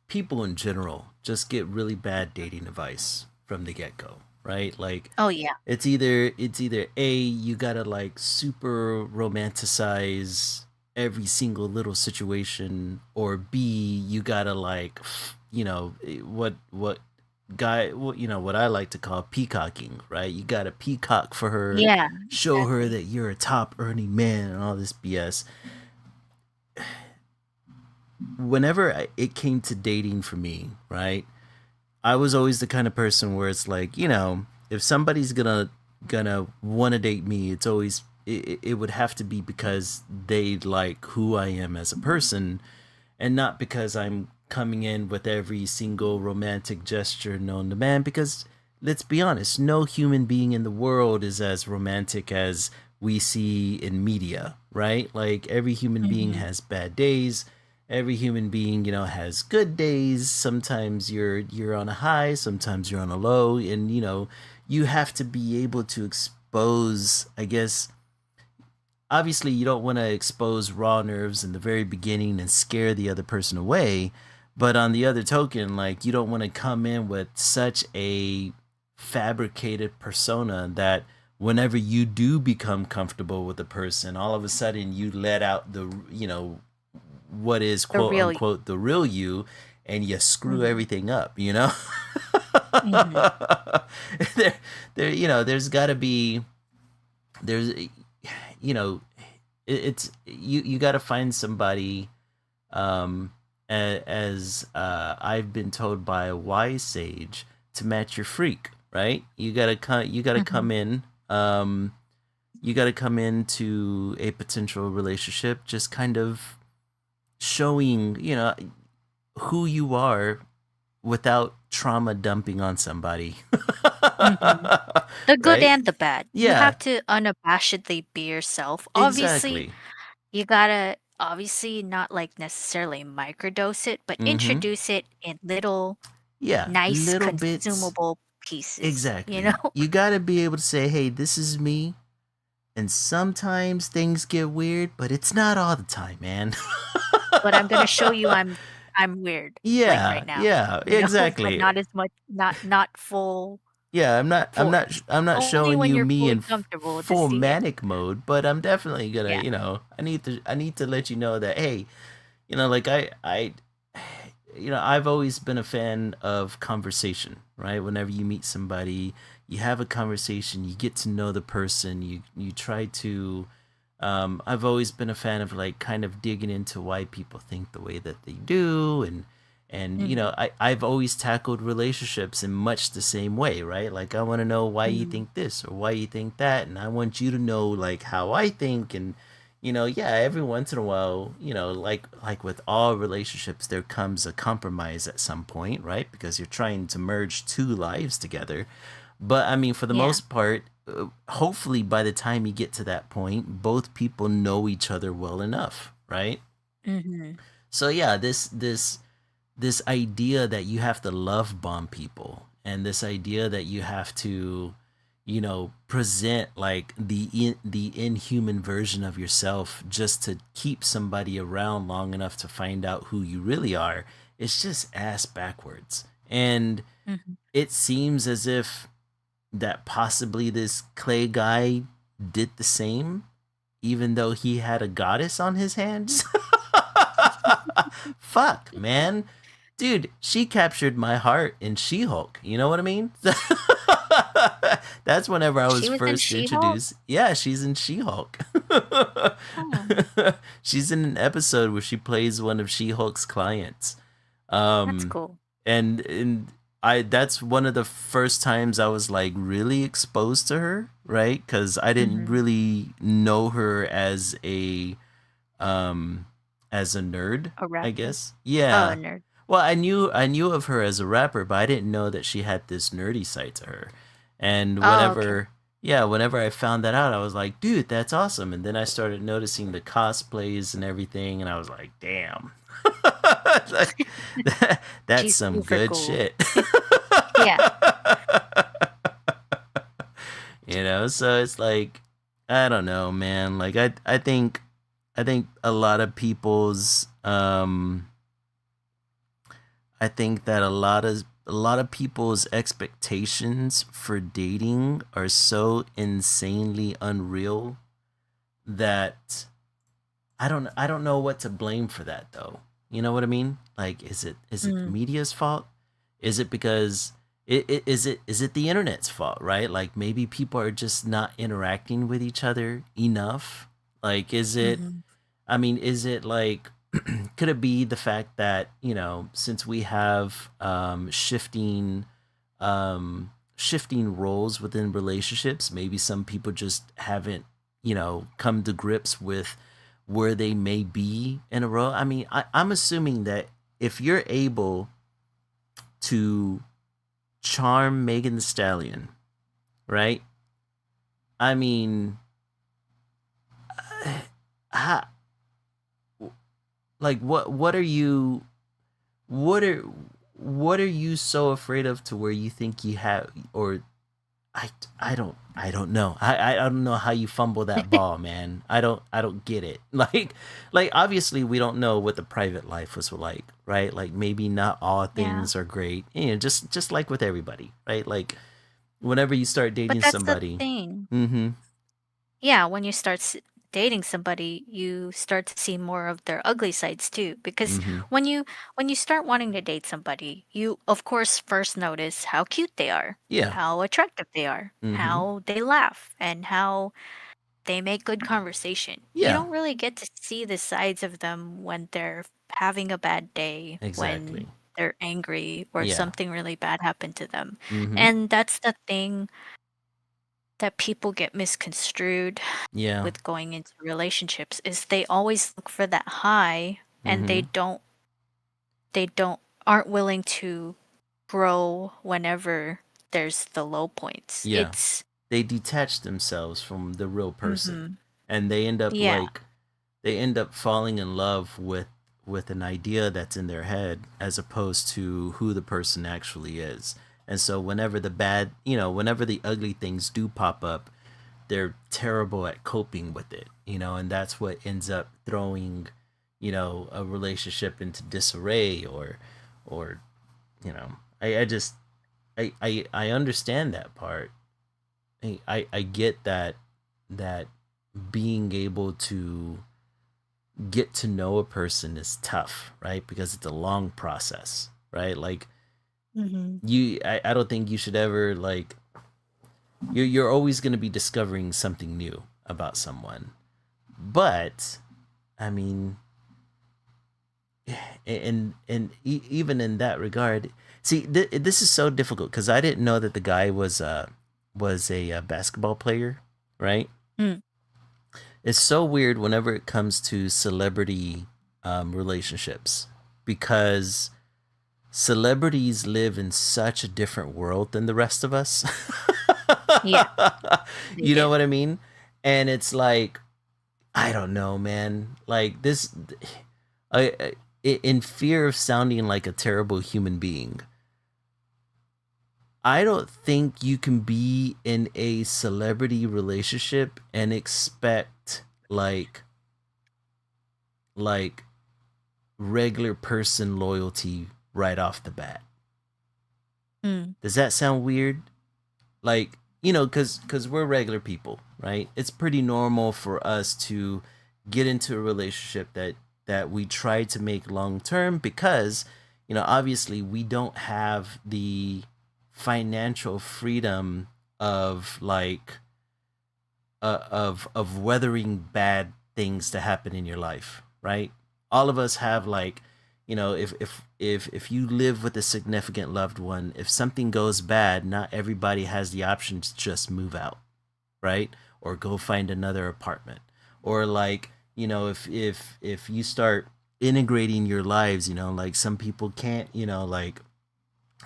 people in general just get really bad dating advice from the get-go, right? Like Oh yeah. it's either A, you got to like super romanticize every single little situation, or B, you got to like what guy what I like to call peacocking, right? You got to peacock for her, Yeah, show her exactly. that you're a top earning man and all this BS. Whenever it came to dating for me, right? I was always the kind of person where it's like, if somebody's gonna want to date me, it's always it would have to be because they like who I am as a person, and not because I'm coming in with every single romantic gesture known to man. Because let's be honest, no human being in the world is as romantic as we see in media, right? Like every human being Hmm. has bad days. Every human being, has good days. Sometimes you're on a high, sometimes you're on a low, and you have to be able to expose, I guess. Obviously, you don't want to expose raw nerves in the very beginning and scare the other person away. But on the other token, like, you don't want to come in with such a fabricated persona that whenever you do become comfortable with a person, all of a sudden you let out what is The quote real. unquote the real you, and you screw Hmm. everything up. Hmm. there, there's got to be there's you know it's you got to find somebody, um as I've been told by a wise sage, to match your freak, right? You got to come Hmm. in, you got to come into a potential relationship just kind of showing who you are without trauma dumping on somebody. Hmm. The good Right? and the bad. You Yeah, have to unabashedly be yourself. Obviously, exactly. you gotta obviously not like necessarily microdose it, but Mm-hmm. introduce it in little Yeah, nice little bits. consumable pieces, you Exactly. know? You got to be able to say, hey, this is me. And sometimes things get weird, but it's not all the time, man. But I'm gonna show you I'm weird, like right Yeah, now, yeah, you know, but exactly. not as much not full Yeah, I'm not I'm full not I'm not only showing when you you're me fully in comfortable to full see it. manic mode, but I'm definitely gonna, Yeah. I need to let you know that, hey, like I've always been a fan of conversation, right? Whenever you meet somebody, you have a conversation, you get to know the person, you try to. I've always been a fan of like kind of digging into why people think the way that they do, and Mhm. I've always tackled relationships in much the same way, right? Like I want to know why you Mhm. think this or why you think that, and I want you to know like how I think, and yeah, every once in a while, like with all relationships, there comes a compromise at some point, right? Because you're trying to merge two lives together. But I mean, for the Yeah. most part, hopefully by the time you get to that point, both people know each other well enough, right? Mm-hmm. So yeah, this idea that you have to love bomb people, and this idea that you have to present like the inhuman version of yourself just to keep somebody around long enough to find out who you really are, it's just ass backwards. And Mm-hmm. it seems as if that possibly this Clay guy did the same, even though he had a goddess on his hands. Fuck, man. Dude, she captured my heart in She Hulk. You know what I mean? That's whenever I was She was in first She-Hulk? introduced. Yeah, she's in She Hulk. Oh, She's in an episode where she plays one of She Hulk's clients. that's Um, cool. and I that's one of the first times I was like really exposed to her, right? Because I didn't Mm-hmm. really know her um as a nerd, A I rapper? guess. Oh, a Yeah. nerd. Well, I knew of her as a rapper, but I didn't know that she had this nerdy side to her. And Oh, okay. whenever I found that out, I was like, dude, that's awesome. And then I started noticing the cosplays and everything, and I was like, damn. Like, that's She's some super good cool. shit. Yeah. So it's like, I don't know, man. Like I think a lot of people's I think that a lot of people's expectations for dating are so insanely unreal that I don't know what to blame for that though. You know what I mean? Like is it the Mm, media's fault? Is it because is it the internet's fault, right? Like maybe people are just not interacting with each other enough. Like mhm, is it like could it be the fact that, since we have shifting roles within relationships, maybe some people just haven't, come to grips with where they may be in a role. I mean, I'm assuming that if you're able to charm Megan the Stallion, right? I mean, how, like what are you what are what are you so afraid of to where you think you have, or I don't know. I don't know how you fumble that ball, man. I don't get it. Like obviously we don't know what the private life was like, right? Like maybe not all yeah. things are great. Just like with everybody, right? Like whenever you start But dating that's the somebody. thing. Mhm. Yeah, when you start dating somebody, you start to see more of their ugly sides too. Because Mhm. when you start wanting to date somebody, you of course first notice how cute they are, Yeah. how attractive they are, Mhm. how they laugh, and how they make good conversation. You Yeah. don't really get to see the sides of them when they're having a bad day, Exactly. when they're angry, or Yeah. something really bad happened to them. Mhm. And that's the thing that people get misconstrued Yeah. with going into relationships is they always look for that high, and they Mhm. don't they don't aren't willing to grow whenever there's the low points. Yeah. It's They detach themselves from the real person, mhm. and Yeah. they end up falling in love with an idea that's in their head as opposed to who the person actually is. And so whenever the ugly things do pop up, they're terrible at coping with it, and that's what ends up throwing, a relationship into disarray, or I just I understand that part. I get that being able to get to know a person is tough, right? Because it's a long process, right? Like Mhm. I don't think you should ever like you're always going to be discovering something new about someone. But I mean, even in that regard, see, this is so difficult because I didn't know that the guy was a basketball player, right? Mm. It's so weird whenever it comes to celebrity relationships because celebrities live in such a different world than the rest of us. Yeah, they You know do. what I mean? And it's like, I don't know, man. Like this, in fear of sounding like a terrible human being, I don't think you can be in a celebrity relationship and expect like regular person loyalty right off the bat. Mm. Does that sound weird? Like, cuz we're regular people, right? It's pretty normal for us to get into a relationship that we try to make long term because, obviously we don't have the financial freedom of of weathering bad things to happen in your life, right? All of us have if you live with a significant loved one, if something goes bad, not everybody has the option to just move out, right? Or go find another apartment. Or if you start integrating your lives, like some people can't,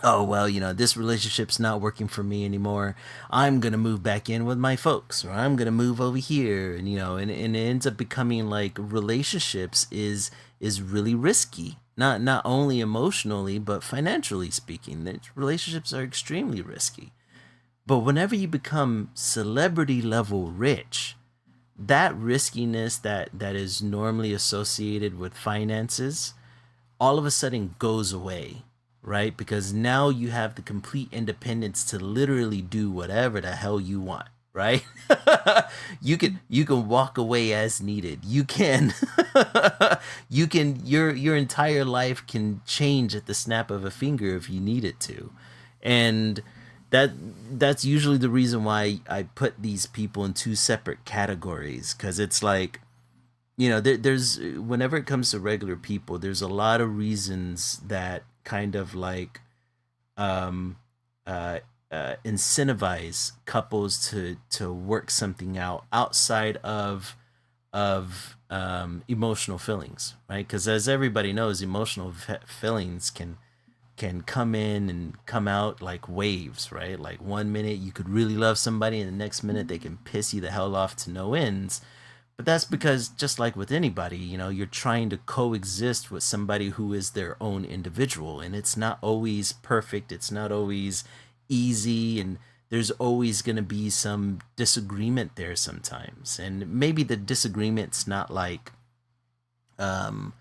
oh well, this relationship's not working for me anymore, I'm gonna move back in with my folks, or I'm gonna move over here, and it ends up becoming like relationships is really risky, not only emotionally but financially speaking. Relationships are extremely risky. But whenever you become celebrity level rich, that riskiness that is normally associated with finances all of a sudden goes away, right? Because now you have the complete independence to literally do whatever the hell you want, right? you can walk away as needed. You can your entire life can change at the snap of a finger if you need it to. And that that's usually the reason why I put these people in two separate categories, cuz it's like, there's whenever it comes to regular people, there's a lot of reasons that kind of like um, uh, incentivize couples to work something out outside of emotional feelings, right? Because as everybody knows, emotional feelings can come in and come out like waves, right? Like one minute you could really love somebody, and the next minute they can piss you the hell off to no ends. But that's because, just like with anybody, you're trying to coexist with somebody who is their own individual. And it's not always perfect, it's not always easy. And there's always going to be some disagreement there sometimes. And maybe the disagreement's not like um,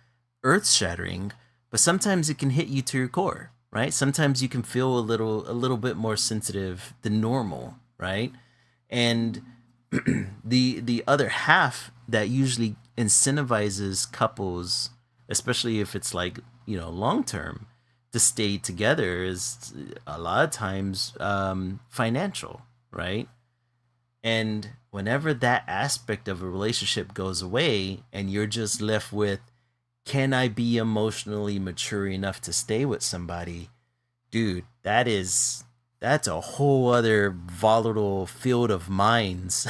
earth shattering, but sometimes it can hit you to your core, right? Sometimes you can feel a little bit more sensitive than normal, right? And the other half that usually incentivizes couples, especially if it's like, long term, to stay together is a lot of times financial, right? And whenever that aspect of a relationship goes away and you're just left with, can I be emotionally mature enough to stay with somebody? Dude, that's a whole other volatile field of minds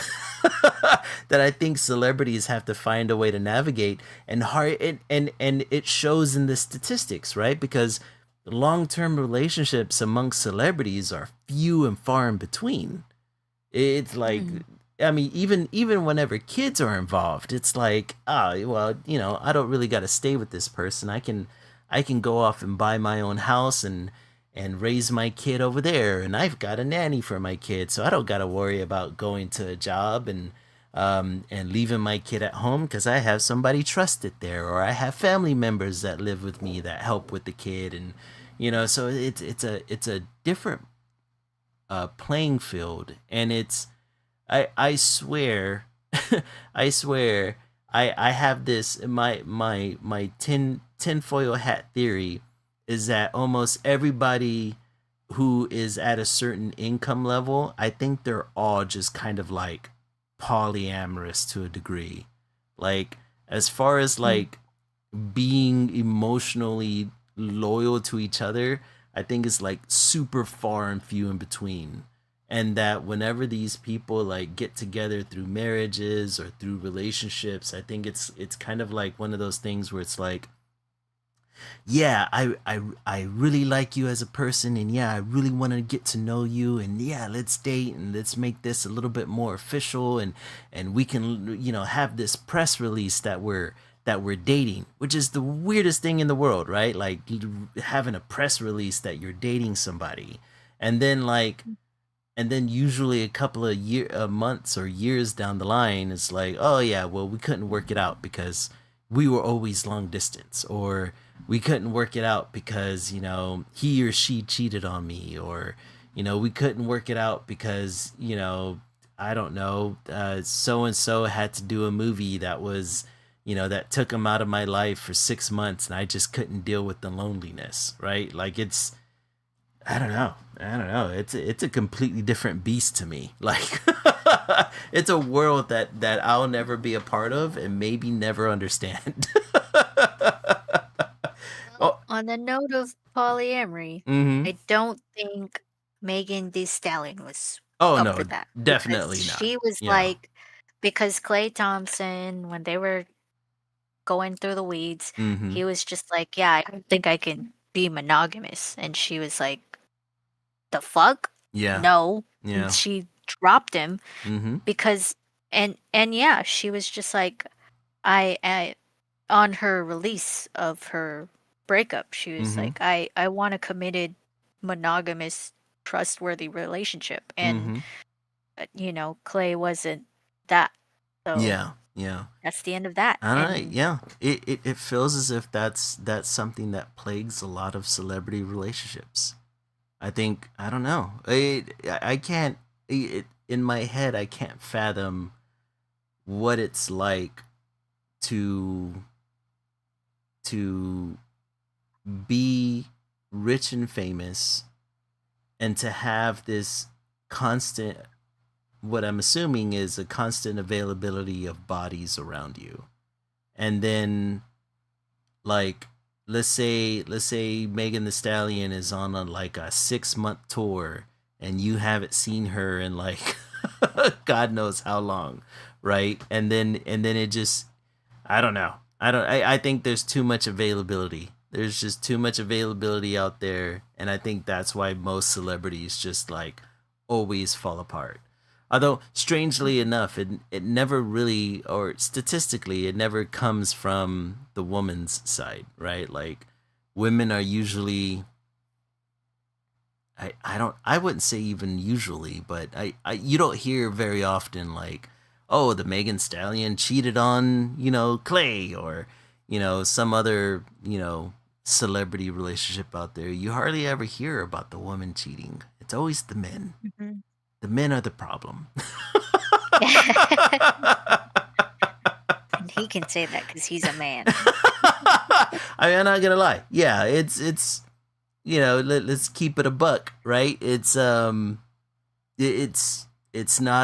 that I think celebrities have to find a way to navigate. And hard and it shows in the statistics, right? Because long-term relationships amongst celebrities are few and far in between. It's like, Mm. I mean, even whenever kids are involved, it's like, well, I don't really got to stay with this person. I can go off and buy my own house and raise my kid over there, and I've got a nanny for my kid, so I don't got to worry about going to a job and leaving my kid at home because I have somebody trusted there, or I have family members that live with me that help with the kid. And so it's a different playing field. And I swear, I swear, I have this, my tinfoil hat theory is that almost everybody who is at a certain income level, I think they're all just kind of like polyamorous to a degree. Like, as far as Mm. like being emotionally loyal to each other, I think it's like super far and few in between. and that whenever these people like get together through marriages or through relationships, I think it's kind of like one of those things where it's like, yeah, I really like you as a person, and yeah, I really want to get to know you, and yeah, let's date and let's make this a little bit more official, and we can, have this press release that we're dating, which is the weirdest thing in the world, right? Like having a press release that you're dating somebody, and then like and then usually a couple of months or years down the line, it's like, oh yeah, well, we couldn't work it out because we were always long distance, or we couldn't work it out because he or she cheated on me, or we couldn't work it out because I don't know, so and so had to do a movie that was that took him out of my life for 6 months, and I just couldn't deal with the loneliness, right? Like I don't know. I don't know. It's a completely different beast to me. Like it's a world that I'll never be a part of and maybe never understand. Well, Oh, on the note of polyamory, mm-hmm. I don't think Megan The Stallion was Oh up for no, that because definitely not. she was Yeah. like, because Clay Thompson, when they were going through the weeds, Mm-hmm. he was just like, yeah, I don't think I can be monogamous. And she was like, the fuck? Yeah. No. And Yeah. she dropped him Mm-hmm. because, and yeah, she was just like, I on her release of her breakup, she was Mm-hmm. like, I want a committed, monogamous, trustworthy relationship. And, Mm-hmm. Clay wasn't that. So Yeah. Yeah. that's the end of that. All right. And Yeah. It feels as if that's something that plagues a lot of celebrity relationships. I think I don't know. I can't. In my head, I can't fathom what it's like to to be rich and famous, and to have this constant, what I'm assuming is a constant availability of bodies around you, and then like let's say Megan the Stallion is on like a 6 month tour, and you haven't seen her in like God knows how long, right? And then it just, I don't know. I think there's too much availability. There's just too much availability out there, and I think that's why most celebrities just like always fall apart. Although strangely enough, it never really, or statistically, it never comes from the woman's side, right? Like women are usually, I wouldn't say even usually, but I you don't hear very often like, oh, the Megan Stallion cheated on, Clay, or some other, celebrity relationship out there. You hardly ever hear about the woman cheating. It's always the men. Mhm. The men are the problem. and he can say that because he's a man. I'm not gonna lie. Yeah, it's let's keep it a buck, right? It's not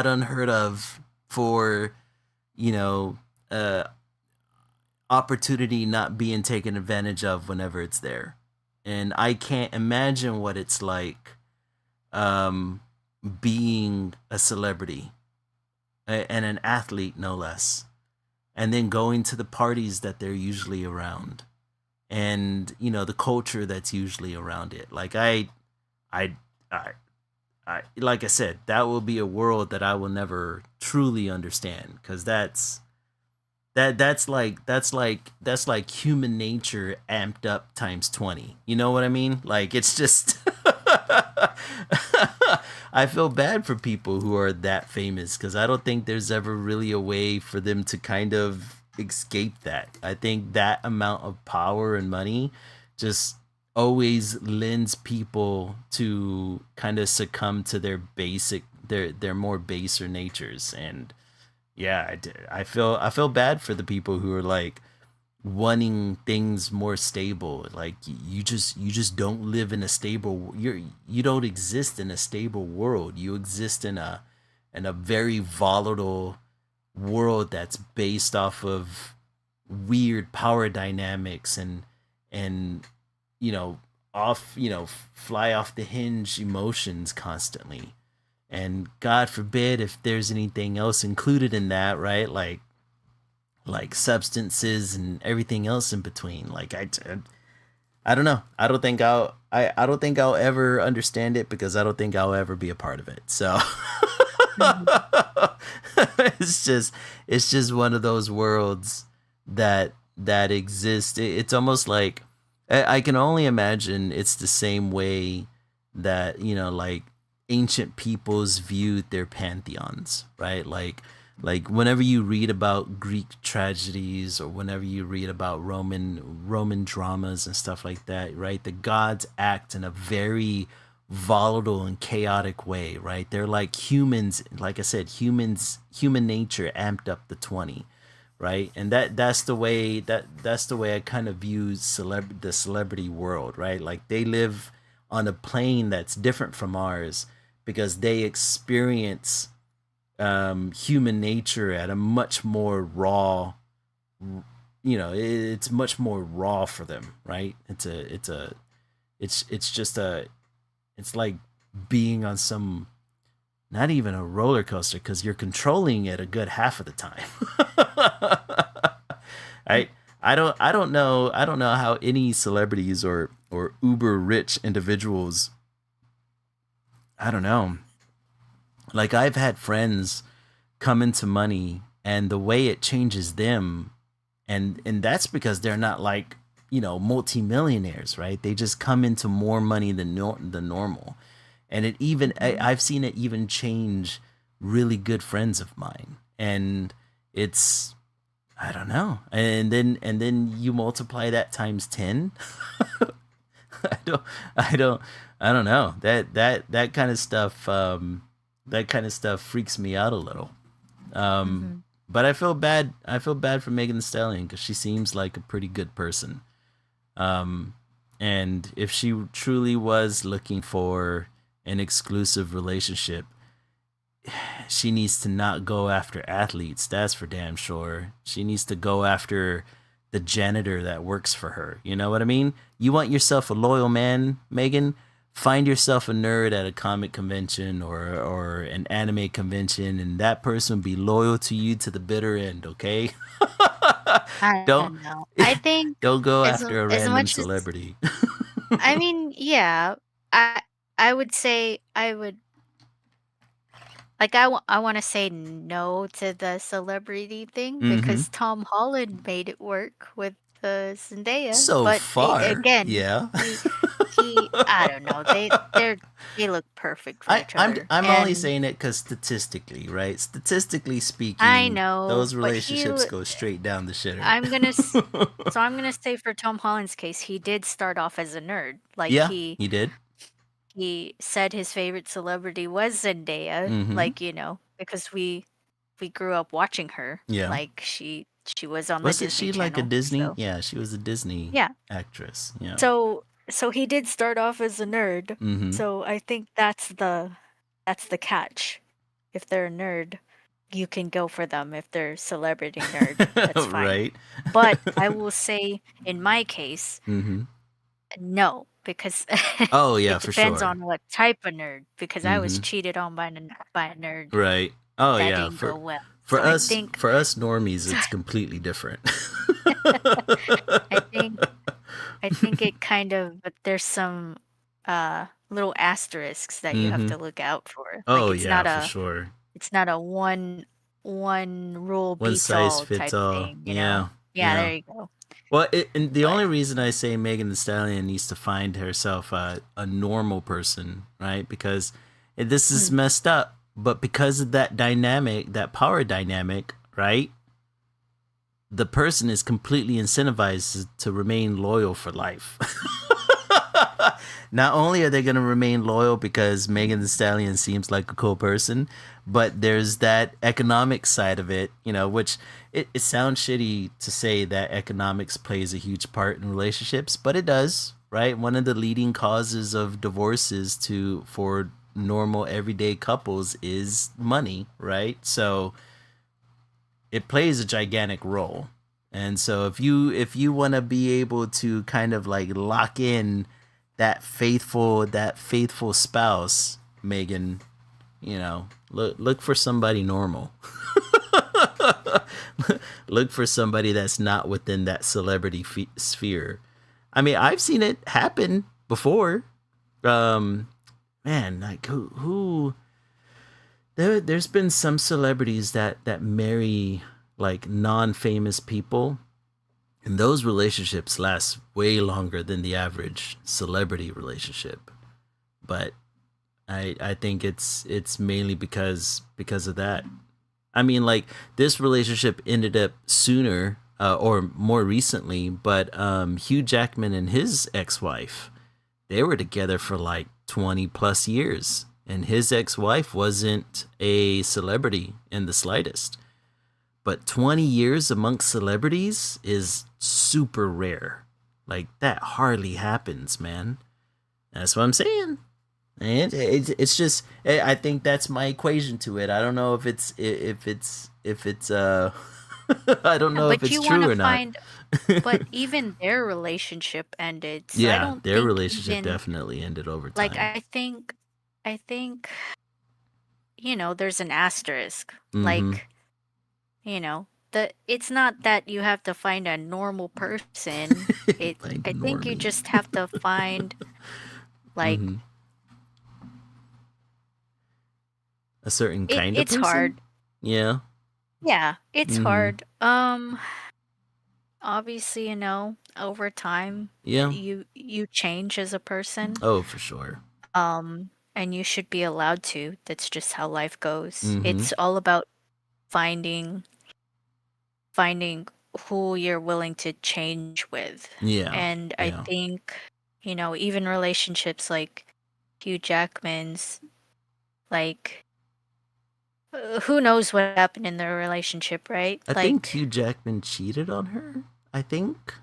unheard of for you know uh opportunity not being taken advantage of whenever it's there, and I can't imagine what it's like um being a celebrity, and an athlete no less, and then going to the parties that they're usually around, and the culture that's usually around it. Like I I like I said, that will be a world that I will never truly understand, because that's like human nature amped up times 20. You know what I mean? Like it's just I feel bad for people who are that famous, because I don't think there's ever really a way for them to kind of escape that. I think that amount of power and money just always lends people to kind of succumb to their more baser natures. And yeah, I feel bad for the people who are like wanting things more stable. Like you just don't live in a stable, you don't exist in a stable world. You exist in a very volatile world that's based off of weird power dynamics, and you know off fly off the hinge emotions constantly. and God forbid if there's anything else included in that, right? Like substances and everything else in between. Like I don't know. I don't think I'll ever understand it because I don't think I'll ever be a part of it. So Mhm. it's just it's just one of those worlds that exist. It's almost like I can only imagine it's the same way that like ancient peoples viewed their pantheons, right? Like whenever you read about Greek tragedies or whenever you read about Roman dramas and stuff like that, right? The gods act in a very volatile and chaotic way, right? They're like humans, like I said, human nature amped up to 20, right? And that's the way I kind of view the celebrity world, right? Like they live on a plane that's different from ours because they experience human nature at a much more raw, it's much more raw for them, right? It's just a it's like being on some, not even a roller coaster because you're controlling it a good half of the time. I I don't know how any celebrities or uber rich individuals, I don't know. Like I've had friends come into money and the way it changes them, and that's because they're not like multimillionaires, right? They just come into more money than the normal, and Mhm. I've seen it even change really good friends of mine, and it's, I don't know, and then you multiply that times 10. I don't I don't I don't know. That kind of stuff, that kind of stuff freaks me out a little. Mhm. But I feel bad for Megan the Stallion cuz she seems like a pretty good person. Um and if she truly was looking for an exclusive relationship, she needs to not go after athletes. That's for damn sure. She needs to go after the janitor that works for her. You know what I mean? You want yourself a loyal man, Megan? Find yourself a nerd at a comic convention or an anime convention, and that person will be loyal to you to the bitter end. Okay? I don't don't know. I think don't go as after a as random much as celebrity. I mean, yeah, I I would say I would like I want to say no to the celebrity thing Mm-hmm. because Tom Holland made it work with Zendaya, So but far, again, yeah. he I don't know. They look perfect for each other. I'm only And saying it because statistically, right? Statistically I speaking, know, those but relationships go straight down the shitter. I'm gonna s- so I'm gonna say for Tom Holland's case, he did start off as a nerd. Like Yeah, he did. he said his favorite celebrity was Zendaya, Mm-hmm. like, because we grew up watching her. Yeah. Like she was on the Wasn't Disney she like a Channel. Disney? So, Yeah, she was a Disney yeah. actress. Yeah. So he did start off as a nerd. Mm-hmm. So I think that's the catch. If they're a nerd, you can go for them. If they're celebrity nerd, that's fine. Right. But I will say in my case, Mm-hmm. no, because Oh yeah, it for depends sure. on what type of nerd, because I was Mm-hmm. cheated on by a nerd. Right. Oh That yeah. didn't go well. For So I us think for us normies, so it's completely different. I think I think it kind of but there's some little asterisks that you have Mm-hmm. to look out for. Like Oh yeah, for sure. it's not a one rule One beats size all fits type all. thing, you know? Yeah. Yeah, Yeah. there you go. Well, and the But only reason I say Megan the Stallion needs to find herself a normal person, right? Because this is mm, messed up, but because of that dynamic, that power dynamic, right? The person is completely incentivized to remain loyal for life. Not only are they going to remain loyal because Megan the Stallion seems like a cool person, but there's that economic side of it, which it sounds shitty to say that economics plays a huge part in relationships, but it does, right? One of the leading causes of divorces to for normal everyday couples is money, right? So it plays a gigantic role. And so if you want to be able to kind of like lock in that faithful spouse, Megan, look for somebody normal. Look for somebody that's not within that celebrity sphere. I mean, I've seen it happen before. Um, Man, like who there's been some celebrities that marry like non-famous people, and those relationships last way longer than the average celebrity relationship. But I think it's mainly because of that. I mean, like this relationship ended up sooner or more recently, but Hugh Jackman and his ex-wife, they were together for like 20 plus years, and his ex-wife wasn't a celebrity in the slightest. But 20 years amongst celebrities is super rare. Like that hardly happens, man. That's what I'm saying. And it's just I think that's my equation to it. I don't know if it's I don't Yeah, know if but it's you want true to or not. find, but even their relationship ended. So I Yeah, don't their think relationship even definitely ended over like time. I think there's an asterisk. Mm-hmm. Like, it's not that you have to find a normal person. Like I think you normie. just have to find like Mm-hmm. A certain kind of it's person. hard. Yeah. Yeah, it's Mm-hmm. hard. Obviously, over time, Yeah. you change as a person. Oh, for sure. And you should be allowed to. That's just how life goes. Mm-hmm. It's all about finding finding who you're willing to change with. Yeah. And I Yeah. think, even relationships like Hugh Jackman's, like, who knows what happened in their relationship, right? I think Like, Hugh Jackman cheated on her. I think,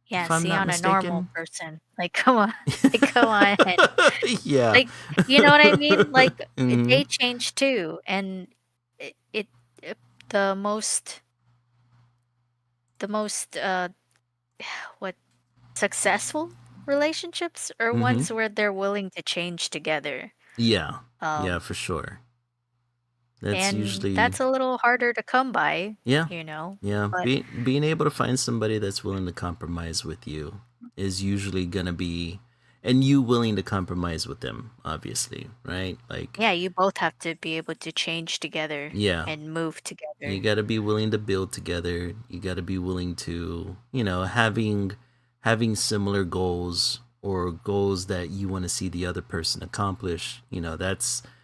yeah, if I'm see, not on a normal mistaken. person. Like, come on. Like, come on. Yeah. Like, you know what I mean? Like, Hmm. they change too. And it the most what successful relationships are Hmm. ones where they're willing to change together. Yeah. Yeah, Um, for sure. That's and usually that's a little harder to come by, yeah. you know. Yeah. But Being able to find somebody that's willing to compromise with you is usually gonna be, and you willing to compromise with them, obviously, right? Like, yeah, you both have to be able to change together yeah. and move You together. got to be willing to build together. You got to be willing to, having similar goals or goals that you want to see the other person accomplish.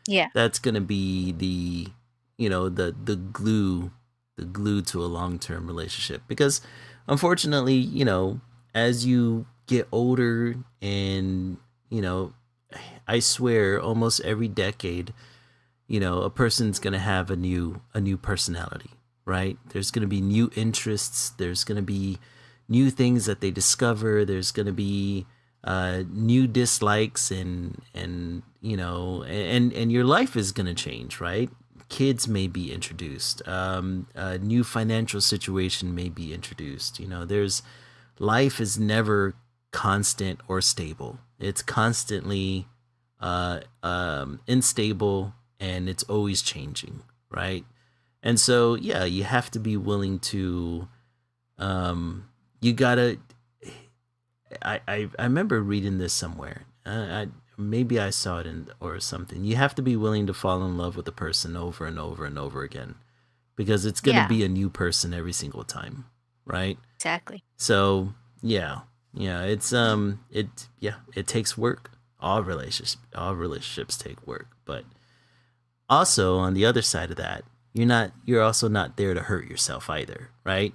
Yeah. That's going to be the glue to a long-term relationship, because unfortunately, as you get older, and you know I swear almost every decade, a person's going to have a new personality, right? There's going to be new interests, there's going to be new things that they discover, there's going to be new dislikes, and your life is going to change, right? Kids may be introduced, a new financial situation may be introduced. There's life is never constant or stable. It's constantly unstable, and it's always changing, right? And so, yeah, you have to be willing to. You gotta. I remember reading this somewhere. Maybe I saw it in or something. You have to be willing to fall in love with a person over and over and over again, because it's gonna Yeah, be a new person every single time, right? exactly. So yeah, yeah, it takes work. All relationships take work, but also on the other side of that, you're also not there to hurt yourself either, right?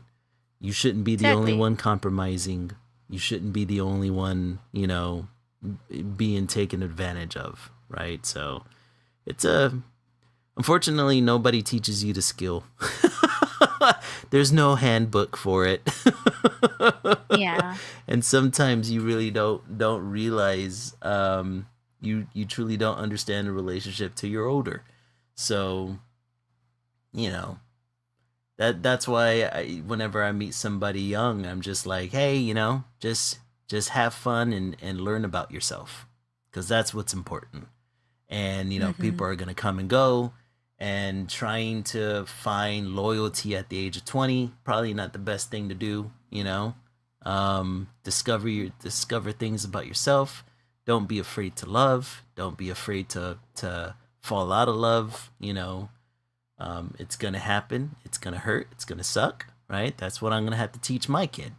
You shouldn't be the only Exactly. one compromising. You shouldn't be the only one, being taken advantage of, right? So it's a unfortunately nobody teaches you the skill. There's no handbook for it. Yeah. And sometimes you really don't realize, you truly don't understand a relationship till you're older. So, you know, that's why whenever I meet somebody young, I'm just like, hey, just have fun and learn about yourself, because that's what's important. and Mm-hmm. people are going to come and go, and trying to find loyalty at the age of 20, probably not the best thing to do. Discover things about yourself. Don't be afraid to love. Don't be afraid to fall out of love. It's gonna happen. It's gonna hurt. It's gonna suck. Right? That's what I'm gonna have to teach my kid.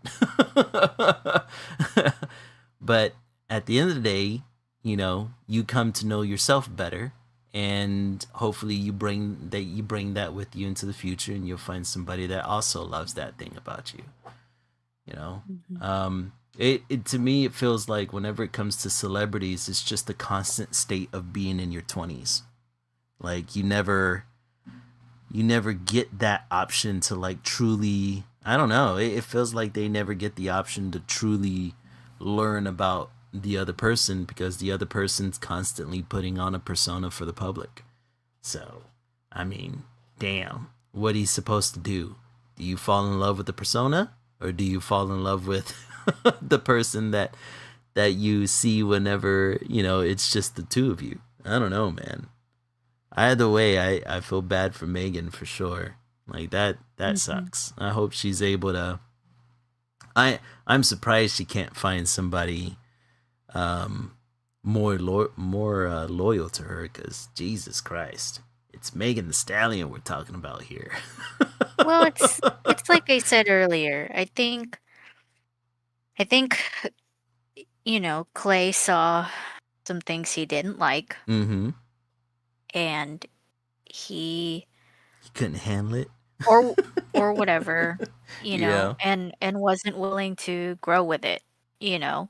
But at the end of the day, you come to know yourself better, and hopefully you bring that with you into the future, and you'll find somebody that also loves that thing about you. You know, Mm-hmm. it to me it feels like whenever it comes to celebrities, it's just a constant state of being in your 20s. Like you never get that option to like truly, I don't know, it feels like they never get the option to truly learn about the other person, because the other person's constantly putting on a persona for the public. So I mean, damn, what he's supposed to do you fall in love with the persona, or do you fall in love with the person that you see whenever it's just the two of you? I don't know, man. Either way, I feel bad for Megan for sure. Like that Mm-hmm. sucks. I hope she's able to. I'm surprised she can't find somebody um more loyal to her, because Jesus Christ, it's Megan the Stallion we're talking about here. Well, it's like I said earlier. I think Clay saw some things he didn't like, Mm-hmm. and he He couldn't handle it. or or whatever, Yeah. and wasn't willing to grow with it, you know.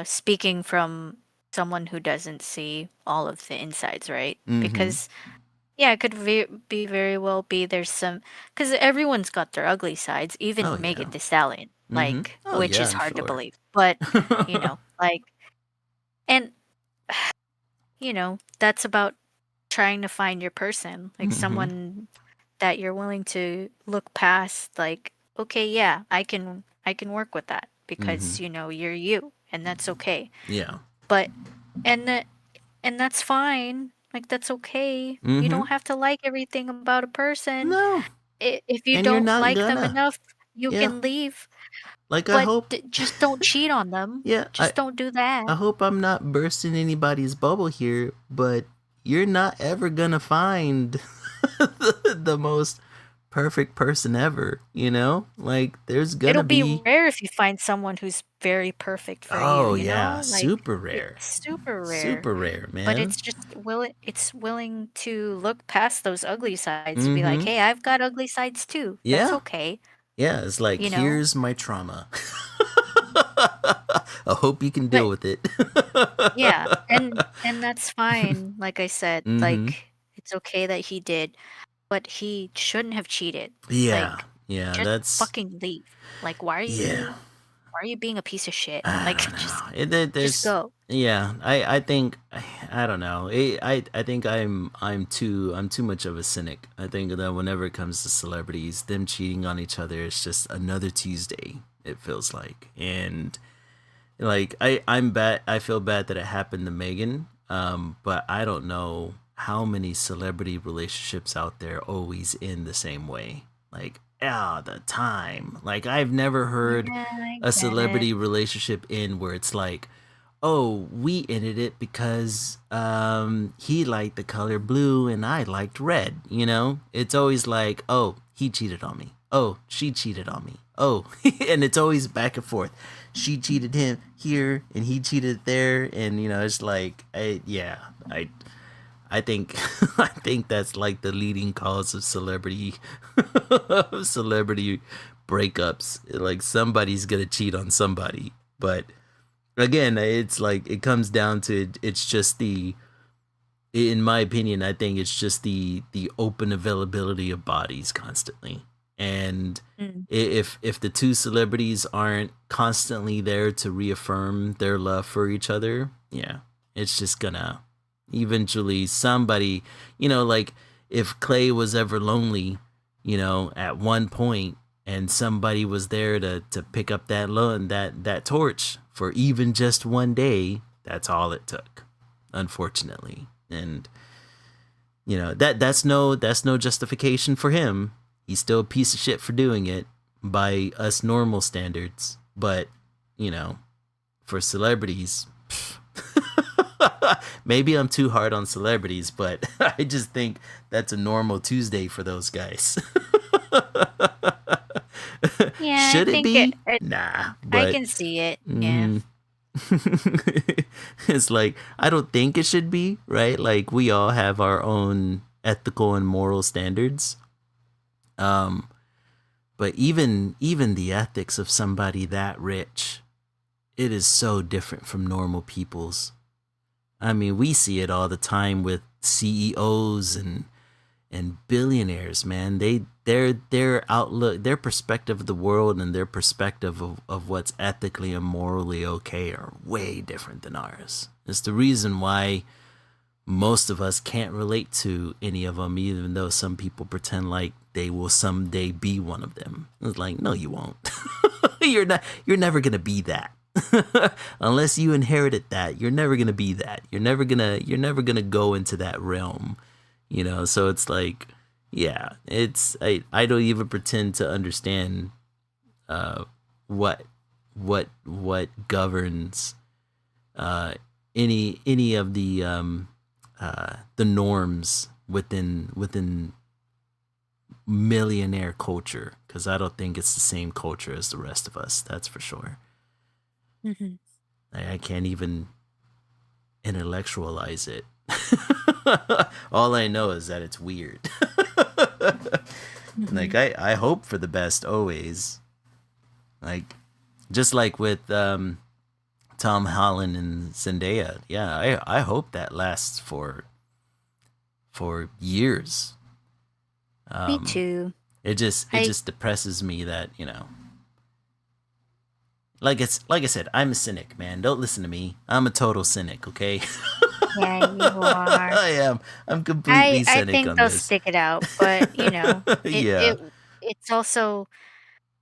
Speaking from someone who doesn't see all of the insides, right? Mm-hmm. Because yeah, it could be very well be there's some, because everyone's got their ugly sides, Oh even yeah. Megan Thee Stallion, Mm-hmm. Oh which yeah, is I'm hard to sure. believe. But, like, and that's about trying to find your person, like Mm-hmm. someone that you're willing to look past, like, okay, yeah, I can work with that Mm-hmm. because you're you, and that's okay. Yeah. But and that and that's fine. Like, that's okay. You Mm-hmm. don't have to like everything about a person. No. If you And you're don't not like them gonna. enough, you Yeah. can leave, Like I but hope. just don't cheat on them. Yeah. I Just don't do that. I hope I'm not bursting anybody's bubble here, but you're not ever gonna find the most perfect person ever. Like there's It'll gonna be be. rare if you find someone who's very perfect for you, Oh yeah, Like, super rare. it's super rare. Super rare, But man. it's just willing to look past those ugly sides to be like, Mm-hmm. "Hey, I've got ugly sides too. That's Yeah. okay." Yeah, it's like You know? here's my trauma. I hope you can deal But with it. yeah, and that's fine. Like I said, Mm-hmm. like, it's okay that he did, but he shouldn't have cheated. Yeah. Like, Yeah, just that's fucking leave. Like, yeah. why are you being a piece of shit? I Like, don't just know. just There's go. yeah. I think I don't know. I think I'm too much of a cynic. I think that whenever it comes to celebrities, them cheating on each other is just another Tuesday. It feels like, and like I'm bad. I feel bad that it happened to Megan. But I don't know how many celebrity relationships out there always end the same way. Like the time. Like I've never heard Yeah, I a get it. celebrity relationship end where it's like, oh, we ended it because he liked the color blue and I liked red. It's always like, oh, he cheated on me. Oh, she cheated on me. Oh, and it's always back and forth. She cheated him here and he cheated there, and it's like, I think I think that's like the leading cause of celebrity breakups. Like somebody's gonna cheat on somebody, but again, it's like it comes down to it's just in my opinion, I think it's just the open availability of bodies constantly. And Mm. if the two celebrities aren't constantly there to reaffirm their love for each other, yeah, it's just gonna eventually somebody, like if Clay was ever lonely, at one point, and somebody was there to pick up that torch for even just one day, that's all it took, unfortunately. And that's no justification for him. He's still a piece of shit for doing it by us normal standards. But, for celebrities, maybe I'm too hard on celebrities, but I just think that's a normal Tuesday for those guys. Yeah, Should I it think be? it Nah, I but can see it. Yeah. it's like, I don't think it should be, right? Like, we all have our own ethical and moral standards. But even the ethics of somebody that rich, it is so different from normal people's. I mean, we see it all the time with CEOs and billionaires, man. Their outlook, their perspective of the world, and their perspective of what's ethically and morally okay are way different than ours. It's the reason why most of us can't relate to any of them, even though some people pretend like they will someday be one of them. It's like, no, you won't. You're never gonna be that. Unless you inherited that, you're never gonna be that. You're never gonna go into that realm. So it's like, yeah, I don't even pretend to understand what governs any of the norms within millionaire culture, because I don't think it's the same culture as the rest of us. That's for sure. Hmm. I can't even intellectualize it. All I know is that it's weird. Like, I hope for the best always. Like, just like with Tom Holland and Zendaya. Yeah, I hope that lasts for years. Me too. It just depresses me that, like I said, I'm a cynic, man. Don't listen to me. I'm a total cynic, okay? Yeah, you are. I am. I'm completely I cynic think on they'll this. stick it out, but Yeah. it's also,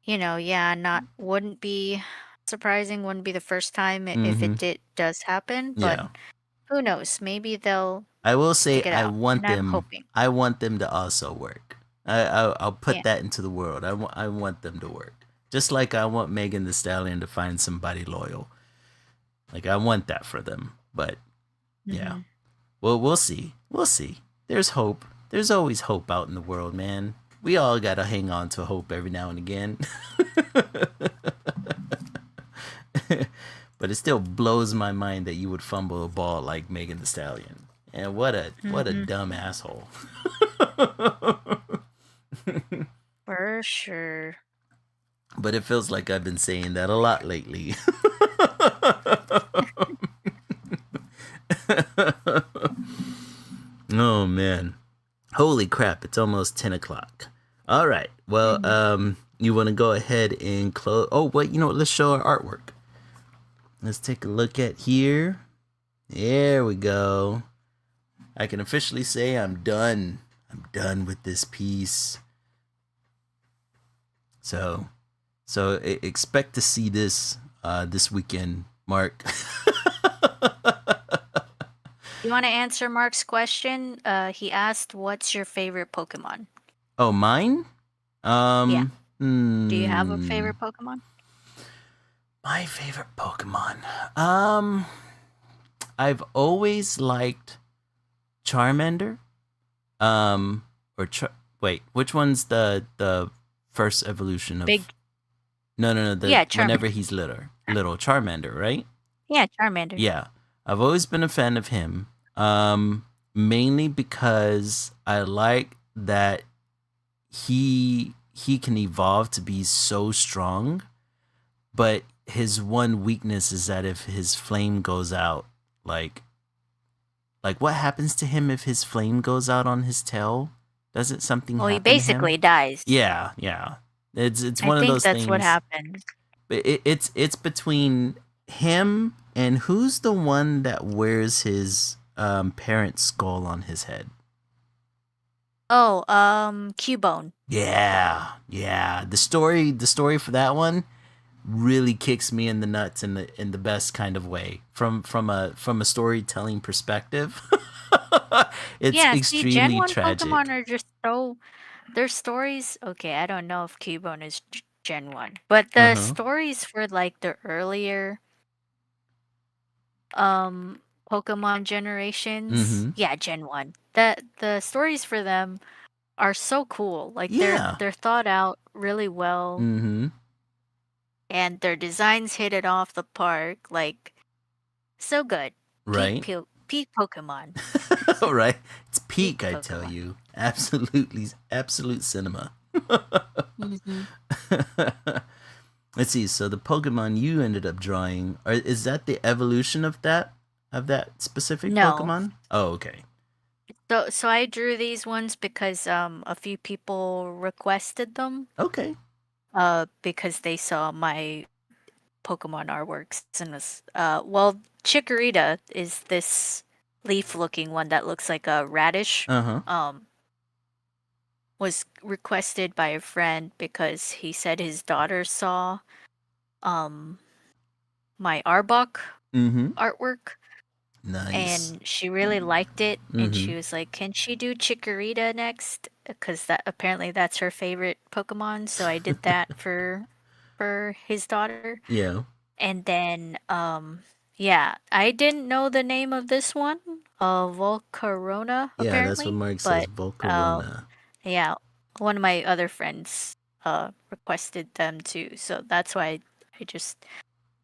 yeah, not wouldn't be surprising, wouldn't be the first time if Mm-hmm. it does happen, but Yeah. who knows? Maybe they'll I will say stick it out, and I'm hoping. I want them to also work. I'll put Yeah. that into the world. I want them to work. Just like I want Megan The Stallion to find somebody loyal. Like, I want that for them. But yeah. Hmm. Well, we'll see. We'll see. There's hope. There's always hope out in the world, man. We all gotta hang on to hope every now and again. But it still blows my mind that you would fumble a ball like Megan The Stallion. And what a Hmm. dumb asshole. For sure. But it feels like I've been saying that a lot lately. Oh man. Holy crap, it's almost 10 o'clock. All right. Well, Mhm. you want to go ahead and close? Oh, wait, let's show our artwork. Let's take a look at here. There we go. I can officially say I'm done. I'm done with this piece. So expect to see this this weekend, Mark. You want to answer Mark's question? He asked, "What's your favorite Pokemon?" Oh, mine? Yeah. Do you have a Hmm. favorite Pokemon? My favorite Pokemon. I've always liked Charmander. Wait, which one's the first evolution of? Big. No. Yeah, Whenever Charmander. he's little Charmander, right? Yeah, Charmander. Yeah, I've always been a fan of him. Mainly because I like that he can evolve to be so strong, but his one weakness is that if his flame goes out, like what happens to him if his flame goes out on his tail? Doesn't something Well, he happen to him? basically dies. Yeah. It's I one of think those that's what things. happens. It's between him and who's the one that wears his parent's skull on his head. Oh, Cubone. Yeah. The story for that one really kicks me in the nuts in the best kind of way from a storytelling perspective. It's Yeah, see, Gen extremely 1 Pokemon tragic. are just so their stories. Okay, I don't know if Cubone is Gen 1, but the Uh-huh. stories for like the earlier um Pokemon generations, Mm-hmm. yeah, Gen 1. The stories for them are so cool. Like Yeah. they're thought out really well Mm-hmm. and their designs hit it off the park. Like so good. Right. Peak Pokemon. Right. It's Peak peak, I tell Pokemon. you. Absolutely, absolute cinema. Hmm. Let's see. So the Pokemon you ended up drawing, is that the evolution of that specific No. Pokemon? Oh, okay. So I drew these ones because a few people requested them Okay. because they saw my Pokemon artworks and was well, Chikorita is this leaf looking one that looks like a radish. Uh huh. Um was requested by a friend because he said his daughter saw um my Arbok Mm-hmm. artwork Nice. and she really liked it and Mm-hmm. she was like, "Can she do Chikorita next?" Because that apparently that's her favorite Pokemon, so I did that for his daughter. Yeah. And then yeah, I didn't know the name of this one, Volcarona Yeah, that's what apparently, Mark says. but uh Volcarona. yeah, one of my other friends requested them too, so that's why I just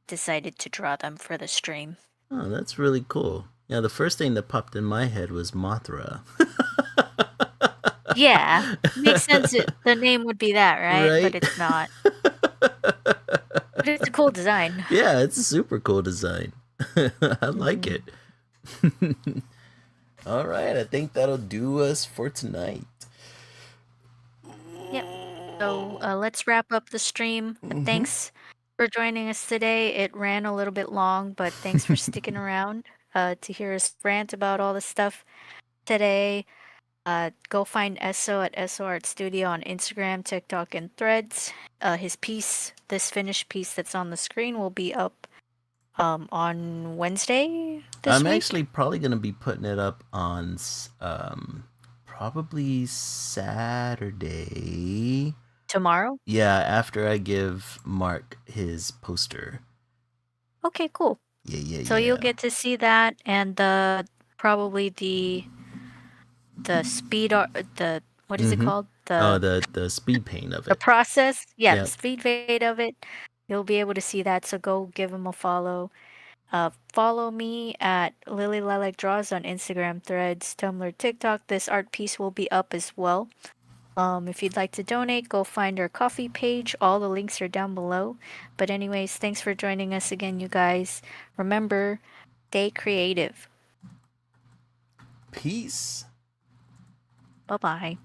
decided to draw them for the stream. Oh, that's really cool. Yeah, the first thing that popped in my head was Mothra. Yeah, makes sense. The name would be that, right? But Right? it's not. But it's a cool design. Yeah, it's a super cool design. I like Hmm. it. All right, I think that'll do us for tonight. Yep. So let's wrap up the stream. Mm-hmm. Thanks for joining us today. It ran a little bit long, but thanks for sticking around to hear us rant about all the stuff today. Go find Esso at Esso Art Studio on Instagram, TikTok, and Threads. His piece, this finished piece that's on the screen, will be up on Wednesday I'm this week. actually probably going to be putting it up on probably Saturday. Tomorrow. Yeah, after I give Mark his poster. Okay, cool. Yeah, yeah, So you'll yeah. get to see that and the probably the speed art the what is it Mm-hmm. called? Oh, the speed paint of The it. process. Yeah, the Yep. speed fade of it. You'll be able to see that, so go give him a follow. Follow me at Lily Lilac Draws on Instagram, Threads, Tumblr, TikTok. This art piece will be up as well. If you'd like to donate, go find our coffee page. All the links are down below. But anyways, thanks for joining us again, you guys. Remember, stay creative. Peace. Bye bye.